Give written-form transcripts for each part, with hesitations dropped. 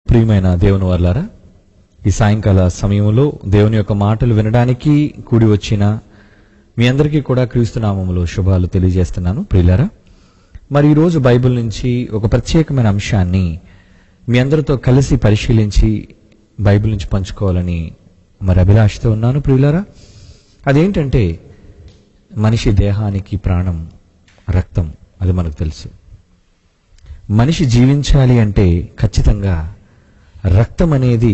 ప్రియమైన దేవుని వర్లారా, ఈ సాయంకాల సమయంలో దేవుని యొక్క మాటలు వినడానికి కూడి వచ్చిన మీ అందరికీ కూడా క్రీస్తు నామములో శుభాలు తెలియజేస్తున్నాను. ప్రియులారా, మరి ఈరోజు బైబిల్ నుంచి ఒక ప్రత్యేకమైన అంశాన్ని మీ అందరితో కలిసి పరిశీలించి బైబిల్ నుంచి పంచుకోవాలని మరి అభిలాషతో ఉన్నాను. ప్రియులారా, అదేంటంటే మనిషి దేహానికి ప్రాణం రక్తం. అది మనకు తెలుసు. మనిషి జీవించాలి అంటే ఖచ్చితంగా రక్తం అనేది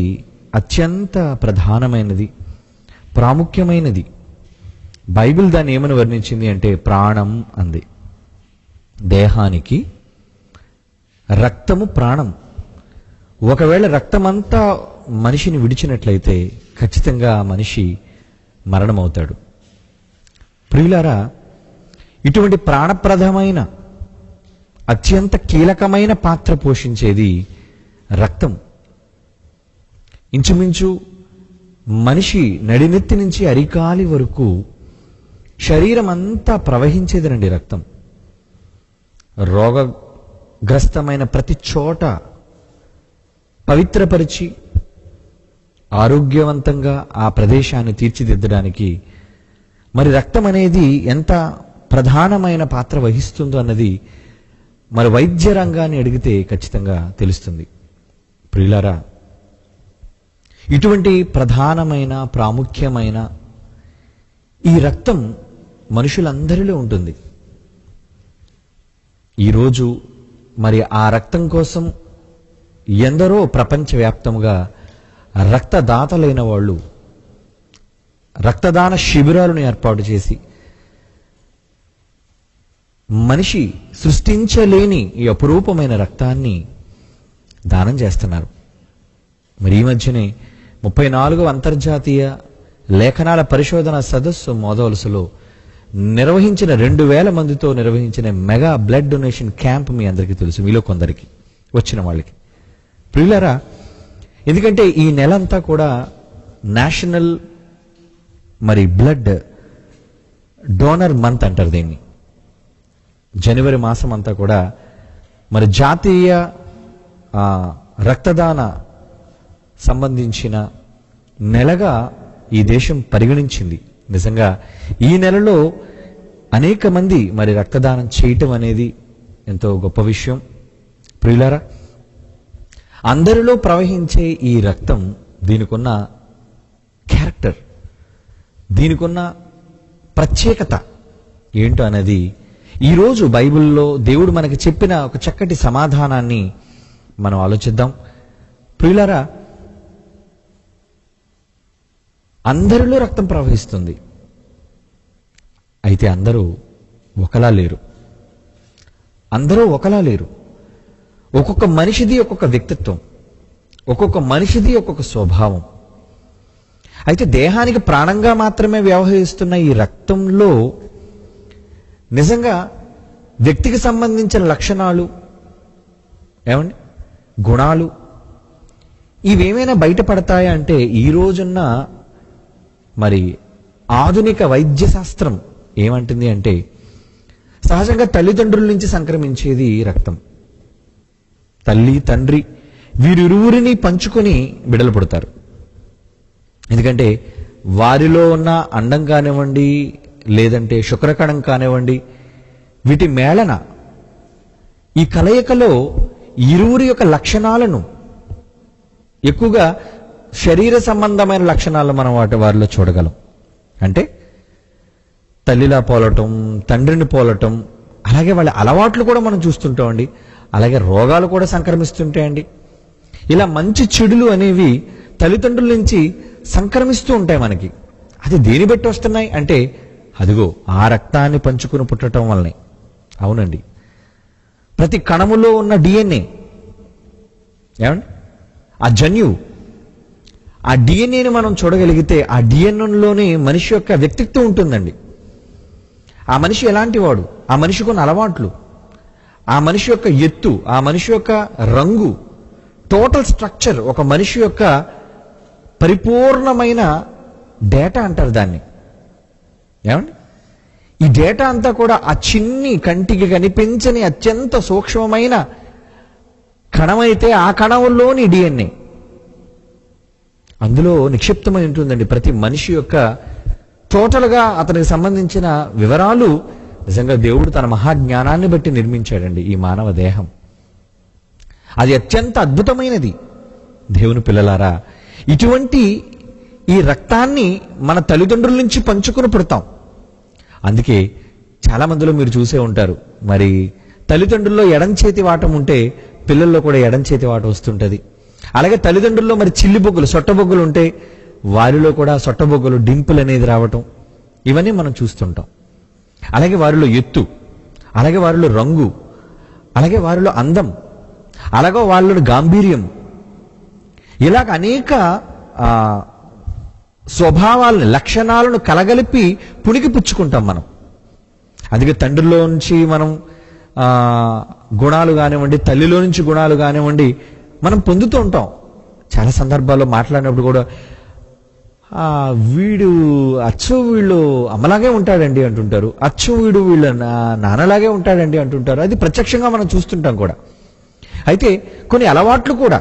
అత్యంత ప్రధానమైనది, ప్రాముఖ్యమైనది. బైబిల్ దాన్ని ఏమని వర్ణించింది అంటే ప్రాణం అంది. దేహానికి రక్తము ప్రాణం. ఒకవేళ రక్తమంతా మనిషిని విడిచినట్లయితే ఖచ్చితంగా మనిషి మరణమవుతాడు. ప్రియులారా, ఇటువంటి ప్రాణప్రదమైన అత్యంత కీలకమైన పాత్ర పోషించేది రక్తం. ఇంచుమించు మనిషి నడినెత్తి నుంచి అరికాలి వరకు శరీరం అంతా ప్రవహించేదనండి రక్తం. రోగగ్రస్తమైన ప్రతి చోట పవిత్రపరిచి ఆరోగ్యవంతంగా ఆ ప్రదేశాన్ని తీర్చిదిద్దడానికి మరి రక్తం అనేది ఎంత ప్రధానమైన పాత్ర వహిస్తుందో అన్నది మరి వైద్య రంగాన్ని అడిగితే ఖచ్చితంగా తెలుస్తుంది. ప్రియులారా, ఇటువంటి ప్రధానమైన ప్రాముఖ్యమైన ఈ రక్తం మనుషులందరిలో ఉంటుంది. ఈరోజు మరి ఆ రక్తం కోసం ఎందరో ప్రపంచవ్యాప్తంగా రక్తదాతలైన వాళ్ళు రక్తదాన శిబిరాలను ఏర్పాటు చేసి మనిషి సృష్టించలేని ఈ అపురూపమైన రక్తాన్ని దానం చేస్తున్నారు. మరి ఈ మధ్యనే 34వ అంతర్జాతీయ లేఖనాల పరిశోధన సదస్సు మోదవలసలో నిర్వహించిన 2000 మందితో నిర్వహించిన మెగా బ్లడ్ డొనేషన్ క్యాంప్ మీ అందరికీ తెలుసు, మీలో కొందరికి, వచ్చిన వాళ్ళకి. ప్రియులారా, ఎందుకంటే ఈ నెలంతా కూడా నేషనల్ మరి బ్లడ్ డోనర్ మంత్ అంటారు దీన్ని. జనవరి మాసం అంతా కూడా మరి జాతీయ రక్తదాన సంబంధించిన నెలగా ఈ దేశం పరిగణించింది. నిజంగా ఈ నెలలో అనేక మంది మరి రక్తదానం చేయటం అనేది ఎంతో గొప్ప విషయం. ప్రియులారా, అందరిలో ప్రవహించే ఈ రక్తం దీనికున్న క్యారెక్టర్, దీనికున్న ప్రత్యేకత ఏంటో అనేది ఈరోజు బైబిల్లో దేవుడు మనకి చెప్పిన ఒక చక్కటి సమాధానాన్ని మనం ఆలోచిద్దాం. ప్రియులారా, అందరిలో రక్తం ప్రవహిస్తుంది. అయితే అందరూ ఒకలా లేరు. ఒక్కొక్క మనిషిది ఒక్కొక్క వ్యక్తిత్వం, ఒక్కొక్క మనిషిది ఒక్కొక్క స్వభావం. అయితే దేహానికి ప్రాణంగా మాత్రమే వ్యవహరిస్తున్న ఈ రక్తంలో నిజంగా వ్యక్తికి సంబంధించిన లక్షణాలు, గుణాలు ఇవేమైనా బయటపడతాయా అంటే ఈ రోజున్న మరి ఆధునిక వైద్య శాస్త్రం ఏమంటుంది అంటే సహజంగా తల్లిదండ్రుల నుంచి సంక్రమించేది రక్తం. తల్లి తండ్రి వీరిరువురిని పంచుకొని బిడ్డలు పుడతారు. ఎందుకంటే వారిలో ఉన్న అండం కానివ్వండి, లేదంటే శుక్రకణం కానివ్వండి, వీటి మేళన ఈ కలయికలో ఇరువురి యొక్క లక్షణాలను, ఎక్కువగా శరీర సంబంధమైన లక్షణాలను మనం వారిలో చూడగలం. అంటే తల్లిలా పోలటం, తండ్రిని పోలటం, అలాగే వాళ్ళ అలవాట్లు కూడా మనం చూస్తుంటామండి. అలాగే రోగాలు కూడా సంక్రమిస్తుంటాయండి. ఇలా మంచి చెడులు అనేవి తల్లిదండ్రుల నుంచి సంక్రమిస్తూ ఉంటాయి మనకి. అది దేని బట్టి వస్తున్నాయి అంటే అదిగో ఆ రక్తాన్ని పంచుకుని పుట్టడం వల్లనే. అవునండి, ప్రతి కణములో ఉన్న DNA, ఆ జన్యువు, ఆ DNAని మనం చూడగలిగితే ఆ DNAలోనే మనిషి యొక్క వ్యక్తిత్వం ఉంటుందండి. ఆ మనిషి ఎలాంటి వాడు, ఆ మనిషికి ఉన్న అలవాట్లు, ఆ మనిషి యొక్క ఎత్తు, ఆ మనిషి యొక్క రంగు, టోటల్ స్ట్రక్చర్, ఒక మనిషి యొక్క పరిపూర్ణమైన డేటా అంటారు దాన్ని. ఈ డేటా అంతా కూడా ఆ చిన్ని కంటికి కనిపించని అత్యంత సూక్ష్మమైన కణమైతే ఆ కణంలోని DNA అందులో నిక్షిప్తమై ఉంటుందండి. ప్రతి మనిషి యొక్క టోటల్గా అతనికి సంబంధించిన వివరాలు నిజంగా దేవుడు తన మహాజ్ఞానాన్ని బట్టి నిర్మించాడండి ఈ మానవ దేహం. అది అత్యంత అద్భుతమైనది. దేవుని పిల్లలారా, ఇటువంటి ఈ రక్తాన్ని మన తల్లిదండ్రుల నుంచి పంచుకుని పుడతాం. అందుకే చాలా మందిలో మీరు చూసే ఉంటారు, మరి తల్లిదండ్రుల్లో ఎడం చేతి వాటం ఉంటే పిల్లల్లో కూడా ఎడం చేతి వాటం వస్తుంటుంది. అలాగే తల్లిదండ్రుల్లో మరి చిల్లిబొగ్గులు సొట్టబొగ్గులు ఉంటే వారిలో కూడా సొట్టబొగ్గులు డింపుల్ అనేది రావటం, ఇవన్నీ మనం చూస్తుంటాం. అలాగే వారిలో ఎత్తు, అలాగే వారిలో రంగు, అలాగే వారిలో అందం, అలాగే వాళ్ళ గాంభీర్యం, ఇలాగ అనేక స్వభావాలను లక్షణాలను కలగలిపి పుణికి పుచ్చుకుంటాం మనం. అందుకే తండ్రిలో నుంచి మనం గుణాలు కానివ్వండి, తల్లిలో నుంచి గుణాలు కానివ్వండి మనం పొందుతూ ఉంటాం. చాలా సందర్భాల్లో మాట్లాడినప్పుడు కూడా వీడు అచ్చు వీళ్ళు అమ్మలాగే ఉంటాడండి అంటుంటారు, అచ్చు వీడు వీళ్ళ నాన్నలాగే ఉంటాడండి అంటుంటారు. అది ప్రత్యక్షంగా మనం చూస్తుంటాం కూడా. అయితే కొన్ని అలవాట్లు కూడా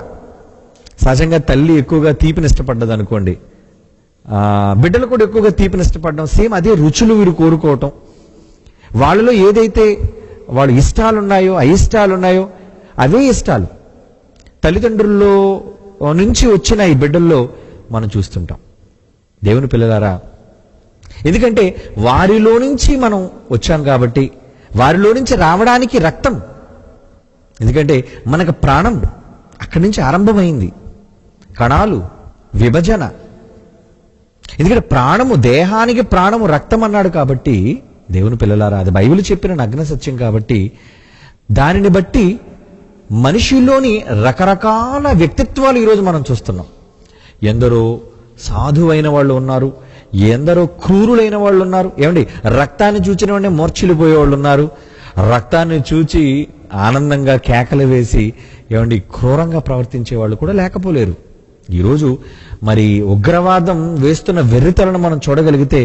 సహజంగా తల్లి ఎక్కువగా తీపిని ఇష్టపడ్డది అనుకోండి, బిడ్డలు కూడా ఎక్కువగా తీపిని ఇష్టపడడం, సేమ్ అదే రుచులు వీరు కోరుకోవటం, వాళ్ళలో ఏదైతే వాళ్ళ ఇష్టాలు ఉన్నాయో అయిష్టాలు ఉన్నాయో అవే ఇష్టాలు తల్లిదండ్రుల్లో నుంచి వచ్చిన ఈ బిడ్డల్లో మనం చూస్తుంటాం. దేవుని పిల్లలారా, ఎందుకంటే వారిలో నుంచి మనం వచ్చాం కాబట్టి, వారిలో నుంచి రావడానికి రక్తం, ఎందుకంటే మనకు ప్రాణం అక్కడి నుంచి ఆరంభమైంది, కణాలు, విభజన. ఎందుకంటే ప్రాణము, దేహానికి ప్రాణము రక్తం అన్నాడు కాబట్టి దేవుని పిల్లలారా, అది బైబిల్ చెప్పిన నగ్న సత్యం కాబట్టి దానిని బట్టి మనిషిలోని రకరకాల వ్యక్తిత్వాలు ఈరోజు మనం చూస్తున్నాం. ఎందరో సాధువైన వాళ్ళు ఉన్నారు, ఎందరో క్రూరులైన వాళ్ళు ఉన్నారు. ఏమండి, రక్తాన్ని చూచిన వాడిని మూర్ఛిల్లిపోయే వాళ్ళు ఉన్నారు, రక్తాన్ని చూచి ఆనందంగా కేకలు వేసి ఏమండి క్రూరంగా ప్రవర్తించే వాళ్ళు కూడా లేకపోలేరు. ఈరోజు మరి ఉగ్రవాదం వేస్తున్న వెర్రితలను మనం చూడగలిగితే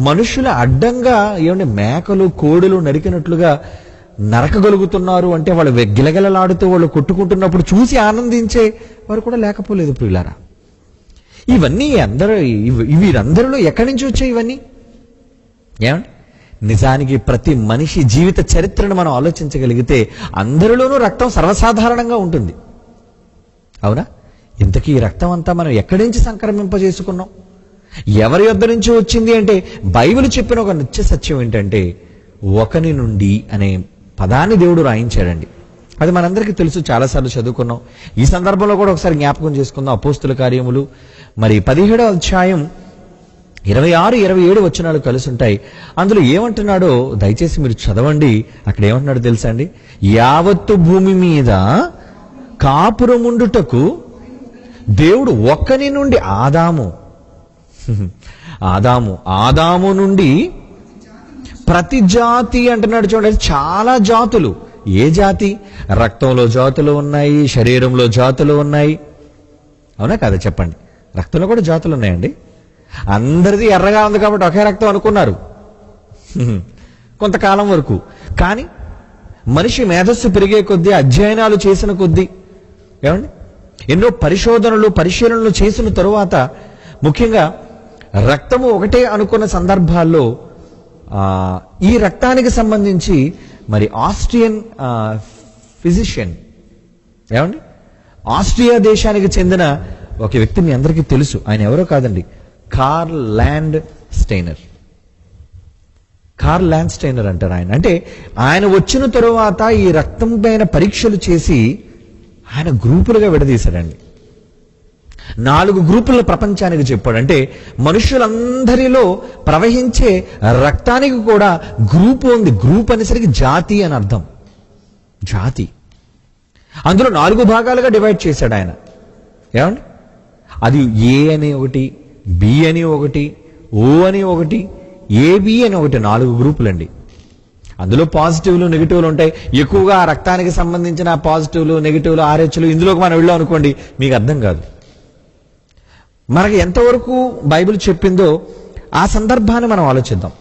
మనుషుల అడ్డంగా ఏమండి మేకలు కోడులు నరికినట్లుగా నరకగలుగుతున్నారు అంటే వాళ్ళు గిలగిలలాడుతూ వాళ్ళు కొట్టుకుంటున్నప్పుడు చూసి ఆనందించే వారు కూడా లేకపోలేదు ప్రియులారా. ఇవన్నీ వీరందరిలో ఎక్కడి నుంచి వచ్చాయి ఇవన్నీ? ఏమండి, నిజానికి ప్రతి మనిషి జీవిత చరిత్రను మనం ఆలోచించగలిగితే అందరిలోనూ రక్తం సర్వసాధారణంగా ఉంటుంది. అవునా? ఇంతకీ ఈ రక్తం అంతా మనం ఎక్కడి నుంచి సంక్రమింపజేసుకున్నాం? ఎవరి యొద్ద నుంచి వచ్చింది అంటే బైబిల్ చెప్పిన ఒక నిత్య సత్యం ఏంటంటే ఒకని నుండి అనే పదాన్ని దేవుడు రాయించాడండి. అది మనందరికీ తెలుసు, చాలాసార్లు చదువుకున్నాం. ఈ సందర్భంలో కూడా ఒకసారి జ్ఞాపకం చేసుకుందాం. అపోస్తుల కార్యములు మరి 17వ అధ్యాయం 26-27 వచనాలు కలిసి ఉంటాయి. అందులో ఏమంటున్నాడో దయచేసి మీరు చదవండి. అక్కడ ఏమంటున్నాడో తెలుసా అండి? యావత్తు భూమి మీద కాపురముండుటకు దేవుడు ఒక్కని నుండి ఆదాము నుండి ప్రతి జాతి అంటున్నాడు. చూడండి, చాలా జాతులు. ఏ జాతి? రక్తంలో జాతులు ఉన్నాయి, శరీరంలో జాతులు ఉన్నాయి. అవునా కాదా చెప్పండి? రక్తంలో కూడా జాతులు ఉన్నాయండి. అందరిది ఎర్రగా ఉంది కాబట్టి ఒకే రక్తం అనుకున్నారు కొంతకాలం వరకు. కానీ మనిషి మేధస్సు పెరిగే కొద్దీ, అధ్యయనాలు చేసిన కొద్దీ, ఏమండి ఎన్నో పరిశీలనలు చేసిన తరువాత ముఖ్యంగా రక్తము ఒకటే అనుకున్న సందర్భాల్లో ఈ రక్తానికి సంబంధించి మరి ఆస్ట్రియన్ ఫిజిషియన్, ఏమండి ఆస్ట్రియా దేశానికి చెందిన ఒక వ్యక్తి మీ అందరికీ తెలుసు. ఆయన ఎవరో కాదండి, కార్ల్ ల్యాండ్ స్టైనర్ అంటారు ఆయన. అంటే ఆయన వచ్చిన తరువాత ఈ రక్తం పైన పరీక్షలు చేసి ఆయన గ్రూపులుగా విడదీశాడండి. 4 గ్రూపుల ప్రపంచానికి చెప్పాడు. అంటే మనుషులందరిలో ప్రవహించే రక్తానికి కూడా గ్రూపు ఉంది. గ్రూప్ అనేసరికి జాతి అని అర్థం. జాతి. అందులో 4 భాగాలుగా డివైడ్ చేశాడు ఆయన. ఏమండి, అది ఏ అని ఒకటి, బి అని ఒకటి, ఓ అని ఒకటి, ఏబి అని ఒకటి, 4 గ్రూపులండి. అందులో పాజిటివ్లు నెగిటివ్లు ఉంటాయి. ఎక్కువగా ఆ రక్తానికి సంబంధించిన పాజిటివ్లు నెగిటివ్లు ఆర్హెచ్లు ఇందులోకి మనం వెళ్ళాం అనుకోండి, మీకు అర్థం కాదు. మనకి ఎంతవరకు బైబిల్ చెప్పిందో ఆ సందర్భాన్ని మనం ఆలోచిద్దాం.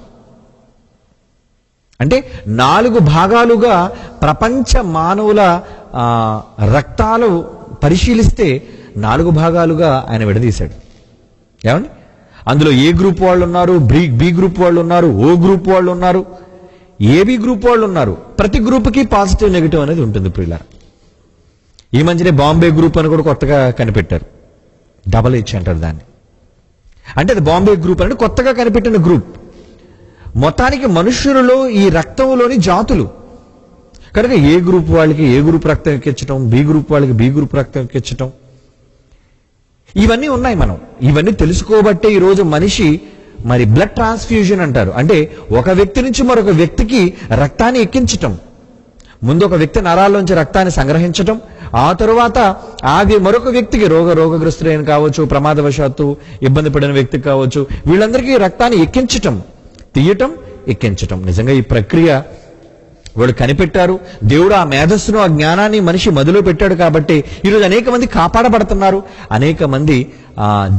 అంటే 4 భాగాలుగా ప్రపంచ మానవుల రక్తాలు పరిశీలిస్తే 4 భాగాలుగా ఆయన విడదీశాడు. ఏమండి? అందులో ఏ గ్రూప్ వాళ్ళు ఉన్నారు, బి గ్రూప్ వాళ్ళు ఉన్నారు, ఓ గ్రూప్ వాళ్ళు ఉన్నారు, ఏబి గ్రూప్ వాళ్ళు ఉన్నారు. ప్రతి గ్రూప్కి పాజిటివ్ నెగిటివ్ అనేది ఉంటుంది ప్రియులారా. ఈ మధ్యనే బాంబే గ్రూప్ అని కూడా కొత్తగా కనిపెట్టారు. డబల్-H అంటారు దాన్ని. అంటే అది బాంబే గ్రూప్ అంటే కొత్తగా కనిపెట్టిన గ్రూప్. మొత్తానికి మనుషులలో ఈ రక్తంలోని జాతులు కనుక ఏ గ్రూప్ వాళ్ళకి ఏ గ్రూప్ రక్తం ఎక్కించటం, బి గ్రూప్ వాళ్ళకి బి గ్రూప్ రక్తం ఎక్కించటం, ఇవన్నీ ఉన్నాయి. మనం ఇవన్నీ తెలుసుకోబట్టే ఈరోజు మనిషి మరి బ్లడ్ ట్రాన్స్ఫ్యూజన్ అంటారు. అంటే ఒక వ్యక్తి నుంచి మరొక వ్యక్తికి రక్తాన్ని ఎక్కించటం. ముందు ఒక వ్యక్తి నరాల్లోంచి రక్తాన్ని సంగ్రహించటం, ఆ తరువాత అది మరొక వ్యక్తికి రోగగ్రస్తులైన కావచ్చు, ప్రమాదవశాత్తు ఇబ్బంది పడిన వ్యక్తికి కావచ్చు, వీళ్ళందరికీ రక్తాన్ని ఎక్కించటం, తీయటం, ఎక్కించటం. నిజంగా ఈ ప్రక్రియ వాళ్ళు కనిపెట్టారు. దేవుడు ఆ మేధస్సును, ఆ జ్ఞానాన్ని మనిషి మదిలో పెట్టాడు కాబట్టి ఈరోజు అనేక మంది కాపాడబడుతున్నారు, అనేక మంది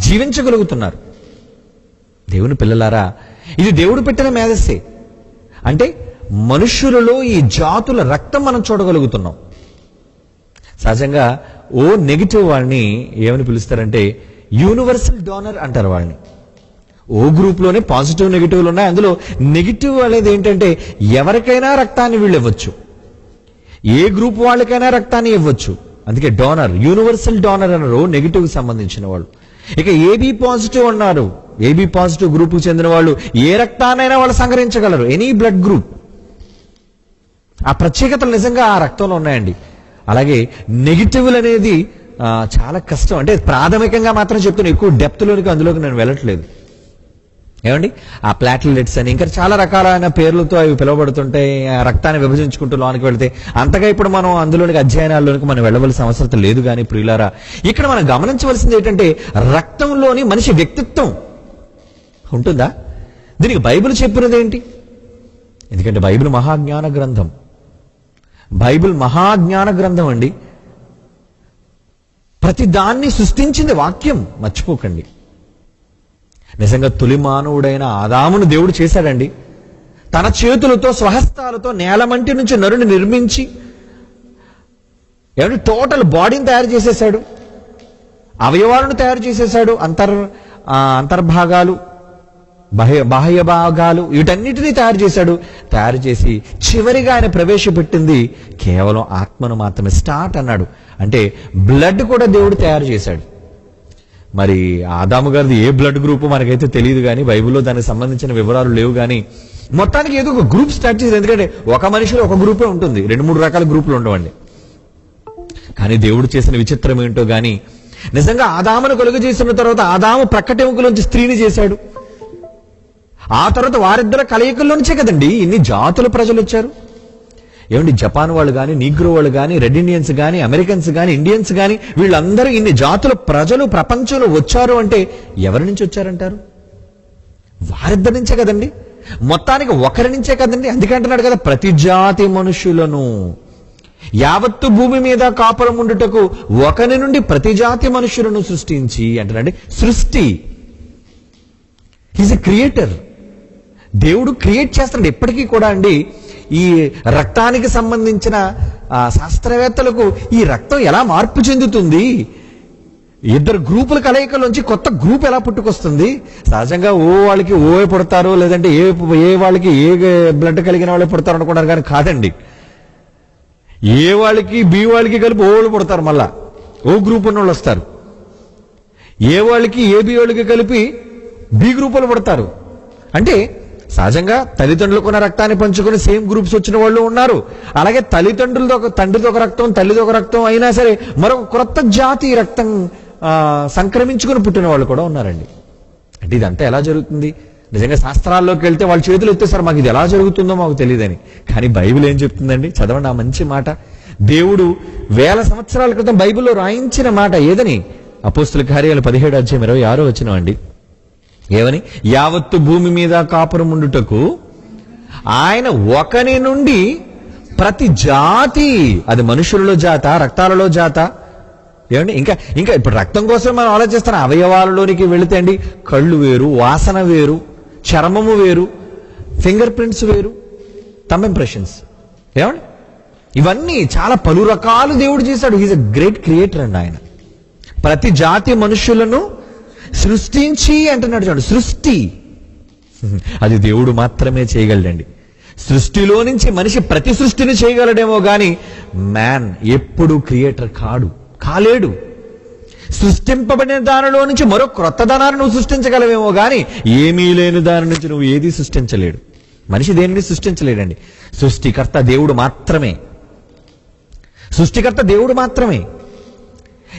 జీవించగలుగుతున్నారు. దేవుని పిల్లలారా, ఇది దేవుడు పెట్టిన మేధస్సే. అంటే మనుషులలో ఈ జాతుల రక్తం మనం చూడగలుగుతున్నాం. సహజంగా ఓ నెగిటివ్ వాళ్ళని ఏమని పిలుస్తారంటే యూనివర్సల్ డోనర్ అంటారు వాళ్ళని. ఓ గ్రూప్లోనే పాజిటివ్ నెగిటివ్లు ఉన్నాయి. అందులో నెగిటివ్ అనేది ఏంటంటే ఎవరికైనా రక్తాన్ని వీళ్ళు ఇవ్వచ్చు, ఏ గ్రూప్ వాళ్ళకైనా రక్తాన్ని ఇవ్వచ్చు. అందుకే డోనర్, యూనివర్సల్ డోనర్ అన్నారు నెగిటివ్కి సంబంధించిన వాళ్ళు. ఇక ఏబీ పాజిటివ్ అన్నారు. ఏబీ పాజిటివ్ గ్రూప్కి చెందిన వాళ్ళు ఏ రక్తాన్నైనా వాళ్ళు సంగ్రహించగలరు, ఎనీ బ్లడ్ గ్రూప్. ఆ ప్రత్యేకతలు నిజంగా ఆ రక్తంలో ఉన్నాయండి. అలాగే నెగిటివ్లు అనేది చాలా కష్టం. అంటే ప్రాథమికంగా మాత్రం చెప్తున్నా, ఎక్కువ డెప్త్లోనికి అందులోకి నేను వెళ్ళట్లేదు. ఏమండి? ఆ ప్లాటిలెట్స్ అని ఇంకా చాలా రకాలైన పేర్లతో అవి పిలువబడుతుంటాయి. రక్తాన్ని విభజించుకుంటూ లోనికి వెళితే అంతగా ఇప్పుడు మనం అందులోనికి అధ్యయనాల్లోనికి మనం వెళ్ళవలసిన అవసరం లేదు. కానీ ప్రియులారా, ఇక్కడ మనం గమనించవలసింది ఏంటంటే రక్తంలోని మనిషి వ్యక్తిత్వం ఉంటుందా? దీనికి బైబిల్ చెప్పినది ఏంటి? ఎందుకంటే బైబిల్ మహాజ్ఞాన గ్రంథం. బైబిల్ మహాజ్ఞాన గ్రంథం అండి. ప్రతి దాన్ని సృష్టించింది వాక్యం, మర్చిపోకండి. నిజంగా తొలి మానవుడైన ఆదామును దేవుడు చేశాడండి. తన చేతులతో స్వహస్తాలతో నేలమంటి నుంచి నరుని నిర్మించి ఏమంటే టోటల్ బాడీని తయారు చేసేశాడు, అవయవాలను తయారు చేసేశాడు, అంతర్భాగాలు, బాహ్య భాగాలు, వీటన్నిటినీ తయారు చేశాడు. తయారు చేసి చివరిగా ఆయన ప్రవేశపెట్టింది కేవలం ఆత్మను మాత్రమే. స్టార్ట్ అన్నాడు. అంటే బ్లడ్ కూడా దేవుడు తయారు చేశాడు. మరి ఆదాము గారిది ఏ బ్లడ్ గ్రూప్ మనకైతే తెలియదు, కానీ బైబిల్లో దానికి సంబంధించిన వివరాలు లేవు. కానీ మొత్తానికి ఏదో ఒక గ్రూప్ స్టార్ట్ చేశారు. ఎందుకంటే ఒక మనిషిలో ఒక గ్రూపే ఉంటుంది, 2-3 రకాల గ్రూపులు ఉండవండి. కానీ దేవుడు చేసిన విచిత్రం ఏంటో గాని, నిజంగా ఆదామును కలుగ చేసిన తర్వాత ఆదాము ప్రక్కటెముకలోంచి స్త్రీని చేశాడు. ఆ తర్వాత వారిద్దరు కలయికల్లోంచే కదండి ఇన్ని జాతుల ప్రజలు వచ్చారు. ఏమండి? జపాన్ వాళ్ళు కానీ, నీగ్రో వాళ్ళు కానీ, రెడ్ ఇండియన్స్ కానీ, అమెరికన్స్ కానీ, ఇండియన్స్ కానీ, వీళ్ళందరూ ఇన్ని జాతుల ప్రజలు ప్రపంచంలో వచ్చారు అంటే ఎవరి నుంచి వచ్చారంటారు? వారిద్దరి నుంచే కదండి. మొత్తానికి ఒకరి నుంచే కదండి. అందుకంటున్నాడు కదా, ప్రతి జాతి మనుషులను యావత్తు భూమి మీద కాపురం ఉండుటకు ఒకరి నుండి ప్రతి జాతి మనుషులను సృష్టించి అంటారండి. సృష్టి, హీజ్ ఎ క్రియేటర్. దేవుడు క్రియేట్ చేస్తాడు ఎప్పటికీ కూడా అండి. ఈ రక్తానికి సంబంధించిన శాస్త్రవేత్తలకు ఈ రక్తం ఎలా మార్పు చెందుతుంది, ఇద్దరు గ్రూపుల కలయికలోంచి కొత్త గ్రూప్ ఎలా పుట్టుకొస్తుంది? సహజంగా ఓ వాళ్ళకి ఓ పుడతారు, లేదంటే ఏ వాళ్ళకి ఏ బ్లడ్ కలిగిన వాళ్ళే పుడతారు అనుకున్నారు. కానీ కాదండి, ఏ వాళ్ళకి బి వాళ్ళకి కలిపి ఓ వాళ్ళు పుడతారు. మళ్ళా ఓ గ్రూప్ ఉన్న వాళ్ళు వస్తారు. ఏ వాళ్ళకి ఏబి వాళ్ళకి కలిపి బి గ్రూప్ వాళ్ళు పుడతారు. అంటే సహజంగా తల్లిదండ్రులకు ఉన్న రక్తాన్ని పంచుకొని సేమ్ గ్రూప్స్ వచ్చిన వాళ్ళు ఉన్నారు. అలాగే తండ్రితో ఒక రక్తం, తల్లితో ఒక రక్తం అయినా సరే మరొక క్రొత్త జాతి రక్తం సంక్రమించుకుని పుట్టిన వాళ్ళు కూడా ఉన్నారండి. అంటే ఇదంతా ఎలా జరుగుతుంది? నిజంగా శాస్త్రాల్లోకి వెళ్తే వాళ్ళ చేతులు ఎత్తేసారు, మాకు ఇది ఎలా జరుగుతుందో మాకు తెలియదని. కానీ బైబిల్ ఏం చెప్తుందండి? చదవండి ఆ మంచి మాట. దేవుడు 1000 సంవత్సరాల క్రితం బైబిల్లో రాయించిన మాట ఏదని? అపోస్తుల కార్యాలు 17:26 అండి. ఏమని? యావత్తు భూమి మీద కాపురం ఉండుటకు ఆయన ఒకని నుండి ప్రతి జాతి, అది మనుషులలో జాత, రక్తాలలో జాత. ఏమండి? ఇంకా ఇప్పుడు రక్తం కోసం మనం ఆలోచిస్తాం. అవయవాలలోనికి వెళితే అండి కళ్ళు వేరు, వాసన వేరు, చర్మము వేరు, ఫింగర్ ప్రింట్స్ వేరు, థంబ్ ఇంప్రెషన్స్. ఏమండి? ఇవన్నీ చాలా పలు రకాలు దేవుడు చేశాడు. హీజ్ అ గ్రేట్ క్రియేటర్ అండి ఆయన. ప్రతి జాతి మనుషులను సృష్టించి అంటున్నాడు చూడండి. సృష్టి అది దేవుడు మాత్రమే చేయగలడండి. సృష్టిలో నుంచి మనిషి ప్రతి సృష్టిని చేయగలడేమో కానీ మ్యాన్ ఎప్పుడు క్రియేటర్ కాలేడు. సృష్టింపబడిన దానిలో నుంచి మరో క్రొత్త దానాన్ని నువ్వు సృష్టించగలవేమో కానీ ఏమీ లేని దాని నుంచి నువ్వు ఏది సృష్టించలేడు. మనిషి దేనిని సృష్టించలేడండి. సృష్టికర్త దేవుడు మాత్రమే. సృష్టికర్త దేవుడు మాత్రమే.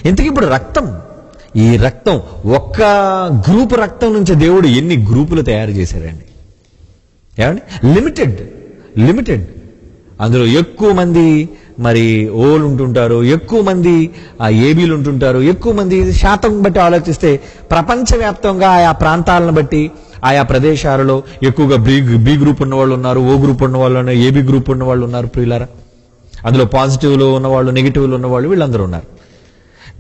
ఇంతకీ ఇప్పుడు ఈ రక్తం ఒక్క గ్రూపు రక్తం నుంచి దేవుడు ఎన్ని గ్రూపులు తయారు చేశాడండి. ఏమండి? లిమిటెడ్. అందులో ఎక్కువ మంది మరి ఓలు ఉంటుంటారు, ఎక్కువ మంది ఏబీలు ఉంటుంటారు, ఎక్కువ మంది శాతం బట్టి ఆలోచిస్తే ప్రపంచవ్యాప్తంగా ఆయా ప్రాంతాలను బట్టి ఆయా ప్రదేశాలలో ఎక్కువగా బి గ్రూప్ ఉన్న వాళ్ళు ఉన్నారు, ఓ గ్రూప్ ఉన్న వాళ్ళు ఉన్నారు, ఏబీ గ్రూప్ ఉన్న వాళ్ళు ఉన్నారు. ప్రియులారా, అందులో పాజిటివ్లో ఉన్నవాళ్ళు, నెగిటివ్లో ఉన్నవాళ్ళు వీళ్ళందరూ ఉన్నారు.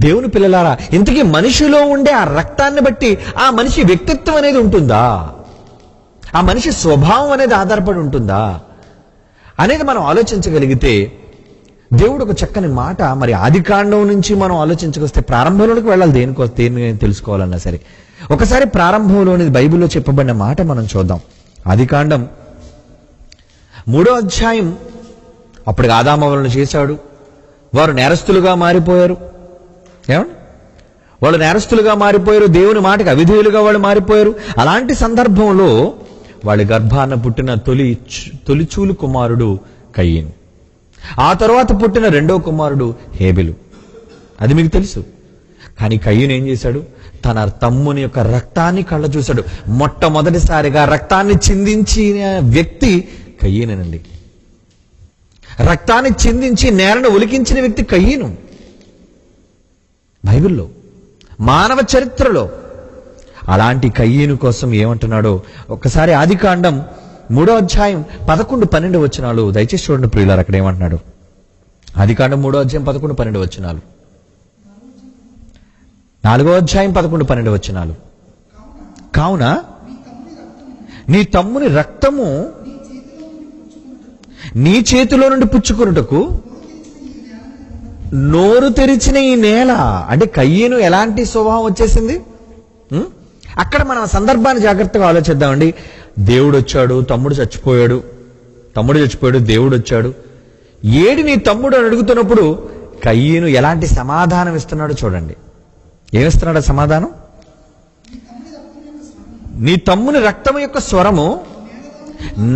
దేవుని పిల్లలారా, ఇంతకీ మనిషిలో ఉండే ఆ రక్తాన్ని బట్టి ఆ మనిషి వ్యక్తిత్వం అనేది ఉంటుందా, ఆ మనిషి స్వభావం అనేది ఆధారపడి ఉంటుందా అనేది మనం ఆలోచించగలిగితే దేవుడు ఒక చక్కని మాట. మరి ఆదికాండం నుంచి మనం ఆలోచించకొస్తే ప్రారంభంలోకి వెళ్ళాలి. దేని తెలుసుకోవాలన్నా సరే ఒకసారి ప్రారంభంలోని బైబిల్లో చెప్పబడిన మాట మనం చూద్దాం. ఆదికాండం 3వ అధ్యాయం. అప్పటికి ఆదామవలను చేశాడు, వారు నేరస్తులుగా మారిపోయారు. ఏమండి? వాళ్ళు నేరస్తులుగా మారిపోయారు, దేవుని మాటకి అవిధేయులుగా వాళ్ళు మారిపోయారు. అలాంటి సందర్భంలో వాళ్ళ గర్భాన పుట్టిన తొలిచూలు కుమారుడు కయీను, ఆ తర్వాత పుట్టిన రెండో కుమారుడు హేబెలు. అది మీకు తెలుసు. కానీ కయీను ఏం చేశాడు? తన తమ్ముని యొక్క రక్తాన్ని కళ్ళ చూశాడు. మొట్టమొదటిసారిగా రక్తాన్ని చిందించిన వ్యక్తి కయీనేనండి. రక్తాన్ని చిందించి నేలను ఒలికించిన వ్యక్తి కయీను. బైబిల్లో, మానవ చరిత్రలో అలాంటి కయీను కోసం ఏమంటున్నాడో ఒక్కసారి ఆదికాండం 3వ అధ్యాయం 11-12 వచనాలు దయచేసి చూడండి ప్రియులారు. అక్కడ ఏమంటున్నాడు? ఆదికాండం 3వ అధ్యాయం 11-12 వచనాలు, 4వ అధ్యాయం 11-12 వచనాలు. కావున నీ తమ్ముని రక్తము నీ చేతిలో నుండి పుచ్చుకొనుటకు నోరు తెరిచిన ఈ నేల. అంటే కయ్యను ఎలాంటి స్వభావం వచ్చేసింది? అక్కడ మనం సందర్భాన్ని జాగ్రత్తగా ఆలోచిద్దామండి. దేవుడు వచ్చాడు, తమ్ముడు చచ్చిపోయాడు, దేవుడు వచ్చాడు. ఏడి నీ తమ్ముడు అని అడుగుతున్నప్పుడు కయ్యను ఎలాంటి సమాధానం ఇస్తున్నాడో చూడండి. ఏమిస్తున్నాడు సమాధానం? నీ తమ్ముని రక్తము యొక్క స్వరము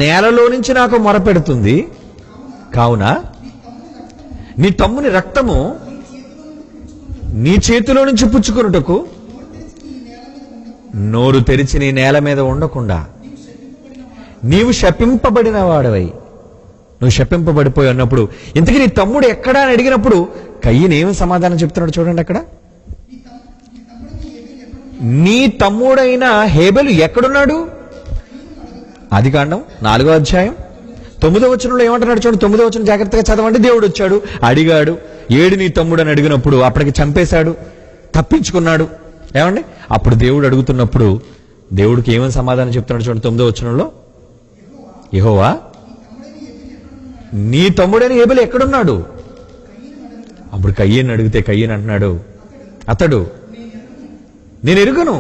నేలలో నుంచి నాకు మొరపెడుతుంది, కావున నీ తమ్ముని రక్తము నీ చేతిలో నుంచి పుచ్చుకొనుటకు నోరు తెరిచి నీ నేల మీద ఉండకుండా నీవు శపింపబడిన వాడవై. నువ్వు శపింపబడిపోయి అన్నప్పుడు ఇంతకీ నీ తమ్ముడు ఎక్కడా అని అడిగినప్పుడు కయ్యను ఏమి సమాధానం చెప్తున్నాడు చూడండి. అక్కడ నీ తమ్ముడైన హేబెలు ఎక్కడున్నాడు? ఆదికాండం 4వ అధ్యాయం 9వ వచనంలో ఏమంటున్నాడు చూడండి. 9వ వచనం జాగ్రత్తగా చదవండి. దేవుడు వచ్చాడు, అడిగాడు, ఏడు నీ తమ్ముడు అని అడిగినప్పుడు అప్పటికి చంపేశాడు, తప్పించుకున్నాడు. ఏమండి? అప్పుడు దేవుడు అడుగుతున్నప్పుడు దేవుడికి ఏమని సమాధానం చెప్తున్నాడు చూడండి. 9వ వచనంలో, యెహోవా నీ తమ్ముడైన హేబెలు ఎక్కడున్నాడు? అప్పుడు కయ్యను అడిగితే కయ్యను అంటున్నాడు, అతడు నేను ఎరుగను,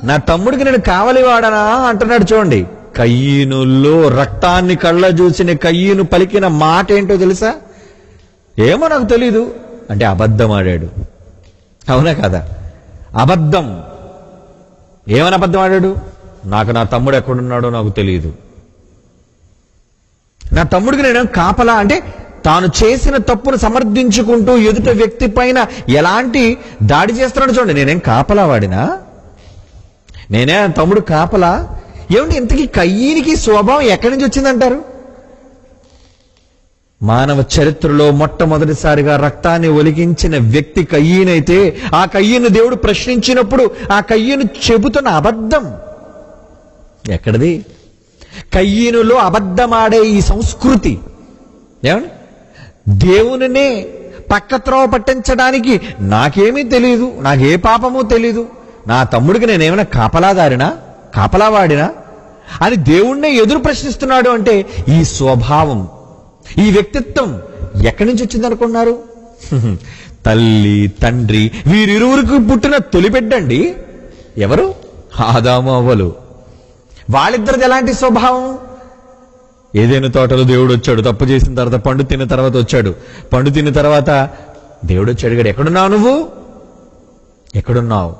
నా తమ్ముడికి నేను కావలివాడనా అంటున్నాడు. చూడండి, కయ్యనులో రక్తాన్ని కళ్ళ చూసిన కయ్యను పలికిన మాట ఏంటో తెలుసా? ఏమో నాకు తెలీదు అంటే అబద్ధం ఆడాడు. అవునా కదా? అబద్ధం. ఏమని అబద్ధం ఆడాడు? నాకు నా తమ్ముడు ఎక్కడున్నాడో నాకు తెలియదు, నా తమ్ముడికి నేను కాపలా అంటే తాను చేసిన తప్పును సమర్థించుకుంటూ ఎదుట వ్యక్తి పైన ఎలాంటి దాడి చేస్తున్నాడు చూడండి. నేనేం కాపలా వాడినా? నేనే తమ్ముడు కాపలా? ఏమంటే ఇంతకీ కయ్యనికి స్వభావం ఎక్కడి నుంచి వచ్చిందంటారు? మానవ చరిత్రలో మొట్టమొదటిసారిగా రక్తాన్ని ఒలికించిన వ్యక్తి కయ్యనైతే ఆ కయ్యను దేవుడు ప్రశ్నించినప్పుడు ఆ కయ్యను చెబుతున్న అబద్ధం ఎక్కడిది? కయ్యనులో అబద్ధమాడే ఈ సంస్కృతి. ఏమండి? దేవునినే పక్కత్రోవ పట్టించడానికి నాకేమీ తెలియదు, నాకే పాపమో తెలీదు, నా తమ్ముడికి నేనేమైనా కాపలావాడినా అని దేవుణ్ణే ఎదురు ప్రశ్నిస్తున్నాడు. అంటే ఈ స్వభావం ఈ వ్యక్తిత్వం ఎక్కడి నుంచి వచ్చింది అనుకున్నారు? తల్లి తండ్రి వీరిరువురికి పుట్టిన తొలి బిడ్డండి ఎవరు? ఆదాము అవ్వలు. వాళ్ళిద్దరిది ఎలాంటి స్వభావం? ఏదైనా తోటలో దేవుడు వచ్చాడు, తప్పు చేసిన తర్వాత పండు తిన్న తర్వాత వచ్చాడు. పండు తిన్న తర్వాత దేవుడు వచ్చి అడిగాడు, ఎక్కడున్నావు నువ్వు, ఎక్కడున్నావు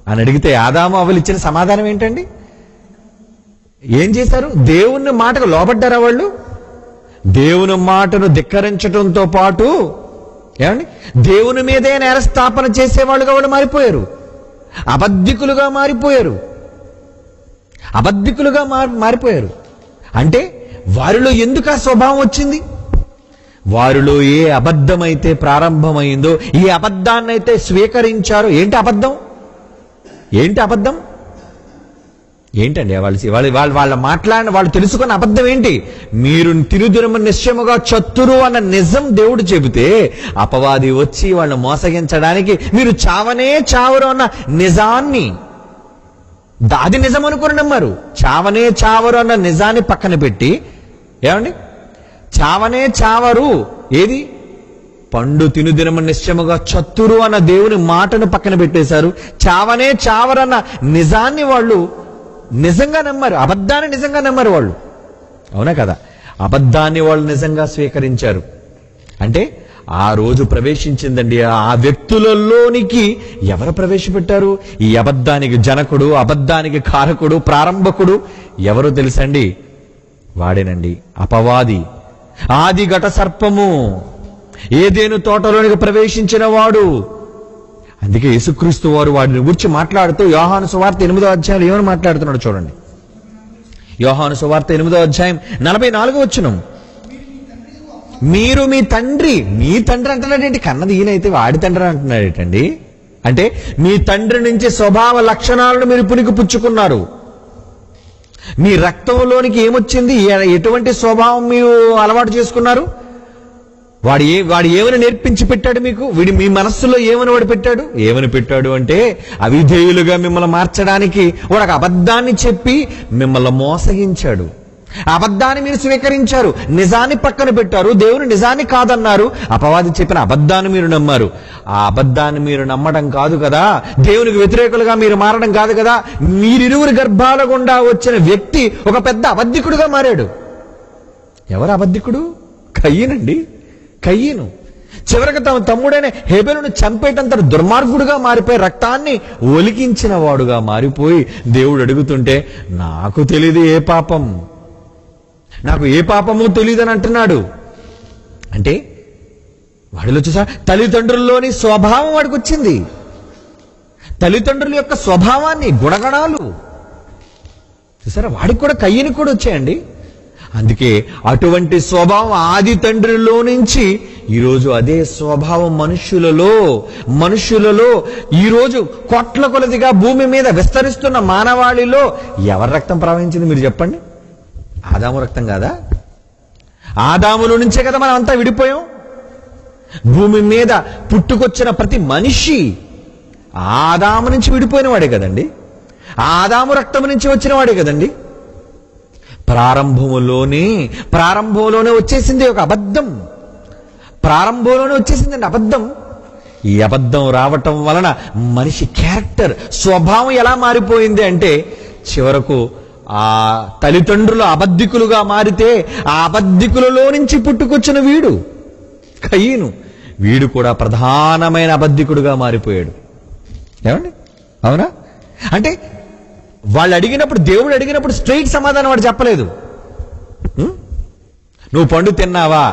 అని అడిగితే ఆదాము అవ్వలు ఇచ్చిన సమాధానం ఏంటండి? ఏం చేశారు? దేవుని మాటకు లోబడ్డారా వాళ్ళు? దేవుని మాటను ధిక్కరించడంతో పాటు ఏమండి దేవుని మీదే నేరస్థాపన చేసేవాళ్ళుగా వాళ్ళు మారిపోయారు. అబద్ధికులుగా మారిపోయారు. అబద్ధికులుగా మారిపోయారు. అంటే వారిలో ఎందుకు ఆ స్వభావం వచ్చింది? వారిలో ఏ అబద్ధమైతే ప్రారంభమైందో, ఈ అబద్ధాన్నైతే స్వీకరించారో. ఏంటి అబద్ధం? ఏంటి అబద్ధం? ఏంటండి వాళ్ళు మాట్లాడిన, వాళ్ళు తెలుసుకున్న అబద్ధం ఏంటి? మీరు తిరుదిరమ నిశ్చయముగా చతురు అన్న నిజం దేవుడు చెబితే అపవాది వచ్చి వాళ్ళని మోసగించడానికి మీరు చావనే చావరు అన్న నిజాన్ని, అది నిజం అనుకుని నమ్మారు. చావనే చావరు అన్న నిజాన్ని పక్కన పెట్టి ఏమండి చావనే చావరు ఏది? పండు తినుదినమ నిశ్చయముగా చతురు అన్న దేవుని మాటను పక్కన పెట్టేశారు. చావనే చావరన్న నిజాన్ని వాళ్ళు నిజంగా నమ్మారు. అబద్ధాన్ని నిజంగా నమ్మారు వాళ్ళు. అవునా కదా? అబద్ధాన్ని వాళ్ళు నిజంగా స్వీకరించారు. అంటే ఆ రోజు ప్రవేశించిందండి ఆ వ్యక్తులలోనికి. ఎవరు ప్రవేశపెట్టారు? ఈ అబద్ధానికి జనకుడు, అబద్ధానికి కారకుడు, ప్రారంభకుడు ఎవరో తెలుసండి? వాడేనండి అపవాది, ఆది ఘట సర్పము, ఏదేను తోటలోనికి ప్రవేశించిన వాడు. అందుకే యేసుక్రీస్తు వారు వాడిని గురించి మాట్లాడుతూ యోహాను సువార్త 8వ అధ్యాయంలో ఏమని మాట్లాడుతున్నాడు చూడండి. యోహాను సువార్త 8వ అధ్యాయం 44వ వచనం. మీరు మీ తండ్రి అంటున్నాడేంటి? కన్నది ఈయనైతే వాడి తండ్రి అంటున్నాడేటండి. అంటే మీ తండ్రి నుంచి స్వభావ లక్షణాలను మీరు పునికి పుచ్చుకున్నారు. మీ రక్తంలోనికి ఏమొచ్చింది? ఎటువంటి స్వభావం మీరు అలవాటు చేసుకున్నారు? వాడు ఏమని నేర్పించి పెట్టాడు మీకు? మీ మనస్సులో ఏమని వాడు పెట్టాడు? ఏమని పెట్టాడు అంటే అవిధేయులుగా మిమ్మల్ని మార్చడానికి వాడు ఒక అబద్ధాన్ని చెప్పి మిమ్మల్ని మోసగించాడు. అబద్ధాన్ని మీరు స్వీకరించారు, నిజాన్ని పక్కన పెట్టారు, దేవుని నిజాన్ని కాదన్నారు. అపవాది చెప్పిన అబద్ధాన్ని మీరు నమ్మారు. ఆ అబద్ధాన్ని మీరు నమ్మడం కాదు కదా, దేవునికి వ్యతిరేకులుగా మీరు మారడం కాదు కదా, మీరిరువురి గర్భాల గుండా వచ్చిన వ్యక్తి ఒక పెద్ద అబద్ధికుడుగా మారాడు. ఎవరు అబద్ధికుడు? కయ్యనండి. కయ్యను చివరికి తమ తమ్ముడైన హేబెలును చంపేటంత దుర్మార్గుడుగా మారిపోయి రక్తాన్ని ఒలికించిన వాడుగా మారిపోయి దేవుడు అడుగుతుంటే నాకు తెలియదు ఏ పాపం, నాకు ఏ పాపము తెలియదని అంటున్నాడు. అంటే వాడిలో చూసా తల్లిదండ్రుల్లోని స్వభావం వాడికి వచ్చింది. తల్లిదండ్రుల యొక్క స్వభావాన్ని, గుణగణాలు చూసారా, వాడికి కూడా కయ్యనికి కూడా వచ్చాయండి. అందుకే అటువంటి స్వభావం ఆది తండ్రిలో నుంచి ఈరోజు అదే స్వభావం మనుష్యులలో ఈరోజు కోట్ల కొలదిగా భూమి మీద విస్తరిస్తున్న మానవాళిలో ఎవరి రక్తం ప్రవహించింది మీరు చెప్పండి? ఆదాము రక్తం కాదా? ఆదాములో నుంచే కదా మనం అంతా విడిపోయాం. భూమి మీద పుట్టుకొచ్చిన ప్రతి మనిషి ఆదాము నుంచి విడిపోయిన వాడే కదండి. ఆదాము రక్తం నుంచి వచ్చిన వాడే కదండి. ప్రారంభంలోనే వచ్చేసింది ఒక అబద్ధం. ప్రారంభంలోనే వచ్చేసిందండి అబద్ధం. ఈ అబద్ధం రావటం వలన మనిషి క్యారెక్టర్, స్వభావం ఎలా మారిపోయింది అంటే చివరకు ఆ తల్లిదండ్రులు అబద్ధికులుగా మారితే ఆ అబద్ధికులలో నుంచి పుట్టుకొచ్చిన వీడు కయ్యను, వీడు కూడా ప్రధానమైన అబద్ధికుడుగా మారిపోయాడు. ఏమండి? అవునా? అంటే వాళ్ళు అడిగినప్పుడు, దేవుడు అడిగినప్పుడు స్ట్రైట్ సమాధానం వాడు చెప్పలేదు. నువ్వు పండు తిన్నావా?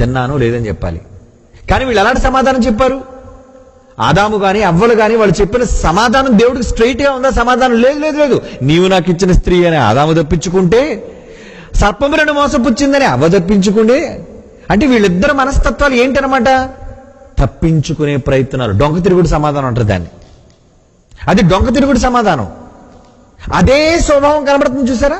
తిన్నాను లేదని చెప్పాలి. కానీ వీళ్ళు ఎలాంటి సమాధానం చెప్పారు? ఆదాము గాని అవ్వలు గాని వాళ్ళు చెప్పిన సమాధానం దేవుడికి స్ట్రైట్ గా ఉందా? సమాధానం లేదు. నీవు నాకు ఇచ్చిన స్త్రీ అని ఆదాము తప్పించుకుంటే, సర్పము నన్ను మోసపుచ్చిందని అవ్వ తప్పించుకుంటే, అంటే వీళ్ళిద్దరు మనస్తత్వాలు ఏంటనమాట? తప్పించుకునే ప్రయత్నాలు. డొంక తిరుగుడు సమాధానం అంటారు దాన్ని. అది డొంక తిరుగుడు సమాధానం. అదే స్వభావం కనబడుతుంది చూసారా?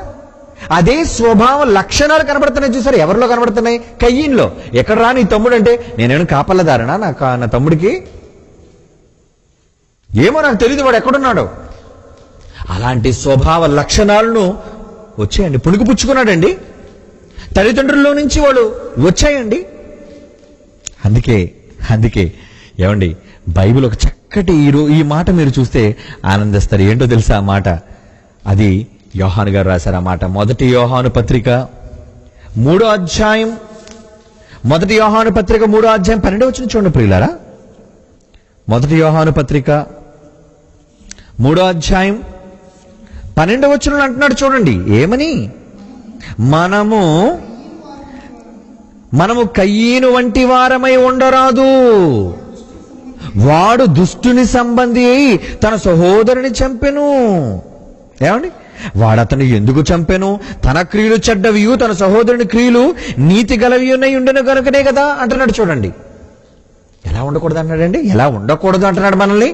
అదే స్వభావ లక్షణాలు కనబడుతున్నాయి చూసారా? ఎవరిలో కనబడుతున్నాయి? కయ్యన్లో. ఎక్కడ రా నీ తమ్ముడు అంటే, నేనేమైనా కాపల్లదారనా నా తమ్ముడికి? ఏమో నాకు తెలియదు వాడు ఎక్కడున్నాడో. అలాంటి స్వభావ లక్షణాలను వచ్చేయండి పుణికి పుచ్చుకున్నాడండి. తల్లిదండ్రుల్లో నుంచి వాళ్ళు వచ్చాయండి. అందుకే ఏమండి, బైబిల్ ఒక చక్కటి ఈ మాట మీరు చూస్తే ఆనందిస్తారు. ఏంటో తెలుసా ఆ మాట? అది యోహాను గారు రాశారు ఆ మాట. మొదటి యోహాను పత్రిక 3వ అధ్యాయం 12వ వచనం చూడండి ప్రియులారా. మొదటి యోహాను పత్రిక 3వ అధ్యాయం 12వ వచనం అంటున్నాడు చూడండి. ఏమని? మనము కయ్యీను వంటి వారమై ఉండరాదు. వాడు దుష్టుని సంబంధి అయి తన సహోదరుని చంపెను. ఏమండి? వాడతను ఎందుకు చంపెను? తన క్రియలు చెడ్డవియు తన సహోదరుని క్రియలు నీతి గలవియునై ఉండను కనుకనే కదా అంటున్నాడు చూడండి. ఎలా ఉండకూడదు అంటున్నాడండి? ఎలా ఉండకూడదు అంటున్నాడు మనల్ని.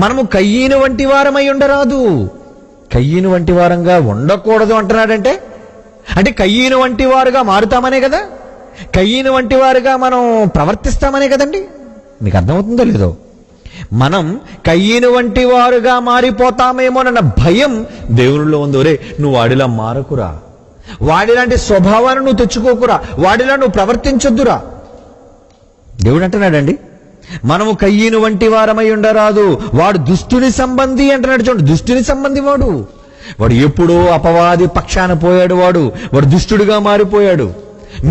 మనము కయ్యీను వంటి వారమై ఉండరాదు. కయ్యీను వంటి వారంగా ఉండకూడదు అంటున్నాడంటే, అంటే కయ్యీను వంటి వారుగా మారుతామనే కదా, కయ్యీను వంటి వారుగా మనం ప్రవర్తిస్తామనే కదండి. మీకు అర్థమవుతుందో లేదో? మనం కయ్యీను వంటి వారుగా మారిపోతామేమోనన్న భయం దేవునిలో ఉంది. ఒరే, నువ్వు వాడిలా మారకురా, వాడిలాంటి స్వభావాన్ని నువ్వు తెచ్చుకోకురా, వాడిలా నువ్వు ప్రవర్తించొద్దురా. దేవుడు అంటున్నాడండి, మనము కయ్యీను వంటి వారమై ఉండరాదు. వాడు దుష్టుని సంబంధి అంటున్నాడు చూడండి. దుష్టుని సంబంధి వాడు ఎప్పుడో అపవాది పక్షాన పోయాడు. వాడు దుష్టుడిగా మారిపోయాడు.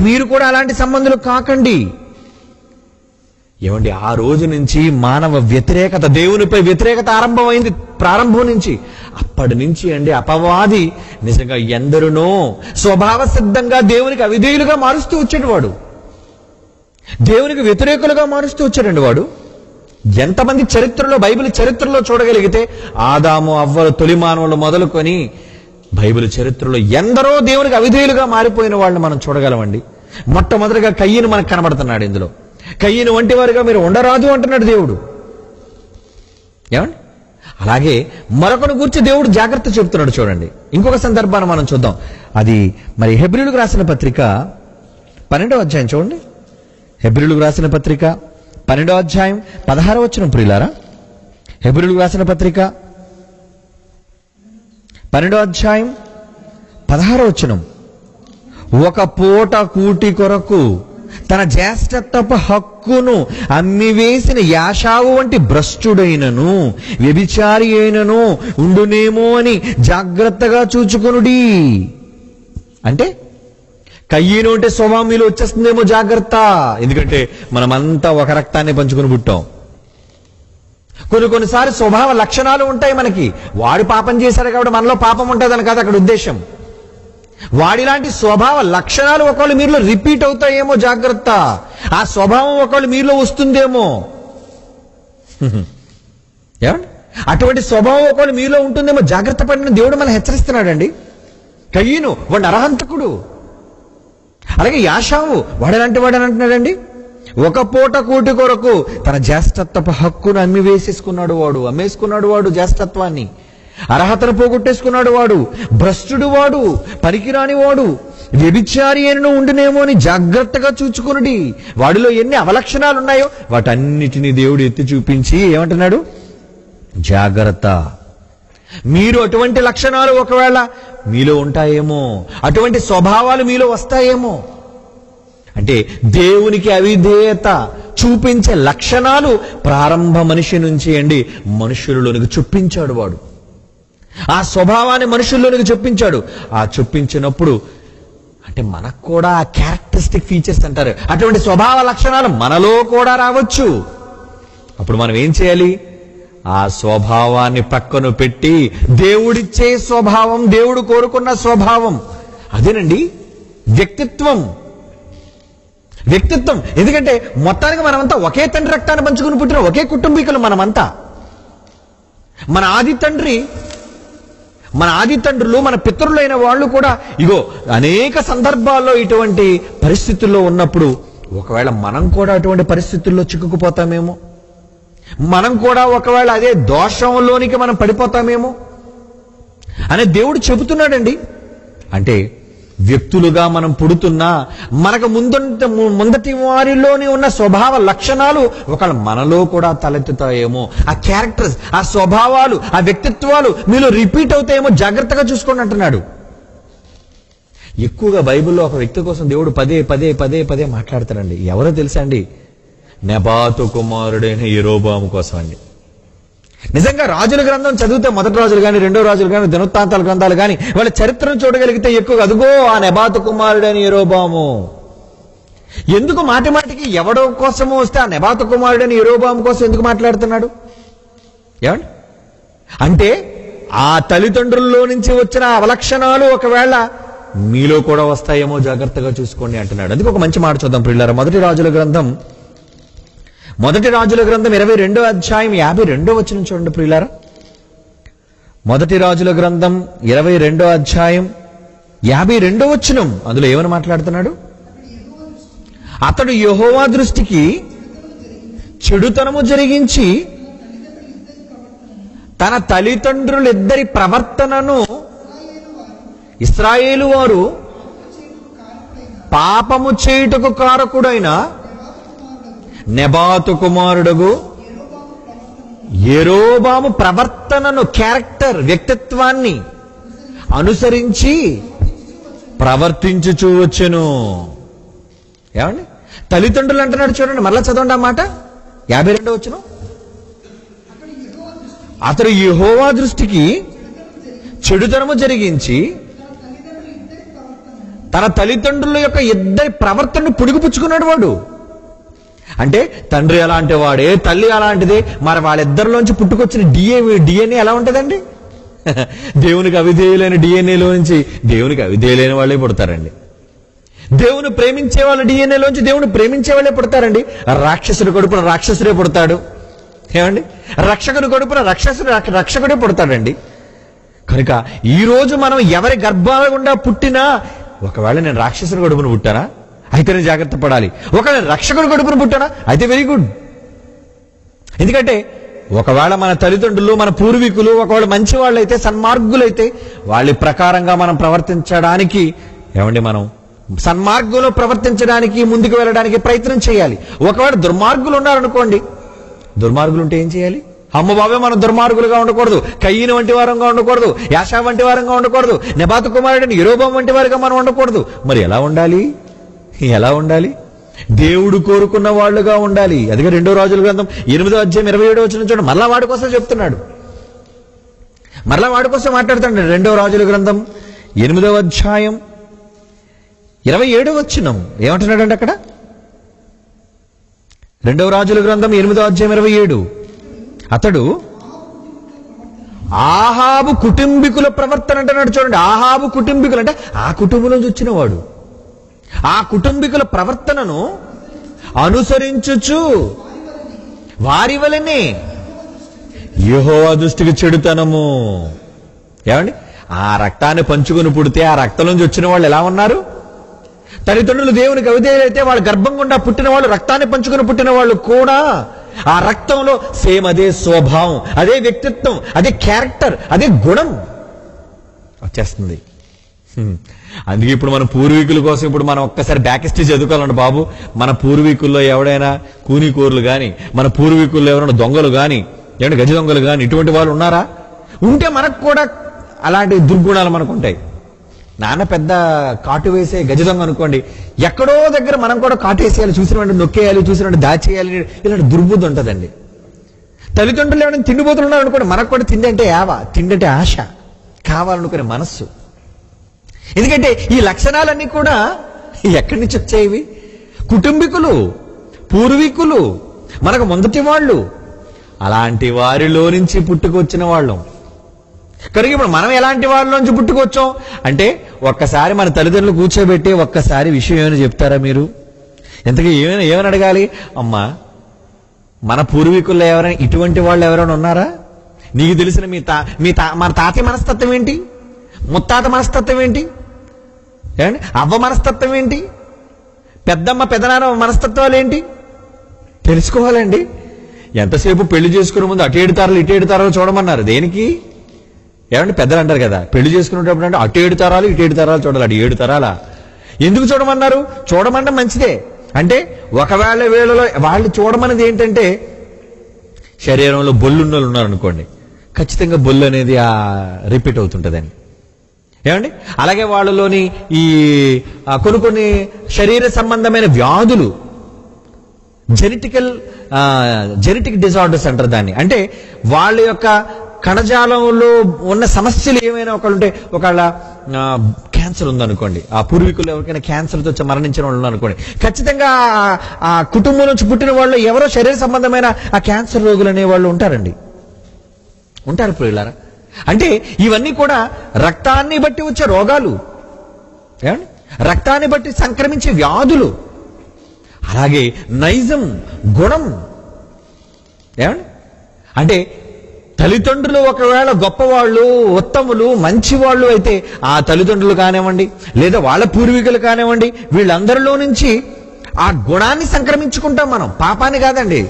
మీరు కూడా అలాంటి సంబంధులు కాకండి. ఏమండి, ఆ రోజు నుంచి మానవ వ్యతిరేకత, దేవునిపై వ్యతిరేకత ఆరంభమైంది. ప్రారంభం నుంచి అప్పటి నుంచి అండి అపవాది నిజంగా ఎందరినో స్వభావ సిద్ధంగా దేవునికి అవిధేయులుగా మారుస్తూ వచ్చాడు. వాడు దేవునికి వ్యతిరేకులుగా మారుస్తూ వచ్చాడండి. వాడు ఎంతమంది చరిత్రలో, బైబిల్ చరిత్రలో చూడగలిగితే ఆదాము అవ్వలు తొలి మానవులు మొదలుకొని బైబిల్ చరిత్రలో ఎందరో దేవునికి అవిధేయులుగా మారిపోయిన వాళ్ళని మనం చూడగలమండి. మొట్టమొదటిగా కయ్యను మనకు కనబడుతున్నాడు ఇందులో. కయ్యను వంటి వారుగా మీరు ఉండరాదు అంటున్నాడు దేవుడు. ఏమండి? అలాగే మరొకను గురించి దేవుడు జాగ్రత్త చెబుతున్నాడు చూడండి. ఇంకొక సందర్భాన్ని మనం చూద్దాం. అది మరి హెబ్రీయులకు రాసిన పత్రిక 12వ అధ్యాయం చూడండి. హెబ్రీయులకు రాసిన పత్రిక 12వ అధ్యాయం 16వ వచనం ప్రియులారా. హెబ్రీయులకు రాసిన పత్రిక 12వ అధ్యాయం 16వ వచనం. ఒక పూట కూటి కొరకు తన జ్యేష్ఠత్వపు హక్కును అమ్మివేసిన యాషావు వంటి భ్రష్టుడైనను వ్యభిచారి అయినను ఉండునేమో అని జాగ్రత్తగా చూచుకొనుడి. అంటే కయ్యను అంటే స్వభావం మీలో వచ్చేస్తుందేమో, జాగ్రత్త. ఎందుకంటే మనమంతా ఒక రక్తాన్ని పంచుకుని పుట్టాం. కొన్నిసార్లు స్వభావ లక్షణాలు ఉంటాయి మనకి. వాడు పాపం చేశాడు కాబట్టి మనలో పాపం ఉంటుందని కాదు అక్కడ ఉద్దేశం. వాడిలాంటి స్వభావ లక్షణాలు ఒకళ్ళు మీలో రిపీట్ అవుతాయేమో, జాగ్రత్త. ఆ స్వభావం ఒకళ్ళు మీలో వస్తుందేమో. ఏమండి? అటువంటి స్వభావం ఒకళ్ళు మీలో ఉంటుందేమో, జాగ్రత్త పడిన దేవుడు మనం హెచ్చరిస్తున్నాడండి. కయ్యను వాడు నరహంతకుడు. అలాగే యాషావు వాడేలాంటి వాడని అంటున్నాడండి. ఒక పూట కూటి కొరకు తన జ్యేష్ఠత్వపు హక్కును అమ్మేసుకున్నాడు వాడు జ్యేష్ఠత్వాన్ని, అర్హతను పోగొట్టేసుకున్నాడు వాడు. భ్రష్టుడు వాడు, పనికిరాని వాడు, వ్యభిచారి అయినను ఉండునేమో అని జాగ్రత్తగా చూచుకునుడి. వాడిలో ఎన్ని అవలక్షణాలు ఉన్నాయో వాటన్నిటినీ దేవుడు ఎత్తి చూపించి ఏమంటున్నాడు? జాగ్రత్త. మీరు అటువంటి లక్షణాలు ఒకవేళ మీలో ఉంటాయేమో, అటువంటి స్వభావాలు మీలో వస్తాయేమో. అంటే దేవునికి అవిధేయత చూపించే లక్షణాలు ప్రారంభ మనిషి నుంచి అండి మనుషులలోనికి చొప్పించాడు వాడు. ఆ స్వభావాన్ని మనుషుల్లోనికి చొప్పించాడు. ఆ చొప్పించినప్పుడు అంటే మనకు కూడా ఆ క్యారెక్టరిస్టిక్ ఫీచర్స్ అంటారు, అటువంటి స్వభావ లక్షణాలు మనలో కూడా రావచ్చు. అప్పుడు మనం ఏం చేయాలి? ఆ స్వభావాన్ని పక్కన పెట్టి దేవుడిచ్చే స్వభావం, దేవుడు కోరుకున్న స్వభావం, అదేనండి వ్యక్తిత్వం. ఎందుకంటే మొత్తానికి మనమంతా ఒకే తండ్రి రక్తాన్ని పంచుకుని పుట్టిన ఒకే కుటుంబీకులు మనమంతా. మన ఆది తండ్రులు, మన పితరులైన వాళ్ళు కూడా ఇగో అనేక సందర్భాల్లో ఇటువంటి పరిస్థితుల్లో ఉన్నప్పుడు ఒకవేళ మనం కూడా అటువంటి పరిస్థితుల్లో చిక్కుకుపోతామేమో, మనం కూడా ఒకవేళ అదే దోషంలోనికి మనం పడిపోతామేమో అనే దేవుడు చెబుతున్నాడండి. అంటే వ్యక్తులుగా మనం పుడుతున్నా మనకు ముందటి వారిలోని ఉన్న స్వభావ లక్షణాలు ఒకవేళ మనలో కూడా తలెత్తుతాయేమో. ఆ క్యారెక్టర్స్, ఆ స్వభావాలు, ఆ వ్యక్తిత్వాలు మీలో రిపీట్ అవుతాయేమో, జాగ్రత్తగా చూసుకోండి అంటున్నాడు. ఎక్కువగా బైబిల్లో ఒక వ్యక్తి కోసం దేవుడు పదే పదే పదే పదే మాట్లాడతాడండి. ఎవరో తెలుసా అండి? నెబాతు కుమారుడైన యెరోబాము కోసం అండి. నిజంగా రాజుల గ్రంథం చదివితే, మొదటి రాజులు కానీ, రెండో రాజులు కానీ, దినవృత్తాంతాల గ్రంథాలు కానీ, వాళ్ళ చరిత్రను చూడగలిగితే ఎక్కువగా అదుగో ఆ నెబాతు కుమారుడైన యెరోబాము. ఎందుకు మాటి మాటికి ఎవడో కోసమో వస్తే ఆ నెబాతు కుమారుడైన యెరోబాము కోసం ఎందుకు మాట్లాడుతున్నాడు? ఏమండి? అంటే ఆ తల్లిదండ్రుల్లో నుంచి వచ్చిన అవలక్షణాలు ఒకవేళ మీలో కూడా వస్తాయేమో, జాగ్రత్తగా చూసుకోండి అంటున్నాడు. అందుకే ఒక మంచి మాట చూద్దాం ప్రియులారా. మొదటి రాజుల గ్రంథం 22వ అధ్యాయం 52వ వచనం చూడండి ప్రియులారా. మొదటి రాజుల గ్రంథం 22వ అధ్యాయం 52వ వచనం. అందులో ఏమని మాట్లాడుతున్నాడు? అతడు యెహోవా దృష్టికి చెడుతనము జరిగించి తన తల్లిదండ్రులిద్దరి ప్రవర్తనను ఇశ్రాయేలు వారు పాపము చేయుటకు కారకుడైన నెబాతు కుమారుడగు యెరోబాము ప్రవర్తనను, క్యారెక్టర్, వ్యక్తిత్వాన్ని అనుసరించి ప్రవర్తించుచూ వచ్చెను. ఏమండి? తల్లిదండ్రులు అంటున్నాడు చూడండి, మరలా చదవండి ఆ మాట. 52వ వచనం. అతడు యెహోవా దృష్టికి చెడుతనము జరిగించి తన తల్లిదండ్రుల యొక్క ఇద్దరి ప్రవర్తనను పుడిగిపుచ్చుకున్నాడు వాడు. అంటే తండ్రి అలాంటి వాడే, తల్లి అలాంటిదే, మరి వాళ్ళిద్దరిలోంచి పుట్టుకొచ్చిన డిఎన్ఏ ఎలా ఉంటుందండి? దేవునికి అవిధేయులైన డిఎన్ఏలో నుంచి దేవునికి అవిధేయులైన వాళ్ళే పుడతారండి. దేవుని ప్రేమించే వాళ్ళ డిఎన్ఏలోంచి దేవుని ప్రేమించే వాళ్ళే పుడతారండి. రాక్షసుడి కడుపున రాక్షసుడే పుడతాడు. ఏమండి? రక్షకుడి కడుపున రక్షకుడే పుడతాడండి. కనుక ఈ రోజు మనం ఎవరి గర్భాల గుండా పుట్టినా, ఒకవేళ నేను రాక్షసుడి కడుపున పుట్టానా అయితే నేను జాగ్రత్త పడాలి. ఒకవేళ రక్షకుడి కడుపున పుట్టానా అయితే వెరీ గుడ్. ఎందుకంటే ఒకవేళ మన తల్లిదండ్రులు, మన పూర్వీకులు ఒకవేళ మంచి వాళ్ళైతే, సన్మార్గులైతే, వాళ్ళ ప్రకారంగా మనం ప్రవర్తించడానికి, ఏమండి, మనం సన్మార్గంలో ప్రవర్తించడానికి, ముందుకు వెళ్ళడానికి ప్రయత్నం చేయాలి. ఒకవేళ దుర్మార్గులు ఉన్నారనుకోండి, దుర్మార్గులు ఉంటే ఏం చేయాలి? అమ్మ బాబే మనం దుర్మార్గులుగా ఉండకూడదు, కయ్యను వంటి వారంగా ఉండకూడదు, యాషా వంటి వారంగా ఉండకూడదు, నెబాతు కుమారుడిని యెరోబాము వంటి వారిగా మనం ఉండకూడదు. మరి ఎలా ఉండాలి? దేవుడు కోరుకున్న వాళ్ళుగా ఉండాలి. అదిగా 2వ రాజుల గ్రంథం 8వ అధ్యాయం 27వ వచనం చూడండి. మరలా వాడి కోసం చెప్తున్నాడు, మరలా వాడి కోసం మాట్లాడుతున్నాడు. 2వ రాజుల గ్రంథం 8వ అధ్యాయం 27వ వచనం ఏమంటున్నాడంటే అక్కడ, 2వ రాజుల గ్రంథం 8వ అధ్యాయం 27. అతడు ఆహాబు కుటుంబీకుల ప్రవర్తన అంటున్నాడు చూడండి. ఆహాబు కుటుంబీకులు అంటే ఆ కుటుంబం నుంచి వచ్చిన వాడు. ఆ కుటుంబీకుల ప్రవర్తనను అనుసరించుచు వారి వలనే యెహోవా దృష్టికి చెడుతనము. ఏమండి? ఆ రక్తాన్ని పంచుకుని పుడితే ఆ రక్తం నుంచి వచ్చిన వాళ్ళు ఎలా ఉన్నారు? తల్లిదండ్రులు దేవునికి అవిధేయులైతే వాళ్ళ గర్భం గుండా పుట్టిన వాళ్ళు, రక్తాన్ని పంచుకుని పుట్టిన వాళ్ళు కూడా ఆ రక్తంలో సేమ్ అదే స్వభావం, అదే వ్యక్తిత్వం, అదే క్యారెక్టర్, అదే గుణం వచ్చేస్తుంది. అందుకే ఇప్పుడు మన పూర్వీకుల కోసం ఇప్పుడు మనం ఒక్కసారి బ్యాక్ హిస్టరీ చదువుకోవాలంటే బాబు, మన పూర్వీకుల్లో ఎవడైనా కూనీకోరులు కానీ, మన పూర్వీకుల్లో ఎవరైనా దొంగలు కానీ, ఏమంటే గజ దొంగలు కానీ, ఇటువంటి వాళ్ళు ఉన్నారా? ఉంటే మనకు కూడా అలాంటి దుర్గుణాలు మనకు ఉంటాయి. నాన్న పెద్ద కాటు వేసే గజ దొంగ అనుకోండి, ఎక్కడో దగ్గర మనం కూడా కాటు వేసేయాలి, చూసినట్టు నొక్కేయాలి, చూసినట్టు దాచేయాలి, ఇలాంటి దుర్బుద్ధి ఉంటుందండి. తల్లిదండ్రులు ఏమైనా తిండిపోతులు ఉన్నారనుకోండి, మనకు కూడా తిండి అంటే తిండి అంటే ఆశ, కావాలనుకునే మనస్సు. ఎందుకంటే ఈ లక్షణాలన్నీ కూడా ఎక్కడి నుంచి వచ్చాయి? కుటుంబీకులు, పూర్వీకులు, మనకు మొదటి వాళ్ళు, అలాంటి వారిలో నుంచి పుట్టుకొచ్చిన వాళ్ళం. కనుక ఇప్పుడు మనం ఎలాంటి వాళ్ళలోంచి పుట్టుకొచ్చాం అంటే, ఒక్కసారి మన తల్లిదండ్రులు కూర్చోబెట్టి ఒక్కసారి విషయం ఏమైనా చెప్తారా మీరు? ఎంతకీ ఏమైనా అడగాలి? అమ్మా, మన పూర్వీకుల్లో ఎవరైనా ఇటువంటి వాళ్ళు ఎవరైనా ఉన్నారా? నీకు తెలిసిన మన తాతయ్య మనస్తత్వం ఏంటి? ముత్తాత మనస్తత్వం ఏంటి? ఏమండి? అవ్వ మనస్తత్వం ఏంటి? పెద్దమ్మ పెదనాన్న మనస్తత్వాలు ఏంటి? తెలుసుకోవాలండి. ఎంతసేపు పెళ్లి చేసుకునే ముందు అటు 7 తరాలు ఇటు 7 తరాలు చూడమన్నారు. దేనికి? ఏమంటే పెద్దలు అంటారు కదా, పెళ్లి చేసుకునేటప్పుడు అంటే అటు 7 తరాలు ఇటు 7 తరాలు చూడాలి. అటు 7 తరాలా? ఎందుకు చూడమన్నారు? చూడమంటే మంచిదే. అంటే ఒకవేళ వేళలో వాళ్ళు చూడమనేది ఏంటంటే, శరీరంలో బొల్లున్న వాళ్ళు ఉన్నారనుకోండి, ఖచ్చితంగా బొల్లు అనేది రిపీట్ అవుతుంటుందండి. ఏమండి? అలాగే వాళ్ళలోని ఈ కొన్ని శరీర సంబంధమైన వ్యాధులు, జెనెటిక్ డిజార్డర్స్ అంటారు దాన్ని. అంటే వాళ్ళ యొక్క కణజాలంలో ఉన్న సమస్యలు ఏమైనా ఒకళ్ళుంటే, ఒకళ్ళ క్యాన్సర్ ఉందనుకోండి, ఆ పూర్వీకులు ఎవరికైనా క్యాన్సర్తో మరణించిన వాళ్ళు అనుకోండి, ఖచ్చితంగా ఆ కుటుంబం నుంచి పుట్టిన వాళ్ళు ఎవరో శరీర సంబంధమైన ఆ క్యాన్సర్ రోగులు అనే వాళ్ళు ఉంటారు ప్రియులారా. అంటే ఇవన్నీ కూడా రక్తాన్ని బట్టి వచ్చే రోగాలు, ఏమండి, రక్తాన్ని బట్టి సంక్రమించే వ్యాధులు. అలాగే నైజం, గుణం, ఏమండి, అంటే తల్లిదండ్రులు ఒకవేళ గొప్పవాళ్ళు, ఉత్తములు, మంచివాళ్ళు అయితే ఆ తల్లిదండ్రులు కానివ్వండి, లేదా వాళ్ళ పూర్వీకులు కానివ్వండి, వీళ్ళందరిలో నుంచి ఆ గుణాన్ని సంక్రమించుకుంటాం మనం, పాపాన్ని కాదండి.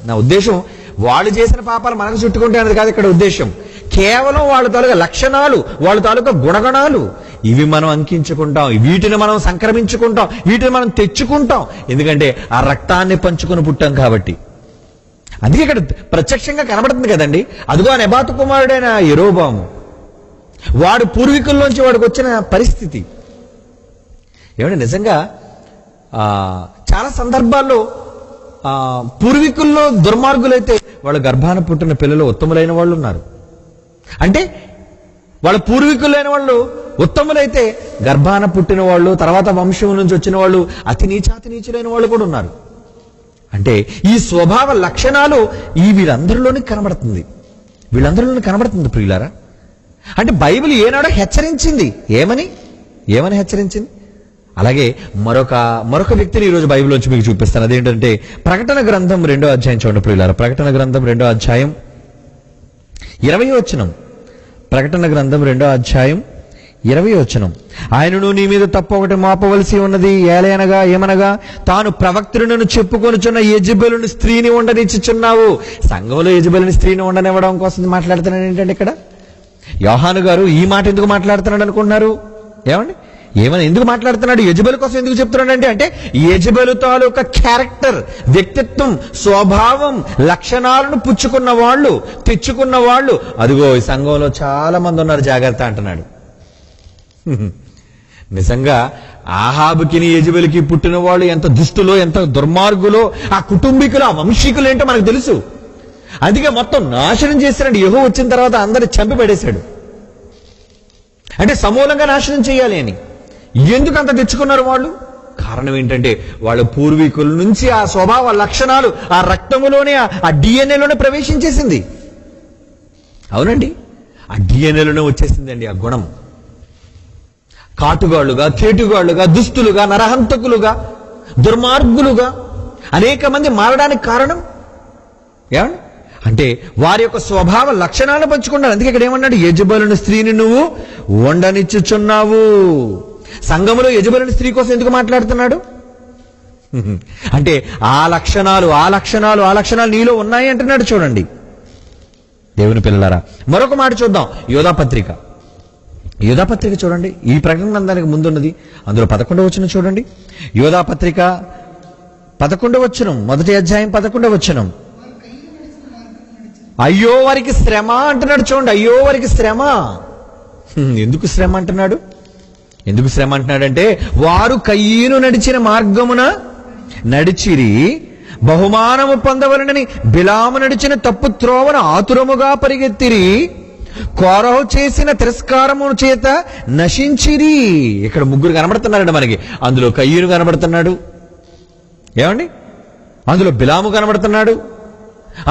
నా ఉద్దేశం వాళ్ళు చేసిన పాపాలు మనకు చుట్టుకుంటే అనేది కాదు ఇక్కడ ఉద్దేశం. కేవలం వాళ్ళ తాలూకా లక్షణాలు, వాళ్ళ తాలూకా గుణగణాలు, ఇవి మనం అంకించుకుంటాం, వీటిని మనం సంక్రమించుకుంటాం, వీటిని మనం తెచ్చుకుంటాం. ఎందుకంటే ఆ రక్తాన్ని పంచుకొని పుట్టాం కాబట్టి. అందుకే ఇక్కడ ప్రత్యక్షంగా కనబడుతుంది కదండి. అదిగో ఆ నెబాతు కుమారుడైన యెరోబాము, వాడు పూర్వీకుల్లోంచి వాడికి వచ్చిన పరిస్థితి ఏమంటే, నిజంగా చాలా సందర్భాల్లో పూర్వీకుల్లో దుర్మార్గులైతే వాళ్ళ గర్భాన పుట్టిన పిల్లలు ఉత్తములైన వాళ్ళు ఉన్నారు. అంటే వాళ్ళ పూర్వీకులైన వాళ్ళు ఉత్తములైతే గర్భాన పుట్టిన వాళ్ళు, తర్వాత వంశం నుంచి వచ్చిన వాళ్ళు అతి నీచులైన వాళ్ళు కూడా ఉన్నారు. అంటే ఈ స్వభావ లక్షణాలు వీళ్ళందరిలోనే కనబడుతుంది ప్రియులారా. అంటే బైబిల్ ఏనాడో హెచ్చరించింది. ఏమని హెచ్చరించింది? అలాగే మరొక వ్యక్తిని ఈరోజు బైబిల్లోంచి మీకు చూపిస్తాను. అదేంటంటే ప్రకటన గ్రంథం 2వ అధ్యాయం చూడండి ప్రియులారా. ప్రకటన గ్రంథం 2వ అధ్యాయం 20వ వచనం. ప్రకటన గ్రంథం 2వ అధ్యాయం 20వ వచనం. ఆయనను నీ మీద తప్పు ఒకటి మోపవలసి ఉన్నది, ఏమనగా తాను ప్రవక్తను చెప్పుకొనుచున్న యెజెబెలుని స్త్రీని ఉండనిచ్చుచున్నావు. సంఘంలో యెజెబెలుని స్త్రీని ఉండనివ్వడం కోసం మాట్లాడుతున్నాడు ఏంటంటే ఇక్కడ యోహాను గారు ఈ మాట ఎందుకు మాట్లాడుతున్నాడు అనుకుంటున్నారు? ఏమండి, ఎందుకు మాట్లాడుతున్నాడు? యెజెబెలు కోసం ఎందుకు చెప్తున్నాడు అంటే యెజెబెలు తాలూకా క్యారెక్టర్, వ్యక్తిత్వం, స్వభావం, లక్షణాలను పుచ్చుకున్న వాళ్ళు, తెచ్చుకున్న వాళ్ళు అదిగో ఈ సంఘంలో చాలా మంది ఉన్నారు, జాగ్రత్త అంటున్నాడు. నిజంగా ఆహాబుకిని యెజెబెలుకి పుట్టిన వాళ్ళు ఎంత దుష్టులో, ఎంత దుర్మార్గులో, ఆ కుటుంబీకులు, ఆ వంశీకులు ఏంటో మనకు తెలుసు. అందుకే మొత్తం నాశనం చేశాడు. యెహోవా వచ్చిన తర్వాత అందరిని చంపి పడేశాడు. అంటే సమూలంగా నాశనం చేయాలి అని. ఎందుకు అంత తెచ్చుకున్నారు వాళ్ళు? కారణం ఏంటంటే వాళ్ళ పూర్వీకుల నుంచి ఆ స్వభావ లక్షణాలు ఆ రక్తములోనే, ఆ డిఎన్ఏలోనే ప్రవేశించేసింది. అవునండి, ఆ డిఎన్ఏలోనే వచ్చేసిందండి ఆ గుణం. కాటుగాళ్లుగా, కేటుగాళ్లుగా, దుస్తులుగా, నరహంతకులుగా, దుర్మార్గులుగా అనేక మంది మారడానికి కారణం ఏమండి అంటే వారి యొక్క స్వభావ లక్షణాలను పంచుకున్నారు. అందుకే ఇక్కడ ఏమన్నాడు? యెజెబెలుని స్త్రీని నువ్వు ఉండనిచ్చుచున్నావు. సంఘములో యెజెబెలుని స్త్రీ కోసం ఎందుకు మాట్లాడుతున్నాడు అంటే ఆ లక్షణాలు నీలో ఉన్నాయి అంటున్నాడు. చూడండి దేవుని పిల్లలారా, మరొక మాట చూద్దాం. యోధాపత్రిక చూడండి. ఈ ప్రకటన గ్రంథానికి ముందున్నది, అందులో 11వ వచనం చూడండి. యోధాపత్రిక 11వ వచనం, 1వ అధ్యాయం 11వ వచనం. అయ్యో వారికి శ్రమ అంటున్నాడు. చూడండి, అయ్యో వారికి శ్రమ. ఎందుకు శ్రమ అంటున్నాడంటే వారు కయ్యను నడిచిన మార్గమున నడిచిరి, బహుమానము పొందవలనని బిలాము నడిచిన తప్పు త్రోవను ఆతురముగా పరిగెత్తిరి, కోరహు చేసిన తిరస్కారము చేత నశించిరి. ఇక్కడ ముగ్గురు కనబడుతున్నారండి మనకి. అందులో కయ్యను కనబడుతున్నాడు, ఏమండి, అందులో బిలాము కనబడుతున్నాడు,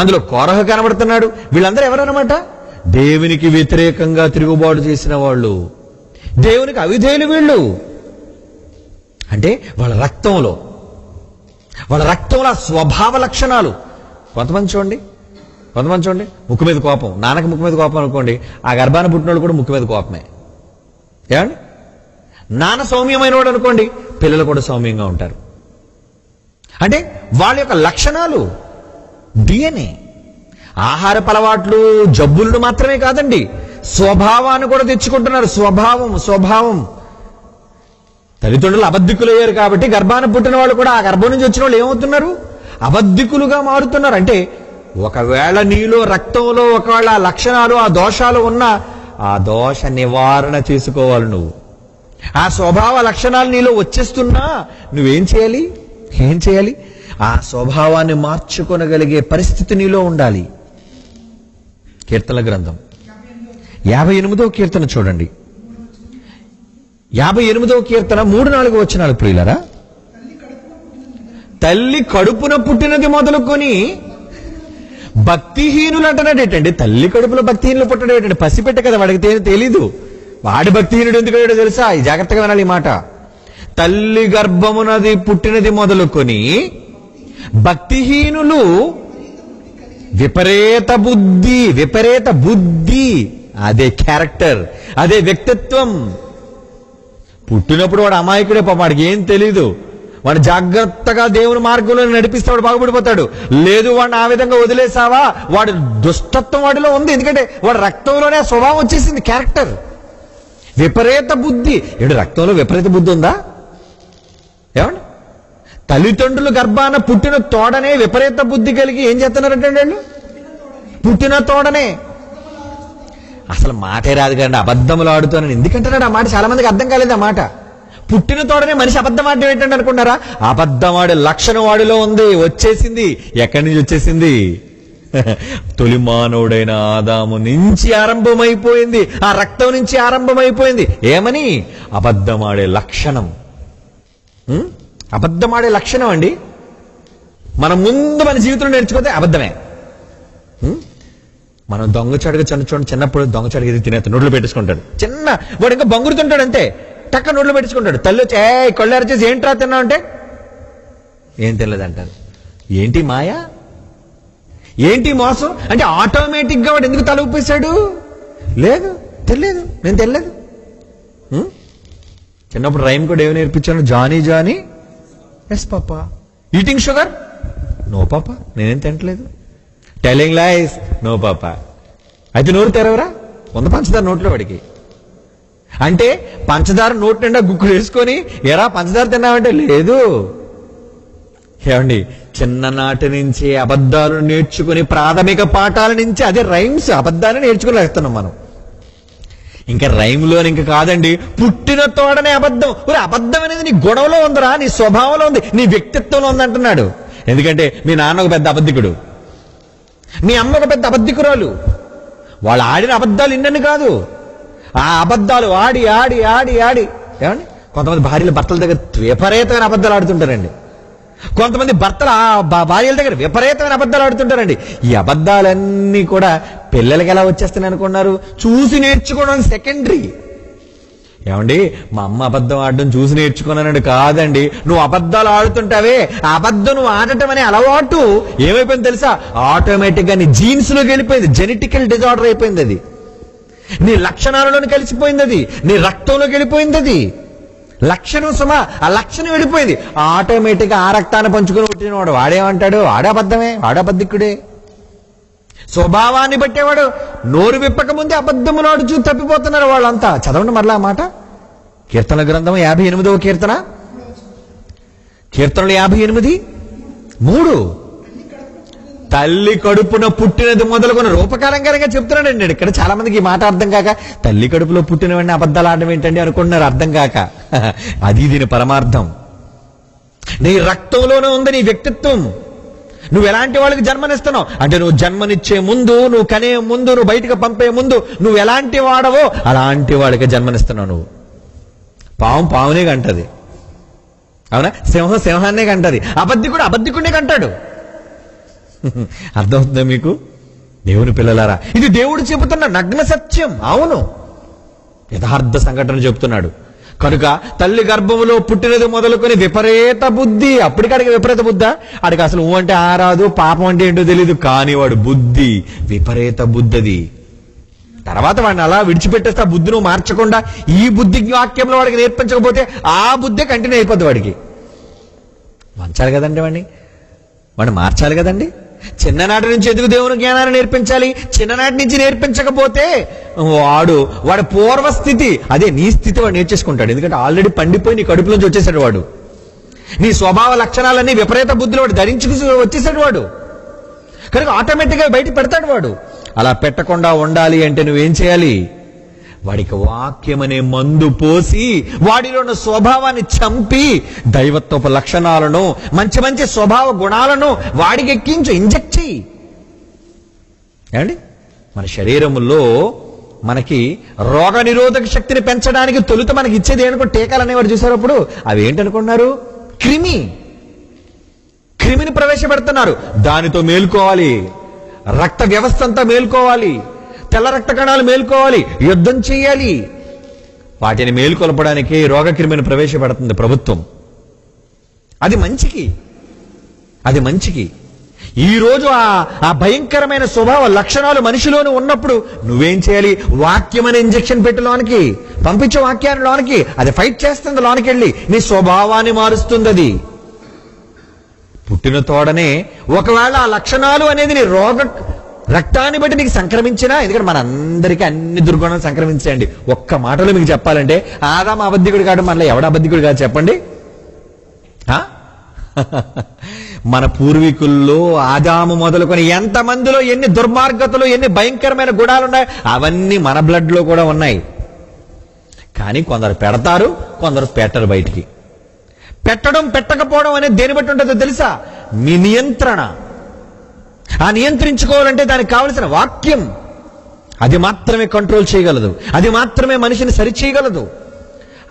అందులో కోరహు కనబడుతున్నాడు. వీళ్ళందరూ ఎవరన్నమాట? దేవునికి వ్యతిరేకంగా తిరుగుబాటు చేసిన వాళ్ళు, దేవునికి అవిధేయులు వీళ్ళు. అంటే వాళ్ళ రక్తంలో స్వభావ లక్షణాలు. కొంతమంది చూడండి ముక్కు మీద కోపం, నాన్నకి ముక్కు మీద కోపం అనుకోండి, ఆ గర్భాన పుట్టినోడు కూడా ముక్కు మీద కోపమే. ఏమండి, నాన్న సౌమ్యమైన వాడు అనుకోండి, పిల్లలు కూడా సౌమ్యంగా ఉంటారు. అంటే వాళ్ళ యొక్క లక్షణాలు డిఎన్ఏ. ఆహారపు అలవాట్లు, జబ్బులను మాత్రమే కాదండి, స్వభావాన్ని కూడా తెచ్చుకుంటున్నారు. స్వభావం. తల్లిదండ్రులు అబద్ధికులయ్యారు కాబట్టి గర్భాన పుట్టిన వాళ్ళు కూడా, ఆ గర్భం నుంచి వచ్చిన వాళ్ళు ఏమవుతున్నారు? అబద్ధికులుగా మారుతున్నారు. అంటే ఒకవేళ నీలో రక్తంలో ఒకవేళ ఆ లక్షణాలు, ఆ దోషాలు ఉన్నా ఆ దోష నివారణ చేసుకోవాలి. నువ్వు ఆ స్వభావ లక్షణాలు నీలో వచ్చేస్తున్నా నువ్వేం చేయాలి? ఏం చేయాలి? ఆ స్వభావాన్ని మార్చుకొనగలిగే పరిస్థితి నీలో ఉండాలి. కీర్తనల గ్రంథం 58వ కీర్తన చూడండి. 58వ కీర్తన 3-4 వచనాలు ప్రియులారా. తల్లి కడుపున పుట్టినది మొదలుకొని భక్తిహీనులు అంటున్నాడు ఏంటండి? తల్లి కడుపులో భక్తిహీనులు పుట్టడం ఏంటండి? పసిపెట్ట కదా, వాడికి తెలీదు. వాడి భక్తిహీనుడు ఎందుకంటే తెలుసా? ఈ జాగ్రత్తగా వినాలి ఈ మాట. తల్లి గర్భమునది పుట్టినది మొదలుకొని భక్తిహీనులు విపరీత బుద్ధి, అదే క్యారెక్టర్, అదే వ్యక్తిత్వం. పుట్టినప్పుడు వాడు అమాయకుడే, పాపం వాడికి ఏం తెలీదు. వాడు జాగ్రత్తగా దేవుని మార్గంలో నడిపిస్తాడు, బాగుపడిపోతాడు. లేదు వాడిని ఆ విధంగా వదిలేసావా, వాడు దుష్టత్వం వాడిలో ఉంది. ఎందుకంటే వాడు రక్తంలోనే స్వభావం వచ్చేసింది, క్యారెక్టర్. విపరీత బుద్ధి. ఏడు రక్తంలో విపరీత బుద్ధి ఉందా? ఏమండి? తల్లిదండ్రులు గర్భాన పుట్టిన తోడనే విపరీత బుద్ధి కలిగి ఏం చేస్తున్నారంటే వాళ్ళు పుట్టిన తోడనే. అసలు మాటే రాదు కదండి, అబద్ధములు ఆడుతానని ఎందుకంటున్నాడు ఆ మాట? చాలా మందికి అర్థం కాలేదు ఆ మాట. పుట్టిన తోడనే మనిషి అబద్ధం ఆడడం ఏంటంటే అనుకున్నారా? అబద్ధం ఆడే లక్షణం వాడిలో ఉంది, వచ్చేసింది. ఎక్కడి నుంచి వచ్చేసింది? తొలి మానవుడైన ఆదాము నుంచి ఆరంభమైపోయింది, ఆ రక్తం నుంచి ఆరంభమైపోయింది. ఏమని? అబద్ధమాడే లక్షణం. అబద్ధమాడే లక్షణం అండి. మనం ముందు మన జీవితంలో నేర్చుకుంటే అబద్ధమే. మనం దొంగచాడుగా చిన్నప్పుడు దొంగచాడుగా ఇది తినేస్తాడు, నోట్లో పెట్టేసుకుంటాడు. వాడు ఇంకా బొంగురుతుంటాడు అంతే, టక్క నోట్లో పెట్టేసుకుంటాడు. తల్లి వచ్చి కొళ్ళారు చేసి ఏంట్రా తిన్నావు అంటే ఏం తినలేదంటారు. ఏంటి మాయ, ఏంటి మోసం అంటే ఆటోమేటిక్ గా వాడు ఎందుకు తల ఊపేశాడు? లేదు, తెలియదు, నేను తెలియదు. చిన్నప్పుడు రైమ్ కూడా ఏమి నేర్పించాను? Johnny Johnny yes papa. Eating sugar? No papa, నేనేం తినట్లేదు. టెలింగ్ లైస్? No papa. అయితే నోరు తెరవరా, వంద పంచదార నోట్లో వాడికి. అంటే పంచదార నోటి నిండా గుక్కులు వేసుకొని ఎరా పంచదార తిన్నావంటే లేదు. ఏమండి, చిన్ననాటి నుంచి అబద్ధాలు నేర్చుకుని ప్రాథమిక పాఠాల నుంచి అదే రైమ్స్ అబద్ధాన్ని నేర్చుకుని వేస్తున్నాం మనం. ఇంకా రైమ్లో ఇంకా కాదండి, పుట్టిన తోడనే అబద్ధం. అబద్ధం అనేది నీ గొడవలో ఉందిరా, నీ స్వభావంలో ఉంది, నీ వ్యక్తిత్వంలో ఉంది అంటున్నాడు. ఎందుకంటే మీ నాన్న ఒక పెద్ద అబద్ధికుడు, మీ అమ్మ ఒక పెద్ద అబద్ధికురాలు. వాళ్ళు ఆడిన అబద్ధాలు ఇన్నని కాదు, ఆ అబద్ధాలు ఆడి ఆడి ఆడి ఆడి. ఏమండి, కొంతమంది భార్యలు భర్తల దగ్గర విపరీతమైన అబద్ధాలు ఆడుతుంటారండి. కొంతమంది భర్తలు భార్యల దగ్గర విపరీతమైన అబద్ధాలు ఆడుతుంటారండి. ఈ అబద్ధాలన్నీ కూడా పిల్లలకి ఎలా వచ్చేస్తాయి అనుకున్నారు? చూసి నేర్చుకోవడం సెకండరీ. ఏమండి, మా అమ్మ అబద్ధం ఆడడం చూసి నేర్చుకున్నానండి కాదండి. నువ్వు అబద్ధాలు ఆడుతుంటావే, ఆ అబద్ధం నువ్వు ఆడటం అనే అలవాటు ఏమైపోయింది తెలుసా? ఆటోమేటిక్ గా నీ జీన్స్ లోకి వెళ్ళిపోయింది, జెనెటికల్ డిజార్డర్ అయిపోయింది. అది నీ లక్షణాలలోకి కలిసిపోయింది, అది నీ రక్తంలోకి వెళ్ళిపోయింది. అది లక్షణం సుమా, ఆ లక్షణం వెళ్ళిపోయింది. ఆటోమేటిక్ గా ఆ రక్తాన్ని పంచుకుని పుట్టినవాడు వాడేమంటాడు? ఆడబద్ధమే, వాడబద్ధికుడే. స్వభావాన్ని బట్టేవాడు నోరు విప్పక ముందే అబద్ధములు ఆడుచూ తప్పిపోతున్నారు వాళ్ళంతా. చదవండి మరలా ఆ మాట. కీర్తన గ్రంథం 58వ కీర్తన, కీర్తనలు 58:3. తల్లి కడుపున పుట్టినది మొదలుకొని రూపకాలంగా చెప్తున్నాడండి. ఇక్కడ చాలా మందికి ఈ మాట అర్థం కాక తల్లి కడుపులో పుట్టినవన్నీ అబద్ధాలు ఆడడం ఏంటండి అనుకుంటున్నారు, అర్థం కాక. అది దీని పరమార్థం. నీ రక్తంలోనే ఉంది నీ వ్యక్తిత్వం. నువ్వు ఎలాంటి వాళ్ళకి జన్మనిస్తున్నావు అంటే, నువ్వు జన్మనిచ్చే ముందు, నువ్వు కనే ముందు, నువ్వు బయటకు పంపే ముందు నువ్వు ఎలాంటి వాడవో అలాంటి వాడికి జన్మనిస్తున్నావు. నువ్వు పావునే కంటది, అవునా? సింహం సింహాన్నే కంటది, అబద్ధికుడు అబద్ధికుడినే కంటాడు. అర్థమవుతుందా మీకు? దేవుని పిల్లలారా, ఇది దేవుడు చెబుతున్న నగ్న సత్యం. అవును, యథార్థ సంఘటన చెబుతున్నాడు. కనుక తల్లి గర్భములో పుట్టినది మొదలుకొని విపరీత బుద్ధి. అప్పటికాడికి విపరీత బుద్ధా? ఆడికి అసలు అంటే ఆరాదు, పాపం అంటే ఏంటో తెలియదు, కానీ వాడు బుద్ధి విపరీత బుద్ధది. తర్వాత వాడిని అలా విడిచిపెట్టేస్తే ఆ బుద్ధి నువ్వు మార్చకుండా ఈ బుద్ధి వాక్యంలో వాడికి నేర్పించకపోతే ఆ బుద్ధే కంటిన్యూ అయిపోద్ది. వాడికి మార్చాలి కదండి, వాడిని మార్చాలి కదండి. చిన్ననాటి నుంచి ఎందుకు దేవుని జ్ఞానాన్ని నేర్పించాలి? చిన్ననాటి నుంచి నేర్పించకపోతే వాడు పూర్వస్థితి, అదే నీ స్థితి వాడు నేర్చేసుకుంటాడు. ఎందుకంటే ఆల్రెడీ పండిపోయి నీ కడుపు నుంచి వచ్చేసాడు వాడు. నీ స్వభావ లక్షణాలన్నీ విపరీత బుద్ధిలో వాడు ధరించుకు వచ్చేసాడు వాడు. కనుక ఆటోమేటిక్గా బయట పెడతాడు వాడు. అలా పెట్టకుండా ఉండాలి అంటే నువ్వేం చేయాలి? వాడికి వాక్యం అనే మందు పోసి వాడిలో ఉన్న స్వభావాన్ని చంపి దైవత్వపు లక్షణాలను మంచి మంచి స్వభావ గుణాలను వాడికి ఎక్కించు, ఇంజెక్ట్ చెయ్యి. ఏమండి, మన శరీరములో మనకి రోగ నిరోధక శక్తిని పెంచడానికి తొలుత మనకి ఇచ్చేది ఏంటనుకో, టీకాలు అనేవారు చూసారు. అప్పుడు అవి ఏంటనుకున్నారు? క్రిమిని ప్రవేశపెడుతున్నారు. దానితో మేల్కోవాలి, రక్త వ్యవస్థ అంతా మేల్కోవాలి, తెల్ల రక్త కణాలు మేల్కోవాలి, యుద్ధం చేయాలి. వాటిని మేల్కొల్పడానికి రోగక్రిమిని ప్రవేశపెడుతుంది ప్రభుత్వం. అది మంచికి. ఈ రోజు ఆ భయంకరమైన స్వభావ లక్షణాలు మనిషిలోనే ఉన్నప్పుడు నువ్వేం చేయాలి? వాక్యం అనే ఇంజెక్షన్ పెట్టి లోనికి పంపించే, వాక్యాన్ని లోనికి అది ఫైట్ చేస్తుంది, లోనికి వెళ్ళి నీ స్వభావాన్ని మారుస్తుంది. అది పుట్టిన తోడనే ఒకవేళ ఆ లక్షణాలు అనేది నీ రక్తాన్ని బట్టి నీకు సంక్రమించినా, ఎందుకంటే మనందరికీ అన్ని దుర్గుణాలు సంక్రమించాయండి. ఒక్క మాటలో మీకు చెప్పాలంటే ఆదాము అబద్ధికుడు కాదు, మళ్ళీ ఎవడ అబద్ధికుడు కాదు చెప్పండి? మన పూర్వీకుల్లో ఆదాము మొదలుకొని ఎంతమందిలో ఎన్ని దుర్మార్గతలు, ఎన్ని భయంకరమైన గుణాలు ఉన్నాయి, అవన్నీ మన బ్లడ్ లో కూడా ఉన్నాయి. కానీ కొందరు పెడతారు, కొందరు పెట్టరు. బయటికి పెట్టడం పెట్టకపోవడం అనేది దేని బట్టి ఉంటుందో తెలుసా? మీ నియంత్రణ. ఆ నియంత్రించుకోవాలంటే దానికి కావలసిన వాక్యం, అది మాత్రమే కంట్రోల్ చేయగలదు, అది మాత్రమే మనిషిని సరిచేయగలదు.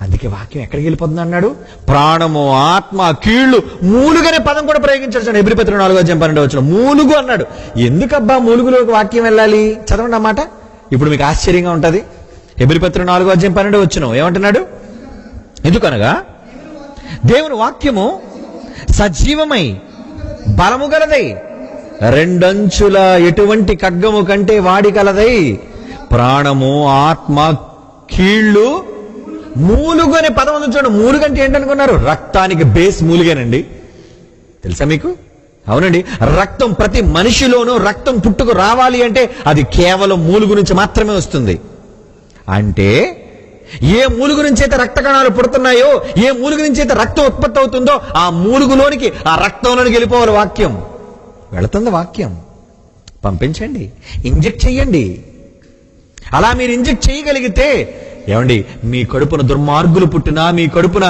అందుకే వాక్యం ఎక్కడికి వెళ్ళిపోతుంది అన్నాడు? ప్రాణము, ఆత్మ, కీళ్లు, మూలుగనే పదం కూడా ప్రయోగించాడు. హెబ్రీ పత్రిక 4:12 మూలుగు అన్నాడు. ఎందుకబ్బా మూలుగులోకి వాక్యం వెళ్ళాలి? చదవండి అన్నమాట. ఇప్పుడు మీకు ఆశ్చర్యంగా ఉంటది. హెబ్రీ పత్రిక 4:12 ఏమంటున్నాడు? ఎందుకనగా దేవుని వాక్యము సజీవమై బలము గలదై, రెండంచుల ఎటువంటి ఖడ్గము కంటే వాడి కలదై, ప్రాణము, ఆత్మ, కీళ్లు, మూలుగు అనే పదం ఉంది చూడండి. మూలుగు అంటే ఏంటనుకున్నారు? రక్తానికి బేస్ మూలుగేనండి. తెలుసా మీకు? అవునండి. రక్తం, ప్రతి మనిషిలోనూ రక్తం పుట్టుకు రావాలి అంటే అది కేవలం మూలుగు నుంచి మాత్రమే వస్తుంది. అంటే ఏ మూలుగు నుంచి అయితే రక్త కణాలు పుడుతున్నాయో, ఏ మూలుగు నుంచి అయితే రక్తం ఉత్పత్తి అవుతుందో, ఆ మూలుగులోనికి, ఆ రక్తంలోనికి వెళ్ళిపోవాలి వాక్యం. వెళుతుంది వాక్యం. పంపించండి, ఇంజెక్ట్ చెయ్యండి. అలా మీరు ఇంజెక్ట్ చేయగలిగితే ఏమండి, మీ కడుపున దుర్మార్గులు పుట్టినా, మీ కడుపున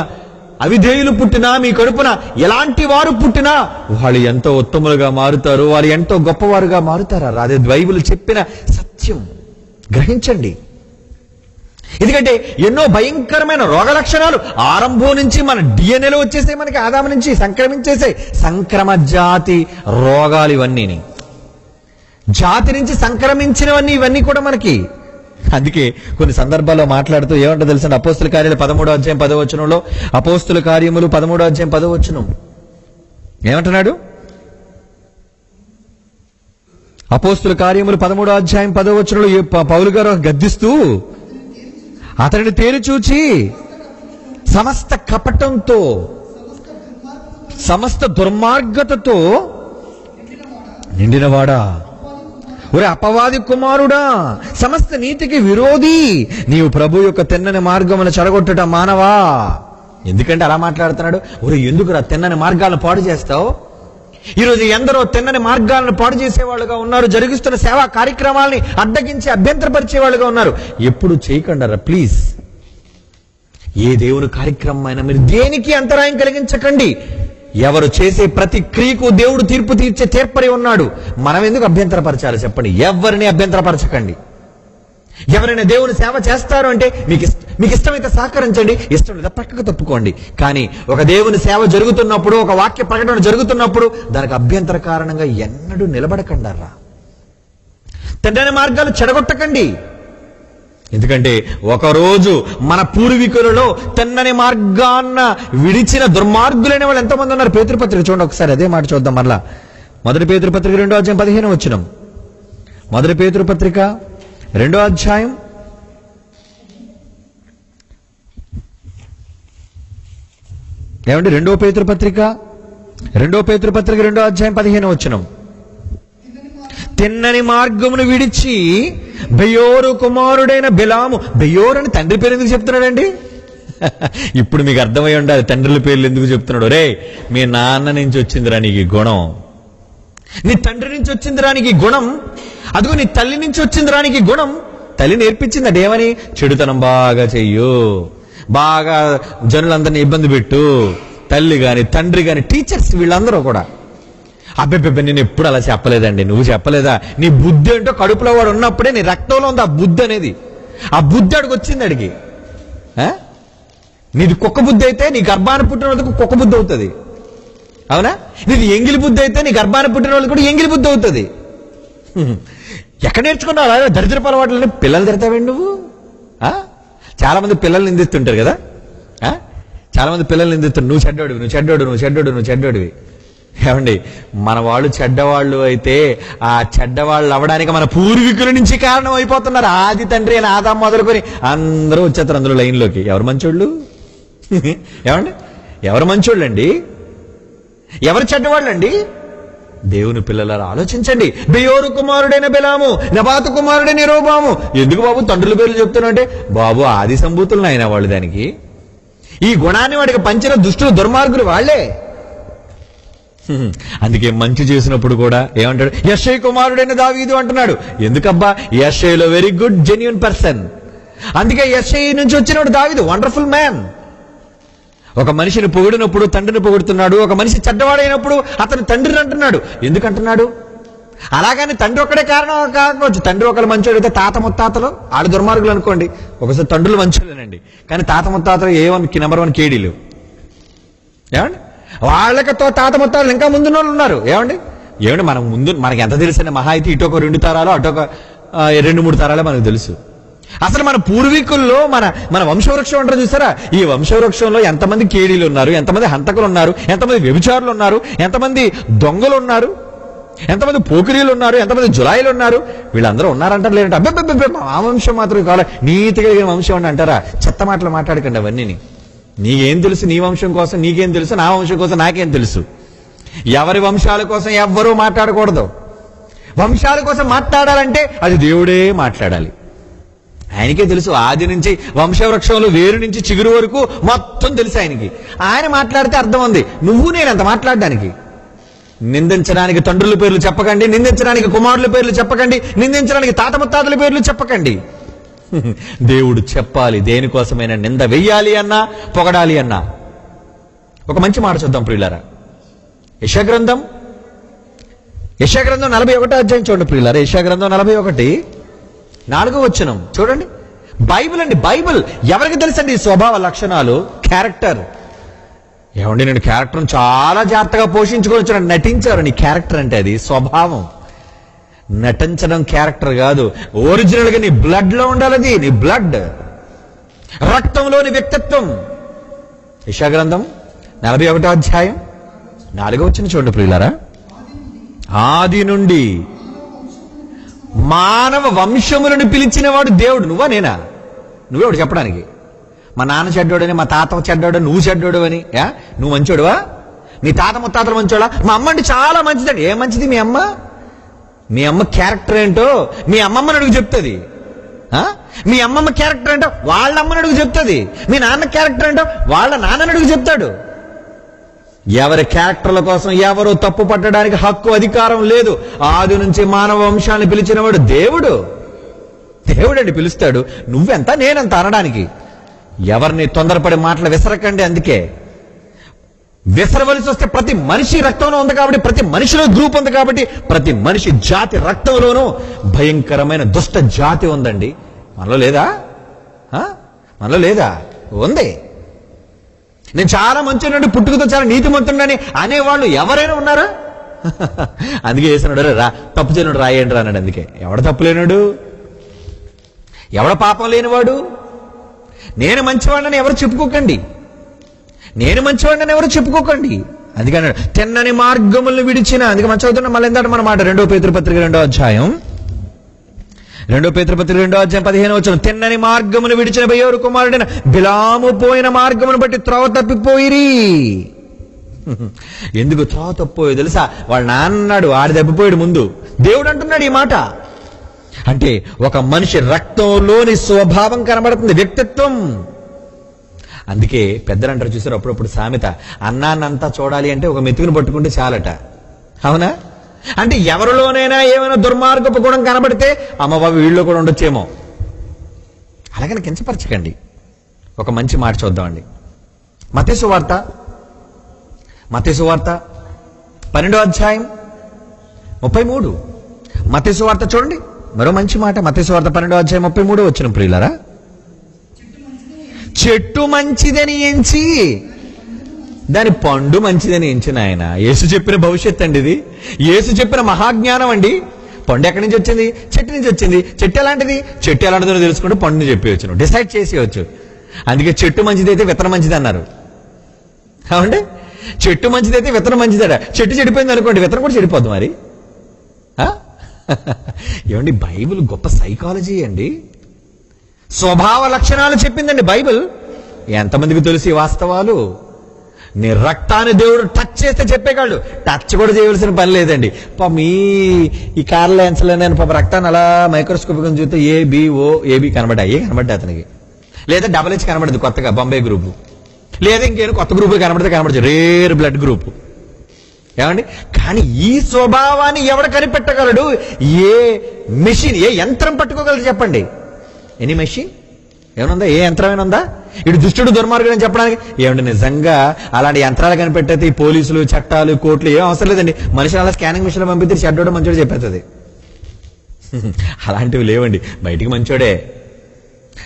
అవిధేయులు పుట్టినా, మీ కడుపున ఎలాంటి వారు పుట్టినా వాళ్ళు ఎంతో ఉత్తములుగా మారుతారు, వాళ్ళు ఎంతో గొప్పవారుగా మారుతారు. అదే బైబిల్ చెప్పిన సత్యం. గ్రహించండి. ఎందుకంటే ఎన్నో భయంకరమైన రోగ లక్షణాలు ఆరంభం నుంచి మన డిఎన్ఏలో వచ్చేసే, మనకి ఆదాము నుంచి సంక్రమించేసే సంక్రమ జాతి రోగాలు. ఇవన్నీ జాతి నుంచి సంక్రమించినవన్నీ, ఇవన్నీ కూడా మనకి. అందుకే కొన్ని సందర్భాల్లో మాట్లాడుతూ ఏమంటో తెలుసండి? అపోస్తుల కార్యాలు 13:10 అపోస్తుల కార్యములు 13:10 ఏమంటున్నాడు? అపోస్తుల కార్యములు 13:10 పౌలు గారు గద్దిస్తూ అతడిని తేరి చూచి, సమస్త కపటంతో, సమస్త దుర్మార్గతతో నిండినవాడా, ఒరే అపవాది కుమారుడా, సమస్త నీతికి విరోధి, నీవు ప్రభు యొక్క తెన్నని మార్గమును చెడగొట్టుట మానవా. ఎందుకంటే అలా మాట్లాడుతున్నాడు? ఒరే ఎందుకురా తెన్నని మార్గాలను పాడు చేస్తావు? ఈరోజు ఎందరో తెన్నని మార్గాలను పాడు చేసేవాళ్ళుగా ఉన్నారు, జరిగిస్తున్న సేవా కార్యక్రమాలని అడ్డగించి అభ్యంతరపరిచేవాళ్ళుగా ఉన్నారు. ఎప్పుడు చేయకండారా ప్లీజ్. ఏ దేవుని కార్యక్రమం అయినా మీరు దేనికి అంతరాయం కలిగించకండి. ఎవరు చేసే ప్రతి క్రియకు దేవుడు తీర్పు తీర్చే తీర్పరి ఉన్నాడు. మనం ఎందుకు అభ్యంతరపరచాలి చెప్పండి? ఎవరిని అభ్యంతరపరచకండి. ఎవరైనా దేవుని సేవ చేస్తారు అంటే మీకు ఇష్టమైతే సహకరించండి, ఇష్టం లేదా పక్కకు తప్పుకోండి. కానీ ఒక దేవుని సేవ జరుగుతున్నప్పుడు, ఒక వాక్య ప్రకటన జరుగుతున్నప్పుడు దానికి అభ్యంతర కారణంగా ఎన్నడూ నిలబడకండారా. తెన్నని మార్గాలు చెడగొట్టకండి. ఎందుకంటే ఒకరోజు మన పూర్వీకులలో తెన్నని మార్గాన్న విడిచిన దుర్మార్గులైన వాళ్ళు ఎంతోమంది ఉన్నారు. పేతురుపత్రిక చూడండి ఒకసారి, అదే మాట చూద్దాం మరలా. మొదటి పేతురుపత్రిక 2:15 మొదటి పేతురుపత్రిక 2 ఏమండి? 2 పేతురుపత్రిక 2:15 తిన్నని మార్గమును విడిచి బెయోరు కుమారుడైన బిలాము. బెయోరు అని తండ్రి పేరు ఎందుకు చెప్తున్నాడండి? ఇప్పుడు మీకు అర్థమై ఉండాలి తండ్రుల పేర్లు ఎందుకు చెప్తున్నాడు. రే, మీ నాన్న నుంచి వచ్చిందిరా నీకు గుణం, నీ తండ్రి నుంచి వచ్చిందిరా నీకు గుణం, అదిగో నీ తల్లి నుంచి వచ్చిందిరా నీకు గుణం. తల్లి నేర్పించింది అదేమని, చెడుతనం బాగా చెయ్యు, బాగా జనులందరినీ ఇబ్బంది పెట్టు. తల్లి గాని తండ్రి గాని టీచర్స్ వీళ్ళందరూ కూడా. అబ్బెబ్బెబ్బే నేను ఎప్పుడు అలా చెప్పలేదండి. నువ్వు చెప్పలేదా? నీ బుద్ధి ఏంటో కడుపులో వాడు ఉన్నప్పుడే నీ రక్తంలో ఉంది ఆ బుద్ధి అనేది. ఆ బుద్ధి అడిగి వచ్చింది అడిగి. నీది కుక్క బుద్ధి అయితే నీ గర్భాన్ని పుట్టిన వాళ్ళకి కుక్క బుద్ధి అవుతుంది, అవునా? నీది ఎంగిలి బుద్ధి అయితే నీ గర్భాన్ని పుట్టిన వాళ్ళకి కూడా ఎంగిలి బుద్ధి అవుతుంది. ఎక్కడ నేర్చుకున్నావు అలా దరిద్రపు అలవాట్లని? పిల్లలు తిడతావండి నువ్వు. చాలా మంది పిల్లలు నిందిస్తుంటారు కదా, చాలా మంది పిల్లలు నిందిస్తుంటారు, నువ్వు చెడ్డోడివి, నువ్వు చెడ్డోడు, నువ్వు చెడ్డోడు, నువ్వు చెడ్డోడివి. ఏమండి, మన వాళ్ళు చెడ్డవాళ్ళు అయితే ఆ చెడ్డవాళ్ళు అవ్వడానికి మన పూర్వీకుల నుంచి కారణం అయిపోతున్నారు. ఆది తండ్రి అని ఆదాం మొదలుకొని అందరూ వచ్చేస్తారు అందులో లైన్లోకి. ఎవరు మంచోళ్ళు? ఏమండి, ఎవరు మంచోళ్ళండి? ఎవరు చెడ్డవాళ్ళండి? దేవుని పిల్లలారా ఆలోచించండి. బెయోరు కుమారుడైన బెలాము, నెబాతు కుమారుడైన యెరోబాము. ఎందుకు బాబు తండ్రుల పేర్లు చెప్తున్నా అంటే, బాబు ఆది సంభూతులు అయినా వాళ్ళు. దానికి ఈ గుణాన్ని వాడికి పంచిన దుష్టులు దుర్మార్గులు వాళ్లే. అందుకే మంచి చేసినప్పుడు కూడా ఏమంటాడు? యెషై కుమారుడైన దావీదు అంటున్నాడు. ఎందుకబ్బా? యెషైలో వెరీ గుడ్ జెన్యూన్ పర్సన్. అందుకే యెషై నుంచి వచ్చినవాడు దావీదు, వండర్ఫుల్ మ్యాన్. ఒక మనిషిని పొగిడినప్పుడు తండ్రిని పొగుడుతున్నాడు. ఒక మనిషి చెడ్డవాడైనప్పుడు అతను తండ్రిని అంటున్నాడు. ఎందుకంటున్నాడు? అలాగని తండ్రి ఒక్కడే కారణం కాకపోవచ్చు. తండ్రి ఒకరు మంచోడు అయితే తాత ముత్తాతలు ఆడు దుర్మార్గులు అనుకోండి. ఒకసారి తండ్రులు మంచోళ్ళేనండి, కానీ తాత ముత్తాతలు నెంబర్ 1 కేడీలు. ఏమండి, వాళ్ళకతో తాత ముత్తాతలు ఇంకా ముందున్న వాళ్ళు ఉన్నారు. ఏమండి, మనం ముందు మనకి ఎంత తెలుసండి? మహా అయితే ఇటొక 2 తరాలు అటొక 2-3 తరాలే మనకు తెలుసు. అసలు మన పూర్వీకుల్లో మన వంశవృక్షం అంటారు చూసారా? ఈ వంశవృక్షంలో ఎంతమంది కేడీలు ఉన్నారు, ఎంతమంది హంతకులు ఉన్నారు, ఎంతమంది వ్యభిచారులు ఉన్నారు, ఎంతమంది దొంగలు ఉన్నారు, ఎంతమంది పోకిరీలు ఉన్నారు, ఎంతమంది జులాయిలు ఉన్నారు. వీళ్ళందరూ ఉన్నారంటారు లేదంటే అబ్బెబ్బెబ్బె మా వంశం మాత్రం కావాలి, నీతి కలిగిన వంశం అని అంటారా? చెత్త మాటలు మాట్లాడకండి అవన్నీ. నీకేం తెలుసు నీ వంశం కోసం? నీకేం తెలుసు నా వంశం కోసం? నాకేం తెలుసు? ఎవరి వంశాల కోసం ఎవ్వరూ మాట్లాడకూడదు. వంశాల కోసం మాట్లాడాలంటే అది దేవుడే మాట్లాడాలి. ఆయనకే తెలుసు. ఆది నుంచి వంశవృక్షంలో వేరు నుంచి చిగురు వరకు మొత్తం తెలుసు ఆయనకి. ఆయన మాట్లాడితే అర్థం ఉంది. నువ్వు నేను అంత మాట్లాడడానికి. నిందించడానికి తండ్రుల పేర్లు చెప్పకండి, నిందించడానికి కుమారుల పేర్లు చెప్పకండి, నిందించడానికి తాత ముత్తాతల పేర్లు చెప్పకండి. దేవుడు చెప్పాలి. దేనికోసమైనా నింద వెయ్యాలి అన్నా, పొగడాలి అన్నా. ఒక మంచి మాట చూద్దాం ప్రియులారా. యెషయాగ్రంథం 41వ అధ్యాయం చూడండి ప్రియులారా. యెషయాగ్రంథం 41:4 వచనం చూడండి. బైబిల్ అండి, బైబిల్. ఎవరికి తెలుసండి ఈ స్వభావ లక్షణాలు? క్యారెక్టర్. ఏమండి, నేను క్యారెక్టర్ను చాలా జాగ్రత్తగా పోషించుకొని వచ్చాను. నటించారు. నీ క్యారెక్టర్ అంటే అది స్వభావం. నటించడం క్యారెక్టర్ కాదు. ఒరిజినల్ గా నీ బ్లడ్ లో ఉండాలి. నీ బ్లడ్, రక్తంలోని వ్యక్తిత్వం. యెషయాగ్రంథం 41వ అధ్యాయం 4వ వచనం చూడండి ప్రియులారా. ఆది నుండి మానవ వంశములను పిలిచిన వాడు దేవుడు. నువ్వా నేనా? నువ్వెవడు చెప్పడానికి? మా నాన్న చెడ్డోడని, మా తాత చెడ్డోడని, నువ్వు చెడ్డోడు అని. నువ్వు మంచోడువా? నీ తాత ముత్తాతలు మంచోడా? మా అమ్మ అంటే చాలా మంచిదండి. ఏం మంచిది మీ అమ్మ? మీ అమ్మ క్యారెక్టర్ ఏంటో మీ అమ్మమ్మని అడుగు చెప్తుంది. మీ అమ్మమ్మ క్యారెక్టర్ ఏంటో వాళ్ళ అమ్మని అడుగు చెప్తుంది. మీ నాన్న క్యారెక్టర్ ఏంటో వాళ్ళ నాన్నని అడుగు చెప్తాడు. ఎవరి క్యారెక్టర్ల కోసం ఎవరు తప్పు పట్టడానికి హక్కు, అధికారం లేదు. ఆది నుంచి మానవ వంశాన్ని పిలిచిన వాడు దేవుడు. దేవుడండి పిలుస్తాడు. నువ్వెంత నేనెంత అనడానికి. ఎవరిని తొందరపడి మాటలు విసరకండి. అందుకే విసరవలసి వస్తే ప్రతి మనిషి రక్తంలో ఉంది కాబట్టి, ప్రతి మనిషిలో గ్రూప్ ఉంది కాబట్టి, ప్రతి మనిషి జాతి రక్తంలోనూ భయంకరమైన దుష్ట జాతి ఉందండి. మనలో లేదా? మనలో లేదా? ఉంది. నేను చాలా మంచివాడిని, పుట్టుకతో చాలా నీతిమంతుడని అనేవాళ్ళు ఎవరైనా ఉన్నారా? అందుకే వేసినాడు, రా తప్పు చేయనుడు రాయండి రా అన్నాడు. అందుకే ఎవడ తప్పు లేనాడు? ఎవడ పాపం లేనివాడు? నేను మంచివాడిని ఎవరు చెప్పుకోకండి. నేను మంచివాడిని ఎవరు చెప్పుకోకండి. అందుకన్నాడు తిన్నని మార్గములను విడిచిన. అందుకే మంచి అవుతున్నా. మళ్ళీ ఏంటంటే మన మాట 2 పేతురుపత్రిక 2వ అధ్యాయం 15వ వచనం. తిన్నని మార్గమును విడిచిన బెయోరు కుమారుడైన బిలాము పోయిన మార్గమును బట్టి త్రోవ తప్పిపోయిరి. ఎందుకు త్రోవ తప్పిపోయి తెలుసా? వాళ్ళ నాన్నన్నాడు, ఆడి తప్పిపోయాడు ముందు. దేవుడు అంటున్నాడు ఈ మాట. అంటే ఒక మనిషి రక్తంలోని స్వభావం కనబడుతుంది, వ్యక్తిత్వం. అందుకే పెద్దలు అంటారు చూసారు అప్పుడప్పుడు సామెత, అన్నాన్నంతా చూడాలి అంటే ఒక మెతుకుని పట్టుకుంటే చాలట. అవునా? అంటే ఎవరిలోనైనా ఏమైనా దుర్మార్గపు గుణం కనబడితే అమ్మబాబు వీళ్ళు కూడా ఉండొచ్చేమో. అలాగని కించపరచకండి. ఒక మంచి మాట చూద్దామండి. మత్తయి సువార్త 12వ అధ్యాయం 33. మత్తయి సువార్త చూడండి, మరో మంచి మాట. మత్తయి సువార్త 12వ అధ్యాయం 33 వచనం ప్రియులారా, చెట్టు మంచిదని ఎంచి దాని పండు మంచిదని ఎంచిన ఆయన. యేసు చెప్పిన భవిష్యత్ అండి ఇది. యేసు చెప్పిన మహాజ్ఞానం అండి. పండు ఎక్కడి నుంచి వచ్చింది? చెట్టు నుంచి వచ్చింది. చెట్టు ఎలాంటిది? చెట్టు ఎలాంటిదో తెలుసుకుంటూ పండుని చెప్పవచ్చు, డిసైడ్ చేసేయచ్చు. అందుకే చెట్టు మంచిదైతే విత్తనం మంచిది అన్నారు. అవునండి, చెట్టు మంచిదైతే విత్తనం మంచిదట. చెట్టు చెడిపోయింది అనుకోండి, విత్తనం కూడా చెడిపోద్ది మరి. ఏమండి, బైబిల్ గొప్ప సైకాలజీ అండి. స్వభావ లక్షణాలు చెప్పిందండి బైబిల్. ఎంతమందికి తెలిసి వాస్తవాలు? నీ రక్తాన్ని దేవుడు టచ్ చేస్తే చెప్పేవాళ్ళు, టచ్ కూడా చేయవలసిన పని లేదండి. పాపం ఈ కార్ల లెన్స్లో నేను పాప రక్తాన్ని అలా మైక్రోస్కోపిక్ చూస్తే ఏబి కనబడ్డాయి అతనికి, లేదా డబుల్ హెచ్ కనబడదు కొత్తగా బాంబే గ్రూపు, లేదా ఇంకేదో కొత్త గ్రూపు కనబడదు రేర్ బ్లడ్ గ్రూపు. ఏమండి, కానీ ఈ స్వభావాన్ని ఎవడు కనిపెట్టగలడు? ఏ మెషిన్, ఏ యంత్రం పట్టుకోగలదు చెప్పండి? Any machine ఏమనుందా? ఏ యంత్రమైనా ఉందా? ఇటు దుష్టుడు దుర్మార్గుడు అని చెప్పడానికి? ఏమంటే నిజంగా అలాంటి యంత్రాలు కనిపెట్టేది ఈ పోలీసులు, చట్టాలు, కోర్టులు ఏం అవసరం లేదండి. మనిషిని అలా స్కానింగ్ మిషన్ పంపితే చెడ్డోడు మంచోడు చెప్పేస్తుంది. అలాంటివి లేవండి. బయటికి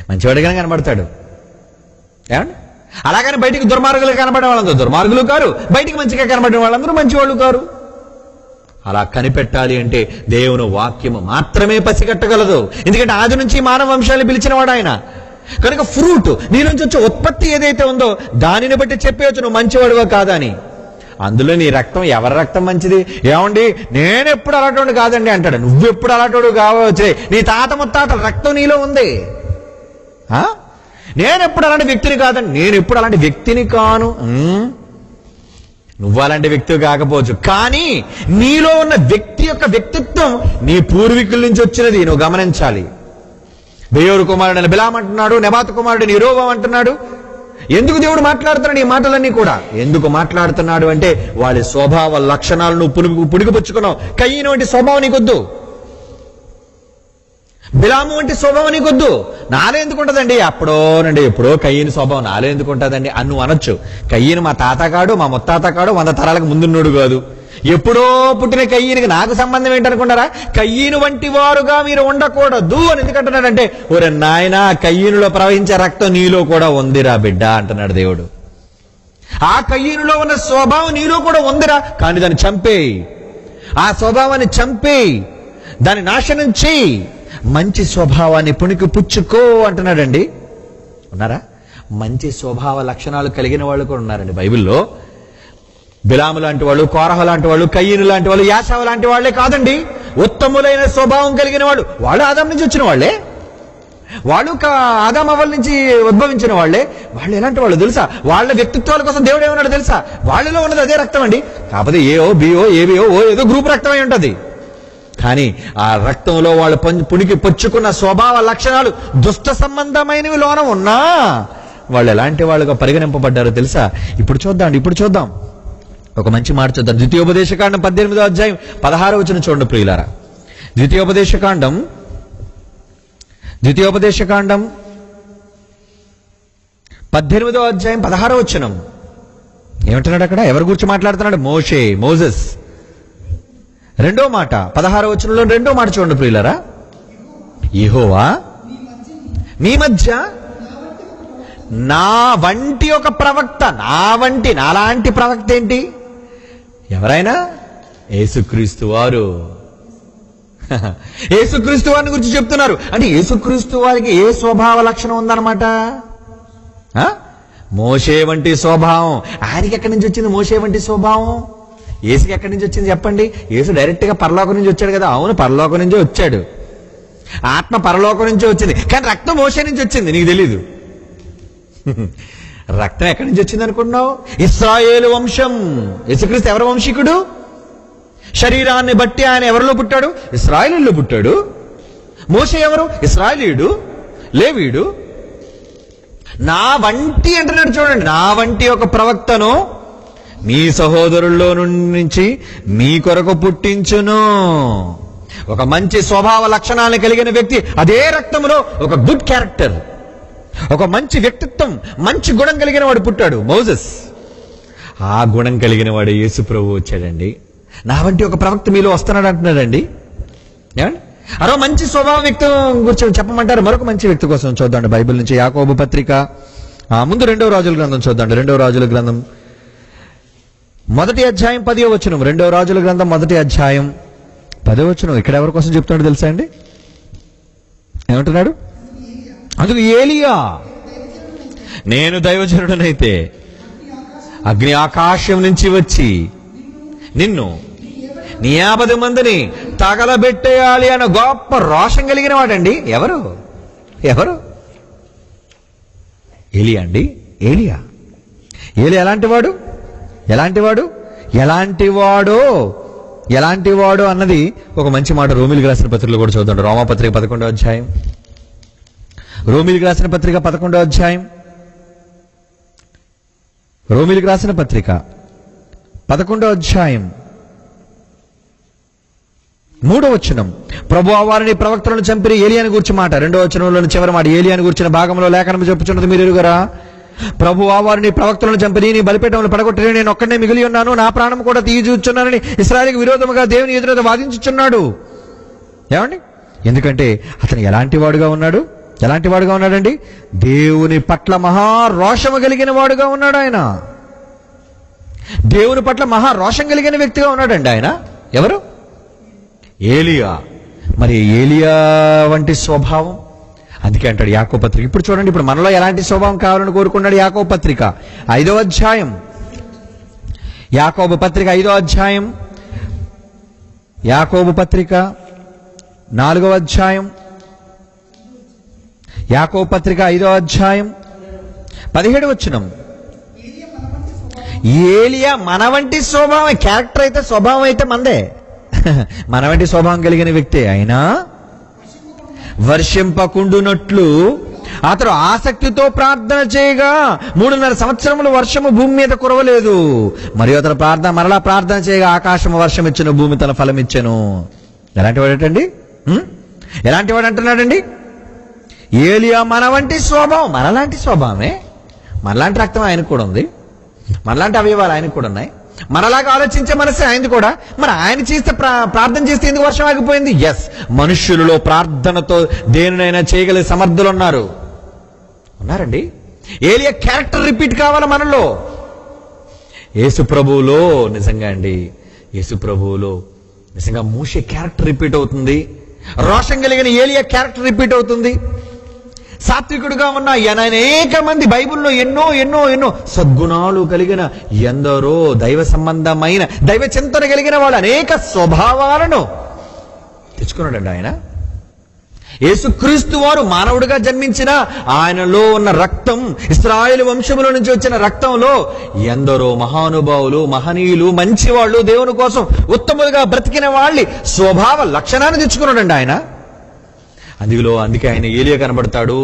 మంచివాడిగానే కనబడతాడు. ఏమండి, అలాగని బయటికి దుర్మార్గులు కనబడే వాళ్ళందరూ దుర్మార్గులు కారు, బయటికి మంచిగా కనబడిన వాళ్ళందరూ మంచివాళ్ళు కారు. అలా కనిపెట్టాలి అంటే దేవుని వాక్యము మాత్రమే పసిగట్టగలదు. ఎందుకంటే ఆది నుంచి మానవ వంశాన్ని పిలిచిన వాడు ఆయన కనుక ఫ్రూట్, నీ నుంచి వచ్చే ఉత్పత్తి ఏదైతే ఉందో దానిని బట్టి చెప్పవచ్చు నువ్వు మంచివాడుగా కాదా అని. అందులో నీ రక్తం, ఎవరి రక్తం మంచిది? ఏమండి, నేనెప్పుడు అలాంటి కాదండి అంటాడు. నువ్వెప్పుడు అలాంటి కావచ్చు, నీ తాత ముత్తాతల రక్తం నీలో ఉంది. నేనెప్పుడు అలాంటి వ్యక్తిని కాదండి. నేను ఎప్పుడు అలాంటి వ్యక్తిని కాను. నువ్వు అలాంటి వ్యక్తి కాకపోవచ్చు, కానీ నీలో ఉన్న వ్యక్తి యొక్క వ్యక్తిత్వం నీ పూర్వీకుల నుంచి వచ్చినది. నువ్వు గమనించాలి. బెయోరు కుమారుడని బిలాం అంటున్నాడు, నెబాతు కుమారుడిని యెరోబాము అంటున్నాడు. ఎందుకు దేవుడు మాట్లాడుతున్నాడు ఈ మాటలన్నీ కూడా? ఎందుకు మాట్లాడుతున్నాడు అంటే వాళ్ళ స్వభావ లక్షణాలను పుణికిపుచ్చుకున్నావు. కయ్యను వంటి స్వభావం నీకొద్దు, బిలాము వంటి స్వభావం నీకొద్దు. నాలో ఎందుకు ఉంటుందండి? ఎప్పుడో కయ్యని స్వభావం నాలో ఎందుకు ఉంటుందండి అని నువ్వు అనొచ్చు. కయ్యను మా తాత కాడు, మా ముత్తాత కాడు, 100 తరాలకు ముందున్నాడు కాదు. ఎప్పుడో పుట్టిన కయ్యనికి నాకు సంబంధం ఏంటనుకున్నారా? కయ్యను వంటి వారుగా మీరు ఉండకూడదు అని ఎందుకంటున్నాడంటే, ఒరే నాయనా, కయ్యనులో ప్రవహించే రక్తం నీలో కూడా ఉందిరా బిడ్డ అంటున్నాడు దేవుడు. ఆ కయ్యనులో ఉన్న స్వభావం నీలో కూడా ఉందిరా, కానీ దాన్ని చంపేయి. ఆ స్వభావాన్ని చంపేయి, దాన్ని నాశనం చేయి. మంచి స్వభావాన్ని పుణికి పుచ్చుకో అంటున్నాడండి. ఉన్నారా? మంచి స్వభావ లక్షణాలు కలిగిన వాళ్ళు కూడా ఉన్నారండి బైబిల్లో. బిలాము లాంటి వాళ్ళు, కోరహ లాంటి వాళ్ళు, కయ్యను లాంటి వాళ్ళు, యాసావు లాంటి వాళ్లే కాదండి. ఉత్తములైన స్వభావం కలిగిన వాళ్ళు ఆదాం నుంచి వచ్చిన వాళ్లే. వాళ్ళు ఆదాం అవ్వల నుంచి ఉద్భవించిన వాళ్లే. వాళ్ళు ఎలాంటి వాళ్ళు తెలుసా? వాళ్ళ వ్యక్తిత్వాల కోసం దేవుడు ఏమన్నాడు తెలుసా? వాళ్ళలో ఉన్నది అదే రక్తం అండి. కాకపోతే ఏఓ, బిఓ, ఏబిఓ, ఏదో గ్రూప్ రక్తం అయి ఉంటుంది. కానీ ఆ రక్తంలో వాళ్ళు పుణికి పుచ్చుకున్న స్వభావ లక్షణాలు దుష్ట సంబంధమైనవి లోన ఉన్నా వాళ్ళు ఎలాంటి వాళ్ళుగా పరిగణింపబడ్డారో తెలుసా? ఇప్పుడు చూద్దాం. ఒక మంచి మాట చూద్దాం. ద్వితీయోపదేశకాండం 18వ అధ్యాయం 16వ వచనం చూడండి ప్రియులారా. ద్వితీయోపదేశకాండం 18వ అధ్యాయం 16వ వచనం ఏమంటున్నాడు అక్కడ? ఎవరి గురించి మాట్లాడుతున్నాడు? మోసెస్. రెండో మాట 16వ వచనంలో రెండో మాట చూడండి ప్రియులారా. యెహోవా మీ మధ్య నా వంటి ఒక ప్రవక్త, నాలాంటి ప్రవక్త ఏంటి? ఎవరైనా? యేసుక్రీస్తు వారు. యేసుక్రీస్తు వారిని గురించి చెప్తున్నారు. అంటే యేసుక్రీస్తు వారికి ఏ స్వభావ లక్షణం ఉందన్నమాట? మోషే వంటి స్వభావం. ఆయనకి ఎక్కడి నుంచి వచ్చింది మోషే వంటి స్వభావం? యేసుకి ఎక్కడి నుంచి వచ్చింది చెప్పండి? యేసు డైరెక్ట్ గా పరలోకం నుంచి వచ్చాడు కదా. అవును, పరలోకం నుంచే వచ్చాడు. ఆత్మ పరలోకం నుంచే వచ్చింది, కానీ రక్తం మోషే నుంచి వచ్చింది. నీకు తెలీదు. రక్తం ఎక్కడి నుంచి వచ్చింది అనుకుంటున్నావు? ఇశ్రాయేలు వంశం. యేసుక్రీస్తు ఎవరి వంశీకుడు? శరీరాన్ని బట్టి ఆయన ఎవరిలో పుట్టాడు? ఇశ్రాయేలులో పుట్టాడు. మోషే ఎవరు? ఇశ్రాయేలీయుడు, లేవీయుడు. నా వంటి అంటున్నాడు చూడండి. నా వంటి ఒక ప్రవక్తను మీ సహోదరుల్లో నుంచి మీ కొరకు పుట్టించును. ఒక మంచి స్వభావ లక్షణాలను కలిగిన వ్యక్తి, అదే రక్తంలో ఒక గుడ్ క్యారెక్టర్, ఒక మంచి వ్యక్తిత్వం, మంచి గుణం కలిగిన వాడు పుట్టాడు, మోసెస్. ఆ గుణం కలిగిన వాడు యేసు ప్రభువు వచ్చాడండి. నా వంటి ఒక ప్రవక్త మీలో వస్తున్నాడు అంటున్నాడండి. ఏమండి? అరో మంచి స్వభావ వ్యక్తి గురించి చెప్పమంటారు. మరొక మంచి వ్యక్తి కోసం చూద్దాం బైబిల్ నుంచి యాకోబు పత్రిక. ముందు 2వ రాజుల గ్రంథం చూద్దాం. 2వ రాజుల గ్రంథం 1వ అధ్యాయం 10వ వచనం. 2వ రాజుల గ్రంథం 1వ అధ్యాయం 10వ వచనం. ఇక్కడ ఎవరి కోసం చెప్తున్నాడు తెలుసా అండి? ఏమంటున్నాడు? అందుకు ఏలియా, నేను దైవజనుడనైతే అగ్ని ఆకాశం నుంచి వచ్చి నిన్ను నీ 50 మందిని తగలబెట్టేయాలి అన్న గొప్ప రోషం కలిగిన వాడండి. ఎవరు? ఏలియా అండి. ఏలియా ఎలాంటివాడో అన్నది ఒక మంచి మాట రోమిలికి రాసిన పత్రికలో కూడా చూద్దాం. రోమాపత్రిక 11వ అధ్యాయం. రోమిలికి రాసిన పత్రిక 11వ అధ్యాయం. రోమిలికి రాసిన పత్రిక 11వ అధ్యాయం 3వ వచనం. ప్రభువా వారిని ప్రవక్తలను చంపిన ఏలియాని గురించి మాట. 2వ వచనంలోని చివరి మాట. ఏలియాని గురించిన భాగంలో లేఖనం చెప్పుచున్నది మీరు ఎరుగరా? ప్రభువా వారిని ప్రవక్తలను చంపిని నీ బలిపీఠములను పడగొట్టి నేను ఒక్కడే మిగిలి ఉన్నాను, నా ప్రాణం కూడా తీయజూచున్నానని ఇశ్రాయేలుకు విరోధముగా దేవుని ఎదుట వాదించుచున్నాడు. ఏమండి? ఎందుకంటే అతను ఎలాంటి వాడుగా ఉన్నాడండి? దేవుని పట్ల మహారోషము కలిగిన వాడుగా ఉన్నాడు ఆయన. దేవుని పట్ల మహారోషం కలిగిన వ్యక్తిగా ఉన్నాడండి ఆయన. ఎవరు? ఏలియా. మరి ఏలియా వంటి స్వభావం, అందుకే అంటాడు యాకోబు పత్రిక. ఇప్పుడు చూడండి, ఇప్పుడు మనలో ఎలాంటి స్వభావం కావాలని కోరుకున్నాడు యాకోబు పత్రిక 5వ అధ్యాయం. యాకోబు పత్రిక 5వ అధ్యాయం. యాకోబు పత్రిక 4వ అధ్యాయం. యాకోబు పత్రిక 5వ అధ్యాయం 17వ వచనం. ఏలియా మన వంటి స్వభావం, క్యారెక్టర్ అయితే స్వభావం అయితే మందే, మన వంటి స్వభావం కలిగిన వ్యక్తే. అయినా వర్షింపకుండునట్లు అతడు ఆసక్తితో ప్రార్థన చేయగా 3.5 సంవత్సరములు వర్షము భూమి మీద కురవలేదు. మరియు అతను మరలా ప్రార్థన చేయగా ఆకాశము వర్షం ఇచ్చెను, భూమి తన ఫలం ఇచ్చెను. ఎలాంటి వాడటండి? ఎలాంటి వాడు అంటున్నాడండి? ఏలియా మన వంటి స్వభావం, మనలాంటి స్వభావమే. మనలాంటి రక్తం ఆయనకు కూడా ఉంది, మనలాంటి అవయవాలు ఆయనకు కూడా ఉన్నాయి, మనలాగా ఆలోచించే మనసే ఆయనది కూడా. మరి ఆయన చేస్తే ప్రార్థన చేస్తే ఎందుకు వర్షం ఆగిపోయింది? ఎస్, మనుష్యులలో ప్రార్థనతో దేనినైనా చేయగలిగే సమర్థులు ఉన్నారండి. ఏలియా క్యారెక్టర్ రిపీట్ కావాలి మనలో. యేసు ప్రభువులో నిజంగా మోషే క్యారెక్టర్ రిపీట్ అవుతుంది. రోషం కలిగిన ఏలియా క్యారెక్టర్ రిపీట్ అవుతుంది. సాత్వికుడుగా ఉన్న అనేక మంది, బైబిల్లో ఎన్నో ఎన్నో ఎన్నో సద్గుణాలు కలిగిన ఎందరో దైవ సంబంధమైన దైవ చింతన కలిగిన వాళ్ళు అనేక స్వభావాలను తెచ్చుకున్నాడండి ఆయన. యేసుక్రీస్తు వారు మానవుడిగా జన్మించిన ఆయనలో ఉన్న రక్తం, ఇశ్రాయేలు వంశముల నుంచి వచ్చిన రక్తంలో ఎందరో మహానుభావులు, మహనీయులు, మంచివాళ్ళు, దేవుని కోసం ఉత్తములుగా బ్రతికిన వాళ్ళి స్వభావ లక్షణాన్ని తెచ్చుకున్నాడండి ఆయన. అందుకే ఆయన ఏలియా కనబడతాడు,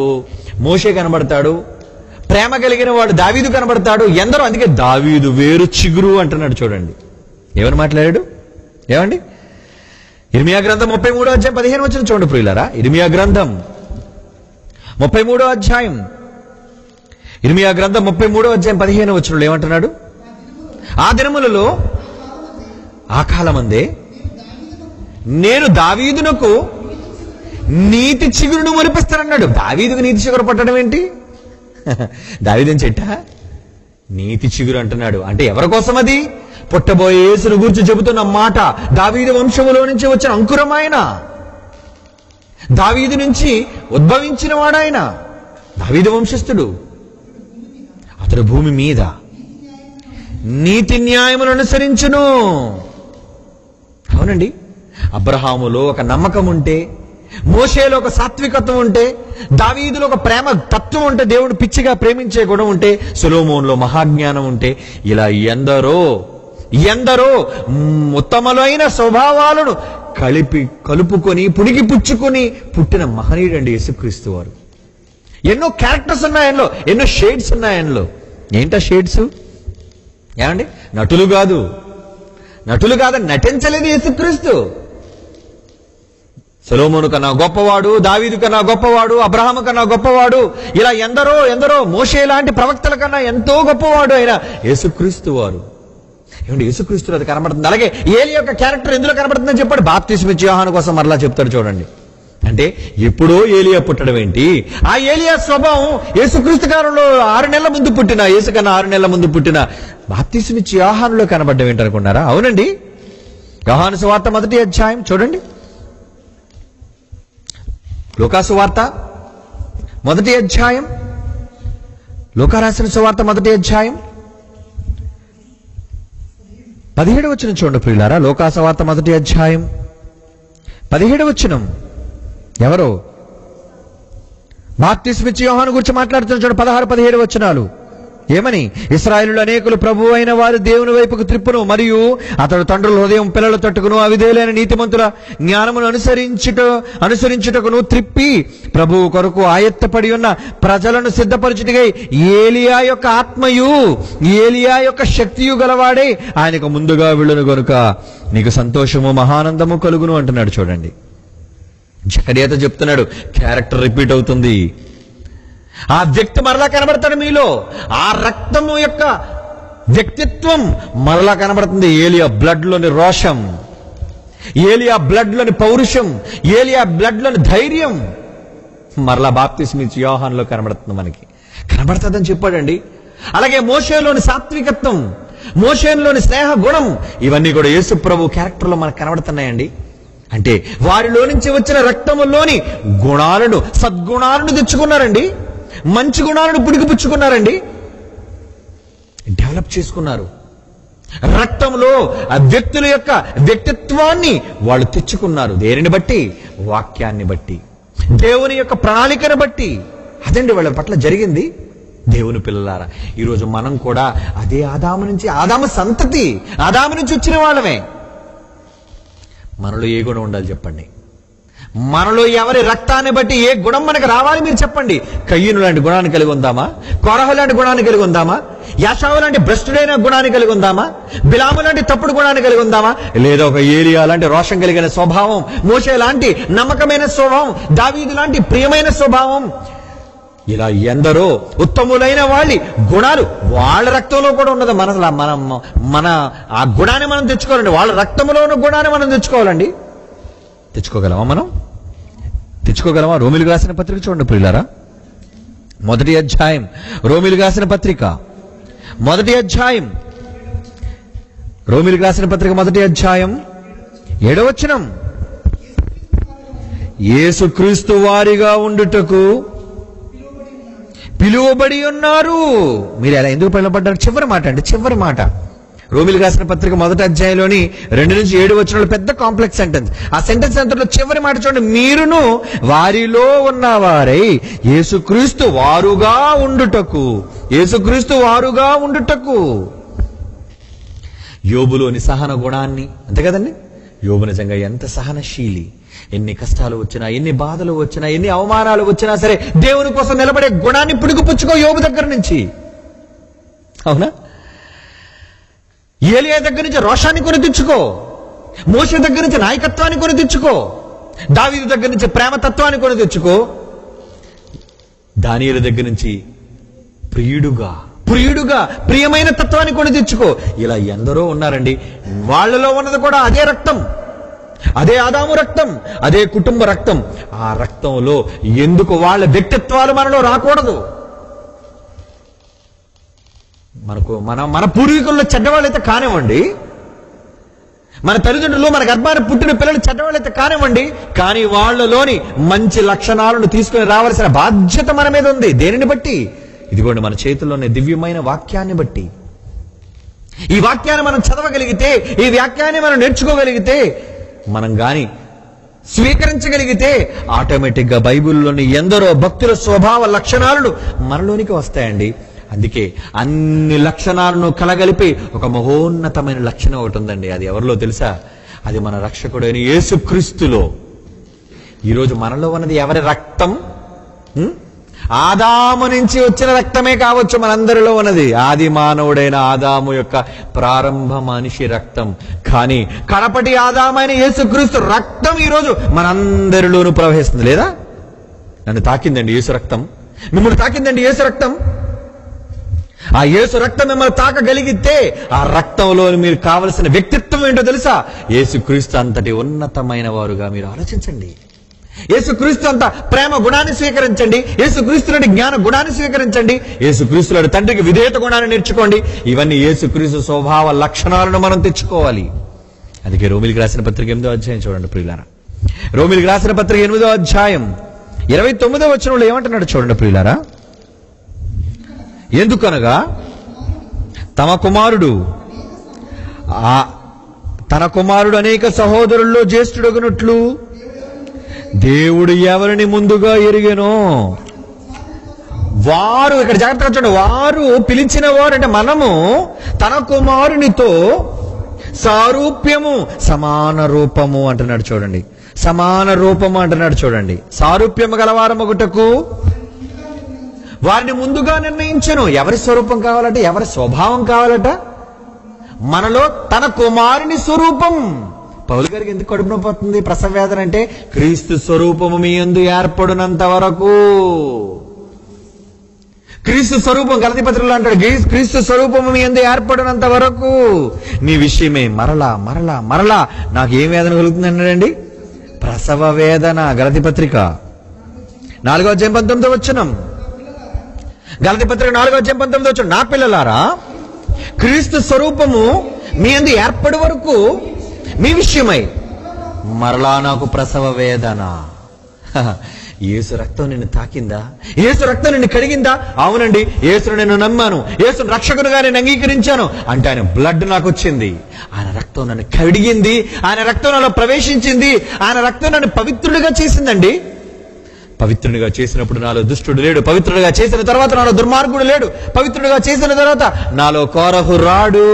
మోషే కనబడతాడు, ప్రేమ కలిగిన వాడు దావీదు కనబడతాడు, ఎందరో. అందుకే దావీదు వేరు చిగురు అంటున్నాడు. చూడండి ఎవరు మాట్లాడాడు? ఏమండి? ఇర్మియా గ్రంథం 33వ అధ్యాయం 15 వచనం చూడండి ప్రియులారా. ఇర్మియా గ్రంథం 33వ అధ్యాయం 15 వచనంలో ఏమంటున్నాడు? ఆ దినములలో ఆ కాలమందే నేను దావీదునకు నీతి చిగురును మొలిపిస్తానన్నాడు. దావీదుకు నీతి చిగురు పట్టడం ఏంటి? దావీదుని చెట్ట నీతి చిగురు అంటున్నాడు. అంటే ఎవరి కోసం అది? పుట్టబోయే యేసును గురించి చెబుతున్న మాట. దావీదు వంశములో నుంచి వచ్చిన అంకురమాయన, దావీదు నుంచి ఉద్భవించిన వాడాయన, దావీదు వంశస్థుడు. అతడు భూమి మీద నీతి న్యాయములను అనుసరించును. అవునండి, అబ్రహాములో ఒక నమ్మకం ఉంటే, మోషేలో ఒక సాత్వికత్వం ఉంటే, దావీదులో ఒక ప్రేమ తత్వం ఉంటే, దేవుడు పిచ్చిగా ప్రేమించే గుణం ఉంటే, సొలొమోనులో మహాజ్ఞానం ఉంటే, ఇలా ఎందరో ఉత్తమమైన స్వభావాలను కలుపుకొని పుడికి పుచ్చుకొని పుట్టిన మహనీయుడండి యేసుక్రీస్తు వారు. ఎన్నో క్యారెక్టర్స్ ఉన్నాయనలో, ఎన్నో షేడ్స్ ఉన్నాయనలో. ఏంటా షేడ్స్? ఏమండి? నటులు కాదు, నటించలేదు యేసుక్రీస్తు. సొలొమోను కన్నా గొప్పవాడు, దావీదు కన్నా గొప్పవాడు, అబ్రహాము కన్నా గొప్పవాడు, ఇలా ఎందరో మోషే లాంటి ప్రవక్తల కన్నా ఎంతో గొప్పవాడు అయిన యేసుక్రీస్తు వారు. ఏమంటే యేసుక్రీస్తులో అది కనబడుతుంది. అలాగే ఏలి యొక్క క్యారెక్టర్ ఎందులో కనబడుతుందని చెప్పాడు, బాప్తిస్మ ఇచ్చే యోహాను కోసం మరలా చెప్తాడు చూడండి. అంటే ఎప్పుడో ఏలియా పుట్టడం ఏంటి, ఆ ఏలియా స్వభావం యేసుక్రీస్తు కాలంలో 6 నెలల ముందు పుట్టిన, యేసు కన్నా 6 నెలల ముందు పుట్టిన బాప్తిస్మ ఇచ్చే యోహానులో కనబడ్డం ఏంటనుకున్నారా? అవునండి. యోహాను సువార్త 1వ అధ్యాయం చూడండి. లూకా సువార్త 1వ అధ్యాయం, లూకా రాసిన సువార్త 1వ అధ్యాయం 17వ వచనం చూడండి ప్రియులారా. లూకా సువార్త 1వ అధ్యాయం 17వ వచనం. ఎవరు? బాప్తిస్మ ఇచ్చే యోహాను గురించి మాట్లాడుతున్న చూడండి. 16-17 వచనాలు ఏమని? ఇశ్రాయేలులో అనేకులు ప్రభువు అయిన వారు దేవుని వైపుకు త్రిప్పును, మరియు అతడు తండ్రుల హృదయం పిల్లల తట్టుకును అవిధేయులైన నీతిమంతుల జ్ఞానమును అనుసరించుటకును త్రిప్పి ప్రభువు కొరకు ఆయత్తపడి ఉన్న ప్రజలను సిద్ధపరచుటకై ఏలియా యొక్క ఆత్మయు ఏలియా యొక్క శక్తియు గలవాడే ఆయనకు ముందుగా వెళ్ళును గనుక నీకు సంతోషము మహానందము కలుగును అంటున్నాడు చూడండి. జకర్యాతో చెప్తున్నాడు, క్యారెక్టర్ రిపీట్ అవుతుంది. ఆ వ్యక్తి మరలా కనబడతాడు మీలో. ఆ రక్తము యొక్క వ్యక్తిత్వం మరలా కనబడుతుంది. ఏలియా బ్లడ్ లోని రోషం, ఏలియా బ్లడ్ లోని పౌరుషం, ఏలియా బ్లడ్ లోని ధైర్యం మరలా బాప్తిస్మ ఇచ్చే యోహానులో కనబడుతుంది. మనకి కనబడుతుందని చెప్పాడండి. అలాగే మోషేలోని సాత్వికత్వం, మోషేలోని స్నేహ గుణం, ఇవన్నీ కూడా యేసు ప్రభు క్యారెక్టర్లో మనకు కనబడుతున్నాయండి. అంటే వారిలో నుంచి వచ్చిన రక్తములోని గుణాలను, సద్గుణాలను తెచ్చుకున్నారండి. మంచి గుణాలను పుడికిపుచ్చుకున్నారండి, డెవలప్ చేసుకున్నారు. రక్తంలో ఆ వ్యక్తుల యొక్క వ్యక్తిత్వాన్ని వాళ్ళు తెచ్చుకున్నారు. దేనిని బట్టి? వాక్యాన్ని బట్టి, దేవుని యొక్క ప్రణాళికను బట్టి. అదండి వాళ్ళ పట్ల జరిగింది. దేవుని పిల్లలారా, ఈరోజు మనం కూడా అదే ఆదాము సంతతి, ఆదాము నుంచి వచ్చిన వాళ్ళమే. మనలో ఏ గుణం ఉండాలి చెప్పండి? మనలో ఎవరి రక్తాన్ని బట్టి ఏ గుణం మనకు రావాలి మీరు చెప్పండి. కయ్యూను లాంటి గుణాన్ని కలిగి ఉందామా? కోరహు లాంటి గుణాన్ని కలిగి ఉందామా? యాషావు లాంటి భ్రష్టుడైన గుణాన్ని కలిగి ఉందామా? బిలాము లాంటి తప్పుడు గుణాన్ని కలిగి ఉందామా? లేదా ఒక ఏలియా లాంటి రోషం కలిగిన స్వభావం, మోషే లాంటి నమ్మకమైన స్వభావం, దావీదు లాంటి ప్రియమైన స్వభావం, ఇలా ఎందరో ఉత్తములైన వాళ్ళ గుణాలు వాళ్ళ రక్తంలో కూడా ఉన్నది. మన ఆ గుణాన్ని మనం తెచ్చుకోవాలండి. వాళ్ళ రక్తంలో ఉన్న గుణాన్ని మనం తెచ్చుకోవాలండి. తెచ్చుకోగలమా? మనం తెచ్చుకోగలమా? రోమిలకు రాసిన పత్రిక చూడండి ప్రియులారా, 1వ అధ్యాయం. రోమిలకు రాసిన పత్రిక 1వ అధ్యాయం, రోమిలకు రాసిన పత్రిక 1వ అధ్యాయం 7వ వచనం. యేసుక్రీస్తు వారిగా ఉండుటకు పిలువబడి ఉన్నారు. మీరు ఎలా ఎందుకు పిలువబడ్డారు? చివరి మాట అండి, చివరి మాట. రోమిలకు రాసిన పత్రిక 1వ అధ్యాయంలోని 2-7 వచనాలు పెద్ద కాంప్లెక్స్ సెంటెన్స్. ఆ సెంటెన్స్ అంతలో చివరి మాట చూడండి. మీరును వారిలో ఉన్నవారై యేసుక్రీస్తు వారుగా ఉండుటకు, యేసుక్రీస్తు వారుగా ఉండుటకు. యోబులోని సహన గుణాన్ని, అంతే కదండి. యోబు నిజంగా ఎంత సహనశీలి. ఎన్ని కష్టాలు వచ్చినా, ఎన్ని బాధలు వచ్చినా, ఎన్ని అవమానాలు వచ్చినా సరే దేవుని కోసం నిలబడే గుణాన్ని పుడికిపుచ్చుకో యోబు దగ్గర నుంచి. అవునా? ఏలియా దగ్గర నుంచి రోషాన్ని కొని తెచ్చుకో, మోషే దగ్గర నుంచి నాయకత్వాన్ని కొని తెచ్చుకో, దావీదు దగ్గర నుంచి ప్రేమతత్వాన్ని కొని తెచ్చుకో, దానియేలు దగ్గర నుంచి ప్రియుడుగా ప్రియమైన తత్వాన్ని కొని తెచ్చుకో. ఇలా ఎందరో ఉన్నారండి. వాళ్ళలో ఉన్నది కూడా అదే రక్తం, అదే ఆదాము రక్తం, అదే కుటుంబ రక్తం. ఆ రక్తంలో ఎందుకు వాళ్ళ వ్యక్తిత్వాలు మనలో రాకూడదు? మన పూర్వీకుల్లో చెడ్డవాళ్ళైతే కానివ్వండి, మన తల్లిదండ్రులు, మన గర్భాన్ని పుట్టిన పిల్లలు చెడ్డవాళ్ళైతే కానివ్వండి, కానీ వాళ్ళలోని మంచి లక్షణాలను తీసుకుని రావాల్సిన బాధ్యత మన మీద ఉంది. దేనిని బట్టి? ఇదిగోండి మన చేతుల్లోనే దివ్యమైన వాక్యాన్ని బట్టి. ఈ వాక్యాన్ని మనం చదవగలిగితే, ఈ వాక్యాన్ని మనం నేర్చుకోగలిగితే, మనం గాని స్వీకరించగలిగితే ఆటోమేటిక్గా బైబిల్లోని ఎందరో భక్తుల స్వభావ లక్షణాలను మనలోనికి వస్తాయండి. అందుకే అన్ని లక్షణాలను కలగలిపి ఒక మహోన్నతమైన లక్షణం ఒకటి ఉందండి. అది ఎవరిలో తెలుసా? అది మన రక్షకుడైన యేసుక్రీస్తులో. ఈరోజు మనలో ఉన్నది ఎవరి రక్తం? ఆదాము నుంచి వచ్చిన రక్తమే కావచ్చు మనందరిలో ఉన్నది, ఆది మానవుడైన ఆదాము యొక్క ప్రారంభ మనిషి రక్తం. కానీ కడపటి ఆదామైన యేసుక్రీస్తు రక్తం ఈరోజు మనందరిలోనూ ప్రవహిస్తుంది. లేదా? నన్ను తాకిందండి యేసు రక్తం, మిమ్మల్ని తాకిందండి యేసు రక్తం. ఆ యేసు రక్తం మిమ్మల్ని తాకగలిగితే ఆ రక్తంలో మీరు కావలసిన వ్యక్తిత్వం ఏంటో తెలుసా? యేసుక్రీస్తు అంతటి ఉన్నతమైన వారుగా మీరు ఆలోచించండి. యేసుక్రీస్తు అంత ప్రేమ గుణాన్ని స్వీకరించండి, యేసుక్రీస్తులోని జ్ఞాన గుణాన్ని స్వీకరించండి, యేసుక్రీస్తులోని తండ్రికి విధేయత గుణాన్ని నేర్చుకోండి. ఇవన్నీ యేసుక్రీస్తు స్వభావ లక్షణాలను మనం తెచ్చుకోవాలి. అందుకే రోమిలికి రాసిన పత్రిక 8వ అధ్యాయం చూడండి ప్రియులారా. రోమిలికి రాసిన పత్రిక 8వ అధ్యాయం 29వ వచనంలో ఏమంటున్నాడు చూడండి ప్రియులారా. ఎందుకనగా తన కుమారుడు అనేక సహోదరుల్లో జ్యేష్ఠుడగునట్లు దేవుడు ఎవరిని ముందుగా ఎరిగెనో వారు, ఇక్కడ జాగ్రత్తగా చూడండి, వారు పిలిచిన వారు అంటే మనము తన కుమారునితో సారూప్యము సమాన రూపము అంటున్నాడు చూడండి. సమాన రూపము అంటున్నాడు చూడండి. సారూప్యము గలవారమగుటకు వారిని ముందుగా నిర్ణయించను. ఎవరి స్వరూపం కావాలట? ఎవరి స్వభావం కావాలట? మనలో తన కుమారుని స్వరూపం. పౌలు గారికి ఎందుకు కడుపు నొప్పి వస్తుంది, ప్రసవ వేదన అంటే? క్రీస్తు స్వరూపము మీ యందు ఏర్పడినంత వరకు. క్రీస్తు స్వరూపం గలతీ పత్రికలో అంటాడు, క్రీస్తు స్వరూపము మీ యందు ఏర్పడినంత వరకు నీ విషయమే మరలా మరలా మరలా నాకు ఏం వేదన కలుగుతుంది అన్నాడండి? ప్రసవ వేదన. గలతీ పత్రిక 4వ అధ్యాయం 19వ వచనం. గలతీ పత్రిక 4వ అధ్యాయం 19వ వచనం. నా పిల్లలారా, క్రీస్తు స్వరూపము మీ యందు ఏర్పడి వరకు మీ విషయమై మరలా నాకు ప్రసవ వేదన. యేసు రక్తం నిన్ను తాకిందా? యేసు రక్తం నిన్ను కడిగిందా? అవునండి, యేసును నేను నమ్మాను, యేసును రక్షకునిగా నేను అంగీకరించాను అంటే ఆయన బ్లడ్ నాకు వచ్చింది, ఆయన రక్తం నన్ను కడిగింది, ఆయన రక్తం నాలో ప్రవేశించింది, ఆయన రక్తం నన్ను పవిత్రుడిగా చేసిందండి. పవిత్రుడిగా చేసినప్పుడు నాలో దుష్టుడు లేడు, పవిత్రుడిగా చేసిన తర్వాత నాలో దుర్మార్గుడు లేడు, పవిత్రుడిగా చేసిన తర్వాత నాలో కోరహు రాడు.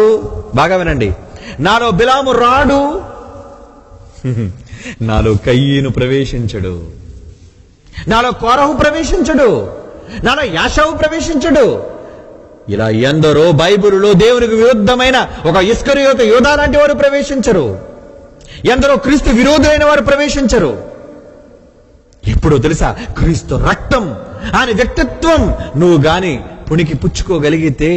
బాగా వినండి, నాలో బిలాము రాడు, నాలో కయ్యను ప్రవేశించడు, నాలో కోరహు ప్రవేశించడు, నాలో యాషావు ప్రవేశించడు. ఇలా ఎందరో బైబిలులో దేవునికి విరుద్ధమైన ఒక ఇస్కరియోతు యూదా లాంటి వారు ప్రవేశించరు. ఎందరో క్రీస్తు విరోధులైన వారు ప్రవేశించరు. ఎప్పుడో తెలుసా? క్రీస్తు రక్తం, ఆయన వ్యక్తిత్వం నువ్వు గాని పుణికి పుచ్చుకోగలిగితే,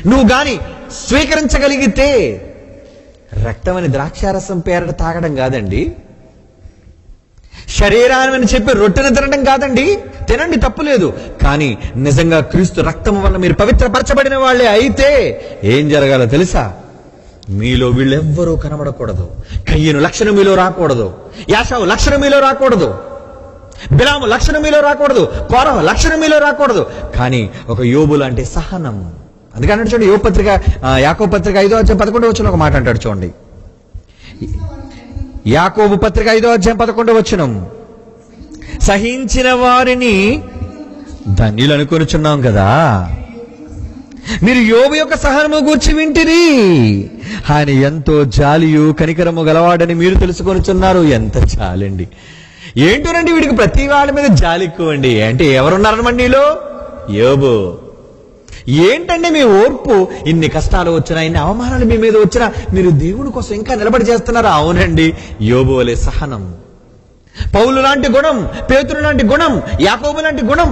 నువ్వు గాని స్వీకరించగలిగితే, రక్తం అని ద్రాక్షారసం పేరట తాగడం కాదండి, శరీరాన్ని చెప్పి రొట్టెను తినడం కాదండి. తినండి, తప్పులేదు. కానీ నిజంగా క్రీస్తు రక్తం వల్ల మీరు పవిత్రపరచబడిన వాళ్ళే అయితే ఏం జరగాలో తెలుసా? మీలో వీళ్ళెవ్వరూ కనబడకూడదు. కయ్యను లక్షణం మీలో రాకూడదు, యాషావు లక్షణం మీలో రాకూడదు, బిలాము లక్షణం మీలో రాకూడదు, కోరహు లక్షణం మీలో రాకూడదు. కానీ ఒక యోబు లాంటి సహనం. అందుకని చూడండి, యాకోబు పత్రిక 5వ అధ్యాయం 11వ వచనం ఒక మాట అంటాడు చూడండి. యాకోబు పత్రిక 5వ అధ్యాయం 11వ వచనం. సహించిన వారిని ధన్యులు అనుకొనుచున్నాం కదా, మీరు యోబు యొక్క సహనము గూర్చి వింటిరి, ఆయన ఎంతో జాలియు కనికరము గలవాడని మీరు తెలుసుకొనుచున్నారు. ఎంత జాలండి! ఏంటోనండి వీడికి ప్రతి వాళ్ళ మీద జాలి ఎక్కువ అండి. అంటే ఎవరున్నారనమాట నీలో? యోబు. ఏంటండి మీ ఓర్పు? ఇన్ని కష్టాలు వచ్చినా, ఇన్ని అవమానాలు మీ మీద వచ్చినా మీరు దేవుని కోసం ఇంకా నిలబడి చేస్తున్నారా? అవునండి, యోబు వలె సహనం, పౌలు లాంటి గుణం, పేతురు లాంటి గుణం, యాకోబు లాంటి గుణం.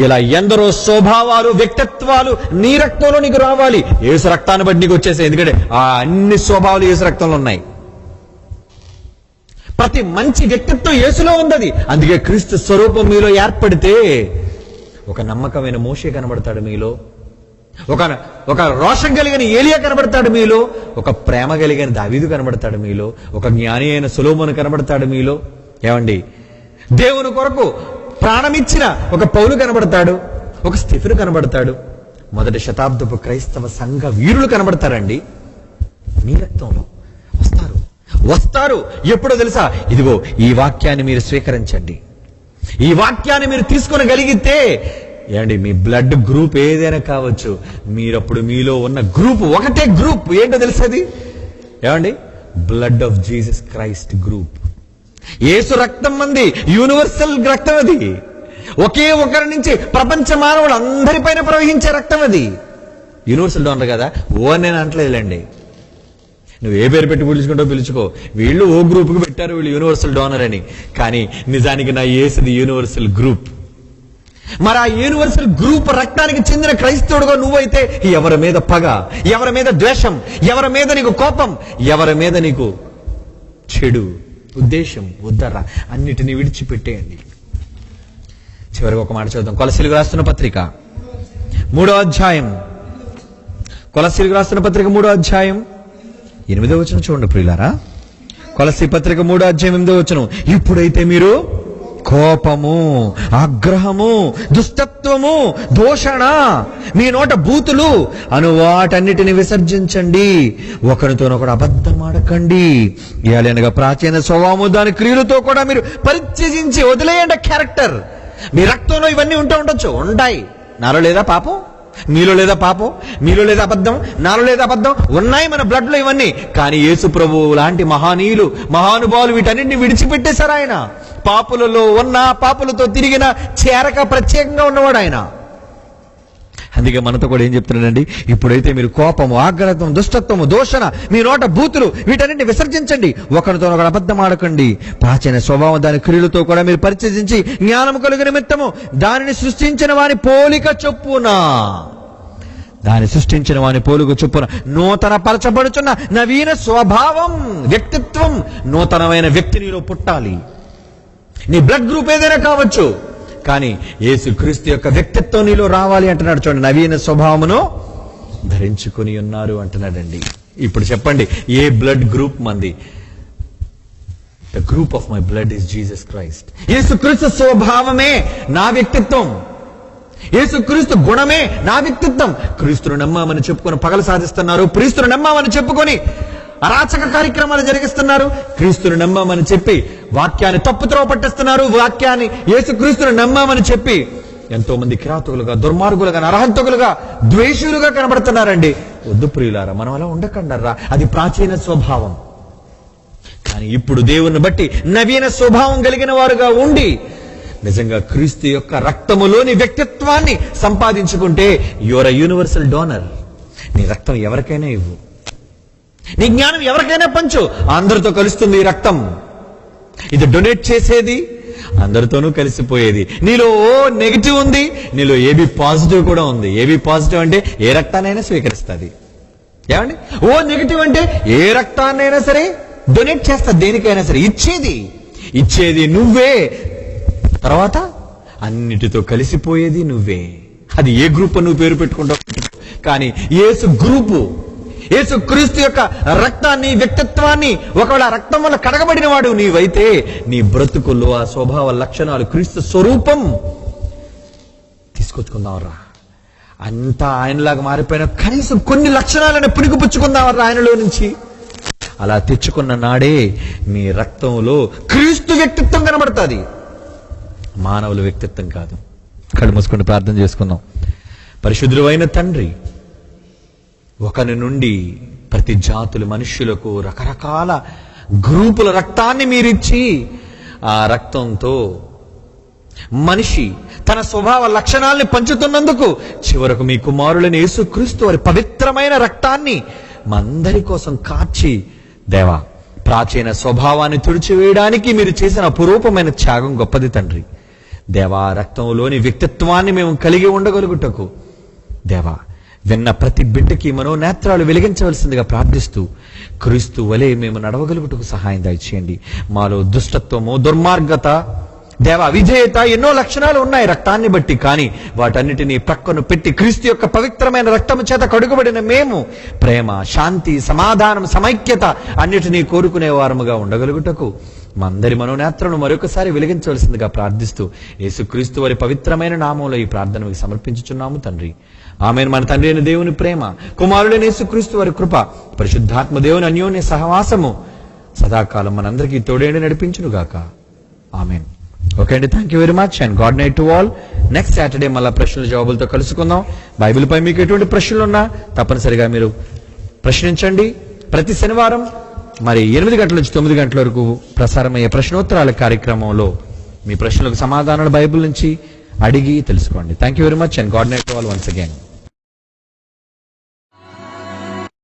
ఇలా ఎందరో స్వభావాలు, వ్యక్తిత్వాలు నీ రక్తంలో నీకు రావాలి. యేసు రక్తాన్ని బట్టి నీకు వచ్చేసాయి. ఎందుకంటే ఆ అన్ని స్వభావాలు యేసు రక్తంలో ఉన్నాయి. ప్రతి మంచి వ్యక్తిత్వం యేసులో ఉంది. అందుకే క్రీస్తు స్వరూపం మీలో ఏర్పడితే ఒక నమ్మకమైన మోషే కనబడతాడు మీలో, ఒక రోషం కలిగిన ఏలియా కనబడతాడు మీలో, ఒక ప్రేమ కలిగిన దావీదు కనబడతాడు మీలో, ఒక జ్ఞాని అయిన సొలొమోను కనబడతాడు మీలో. ఏమండి, దేవుని కొరకు ప్రాణమిచ్చిన ఒక పౌలు కనబడతాడు, ఒక స్టెఫెను కనబడతాడు, మొదటి శతాబ్దపు క్రైస్తవ సంఘ వీరులు కనబడతారండి. మీ రక్తంలో వస్తారు. ఎప్పుడో తెలుసా? ఇదిగో ఈ వాక్యాన్ని మీరు స్వీకరించండి, ఈ వాక్యాన్ని మీరు తీసుకొనగలిగితే, ఏమండి, మీ బ్లడ్ గ్రూప్ ఏదైనా కావచ్చు, మీరప్పుడు మీలో ఉన్న గ్రూప్ ఒకటే గ్రూప్. ఏంటో తెలుసది? ఏమండి, blood of Jesus Christ group. యేసు రక్తం మంది యూనివర్సల్ రక్తం. అది ఒకే ఒకరి నుంచి ప్రపంచ మానవులందరిపైన ప్రవహించే రక్తం అది. యూనివర్సల్ డోనర్ కదా, ఓ నేను అంటలేదులేండి, నువ్వు ఏ పేరు పెట్టి పిలుచుకుంటో పిలుచుకో. వీళ్ళు ఓ గ్రూప్కి పెట్టారు, వీళ్ళు యూనివర్సల్ డోనర్ అని. కానీ నిజానికి నా యేసుది యూనివర్సల్ గ్రూప్. మరి ఆ యూనివర్సల్ గ్రూప్ రక్తానికి చెందిన క్రైస్తవుడుగా నువ్వైతే ఎవరి మీద పగ, ఎవరి మీద ద్వేషం, ఎవరి మీద నీకు కోపం, ఎవరి మీద నీకు చెడు ఉద్దేశం వద్దరా, అన్నిటినీ విడిచిపెట్టేయండి. చివరికి ఒక మాట చదువుతాం. కొలసీలకు రాస్తున్న పత్రిక 3వ అధ్యాయం, కొలసీలకు రాస్తున్న పత్రిక 3వ అధ్యాయం 8వ వచనం చూడండి ప్రియులారా. కొలసీ పత్రిక 3వ అధ్యాయం 8వ వచనం. ఇప్పుడైతే మీరు కోపము, ఆగ్రహము, దుష్టత్వము, దూషణ, మీ నోట బూతులు అను వాటన్నిటిని విసర్జించండి. ఒకరితోనొకడు అబద్ధం ఆడకండి. ఏలైనగా ప్రాచీన స్వభావము దాని క్రియలతో కూడా మీరు పరిత్యజించి వదిలేయండి. క్యారెక్టర్ మీ రక్తంలో ఇవన్నీ ఉండొచ్చు, ఉంటాయి. నాలో లేదా పాపం, మీలో లేదా పాపం, మీలో లేదా అబద్ధం, నాలో లేదా అబద్ధం, ఉన్నాయి మన బ్లడ్ లో ఇవన్నీ. కానీ యేసు ప్రభువు లాంటి మహానీయులు, మహానుభావులు వీటన్నిటిని విడిచిపెట్టేశారు. ఆయన పాపులలో ఉన్న, పాపులతో తిరిగిన, చేరక ప్రత్యేకంగా ఉన్నవాడు ఆయన. అందుకే మనతో కూడా ఏం చెప్తున్నాడండి, ఇప్పుడైతే మీరు కోపము, ఆగ్రహం, దుష్టత్వము, దూషణ, మీ నోట బూతులు వీటన్నిటిని విసర్జించండి. ఒకరితో ఒకరు అబద్ధం ఆడకండి. ప్రాచీన స్వభావం దాని క్రియలతో కూడా మీరు పరిచయించి జ్ఞానము కలుగు నిమిత్తము దానిని సృష్టించిన వాని పోలిక చొప్పున, దాన్ని సృష్టించిన వాని పోలుగు చొప్పున నూతన పరచబడుచున్న నవీన స్వభావం, వ్యక్తిత్వం, నూతనమైన వ్యక్తి నీలో పుట్టాలి. నీ బ్లడ్ గ్రూప్ ఏదైనా కావచ్చు, కానీ యేసుక్రీస్తు యొక్క వ్యక్తిత్వం నీలో రావాలి అంటున్నాడు. చూడండి, నవీన స్వభావమును ధరించుకుని ఉన్నారు అంటున్నాడండి. ఇప్పుడు చెప్పండి, ఏ బ్లడ్ గ్రూప్ మంది? The group of my blood is Jesus Christ. యేసుక్రీస్తు స్వభావమే నా వ్యక్తిత్వం, యేసుక్రీస్తు గుణమే నా వ్యక్తిత్వం. క్రీస్తును నమ్మామని చెప్పుకొని పగలు సాధిస్తున్నారు, క్రీస్తును నమ్మామని చెప్పుకొని అరాచక కార్యక్రమాలు జరిగిస్తున్నారు, క్రీస్తును నమ్మామని చెప్పి వాక్యాన్ని తప్పుత్రోవ పట్టిస్తున్నారు, వాక్యాన్ని యేసుక్రీస్తును నమ్మామని చెప్పి ఎంతో మంది కిరాతకులుగా, దుర్మార్గులుగా, నరహంతకులుగా, ద్వేషులుగా కనబడుతున్నారండి. వద్దు ప్రియులారా, మనం అలా ఉండకండర్రా, అది ప్రాచీన స్వభావం. కానీ ఇప్పుడు దేవుని బట్టి నవీన స్వభావం కలిగిన వారుగా ఉండి నిజంగా క్రీస్తు యొక్క రక్తములోని వ్యక్తిత్వాన్ని సంపాదించుకుంటే యువర్ యూనివర్సల్ డోనర్. నీ రక్తం ఎవరికైనా ఇవ్వు, నీ జ్ఞానం ఎవరికైనా పంచు, అందరితో కలుస్తుంది ఈ రక్తం. ఇది డొనేట్ చేసేది, అందరితోనూ కలిసిపోయేది. నీలో ఓ నెగిటివ్ ఉంది, నీలో ఏబి పాజిటివ్ కూడా ఉంది. ఏబి పాజిటివ్ అంటే ఏ రక్తాన్నైనా స్వీకరిస్తుంది. ఏమండి, ఓ నెగిటివ్ అంటే ఏ రక్తాన్నైనా సరే డొనేట్ చేస్తుంది, దేనికైనా సరే. ఇచ్చేది నువ్వే, తర్వాత అన్నిటితో కలిసిపోయేది నువ్వే. అది ఏ గ్రూప్ నువ్వు పేరు పెట్టుకుంటావు, కానీ యేసు గ్రూపు, యేసు క్రీస్తు యొక్క రక్తాన్ని, వ్యక్తిత్వాన్ని, ఒకవేళ రక్తం వల్ల కడగబడిన వాడు నీవైతే నీ బ్రతుకుల్లో ఆ స్వభావ లక్షణాలు, క్రీస్తు స్వరూపం తీసుకొచ్చుకుందాంరా. అంతా ఆయనలాగా మారిపోయినా కనీసం కొన్ని లక్షణాలను పుణికిపుచ్చుకుందాంరా ఆయనలో నుంచి. అలా తెచ్చుకున్న నాడే మీ రక్తంలో క్రీస్తు వ్యక్తిత్వం కనబడుతుంది, మానవుల వ్యక్తిత్వం కాదు. కళ్ళు మూసుకొని ప్రార్థన చేసుకుందాం. పరిశుద్ధుడైన తండ్రి, ఒకరి నుండి ప్రతి జాతుల మనుష్యులకు రకరకాల గ్రూపుల రక్తాన్ని మీరిచ్చి ఆ రక్తంతో మనిషి తన స్వభావ లక్షణాలని పంచుతున్నందుకు చివరకు మీ కుమారులని యేసుక్రీస్తు వారి పవిత్రమైన రక్తాన్ని మందరి కోసం కార్చి, దేవా, ప్రాచీన స్వభావాన్ని తుడిచివేయడానికి మీరు చేసిన అపురూపమైన త్యాగం గొప్పది తండ్రి. దేవా, రక్తంలోని వ్యక్తిత్వాన్ని మేము కలిగి ఉండగలుగుటకు దేవా, విన్న ప్రతి బిడ్డకి మనోనేత్రాలు వెలిగించవలసిందిగా ప్రార్థిస్తూ క్రీస్తు వలె మేము నడవగలుగుటకు సహాయం దయచేయండి. మాలో దుష్టత్వము, దుర్మార్గత, దేవా, విధేయత, ఎన్నో లక్షణాలు ఉన్నాయి రక్తాన్ని బట్టి. కానీ వాటన్నిటినీ ప్రక్కను పెట్టి క్రీస్తు యొక్క పవిత్రమైన రక్తము చేత కడుగబడిన మేము ప్రేమ, శాంతి, సమాధానం, సమైక్యత అన్నిటినీ కోరుకునే వారముగా ఉండగలుగుటకు మా అందరి మనోనేత్రను మరొకసారి వెలిగించవలసిందిగా ప్రార్థిస్తూ యేసుక్రీస్తు వారి పవిత్రమైన నామంలో ఈ ప్రార్థనకు సమర్పించుచున్నాము తండ్రి. ఆమేన్. మన తండ్రి అయిన దేవుని ప్రేమ, కుమారుడైన యేసుక్రీస్తు వారి కృప, పరిశుద్ధాత్మ దేవుని అన్యోన్య సహవాసము సదాకాలం మనందరికీ తోడేండి నడిపించునుగాక. ఆమేన్. ఓకే అండి, thank you very much and God night to all. Next Saturday మళ్ళీ ప్రశ్నల జవాబులతో కలుసుకుందాం. బైబిల్ పై మీకు ఎటువంటి ప్రశ్నలు ఉన్నా తప్పనిసరిగా మీరు ప్రశ్నించండి. ప్రతి శనివారం మరి 8 గంటల నుంచి 9 గంటల వరకు ప్రసారమయ్యే ప్రశ్నోత్తరాల కార్యక్రమంలో మీ ప్రశ్నలకు సమాధానాలు బైబిల్ నుంచి అడిగి తెలుసుకోండి. Thank you very much and God night all once again.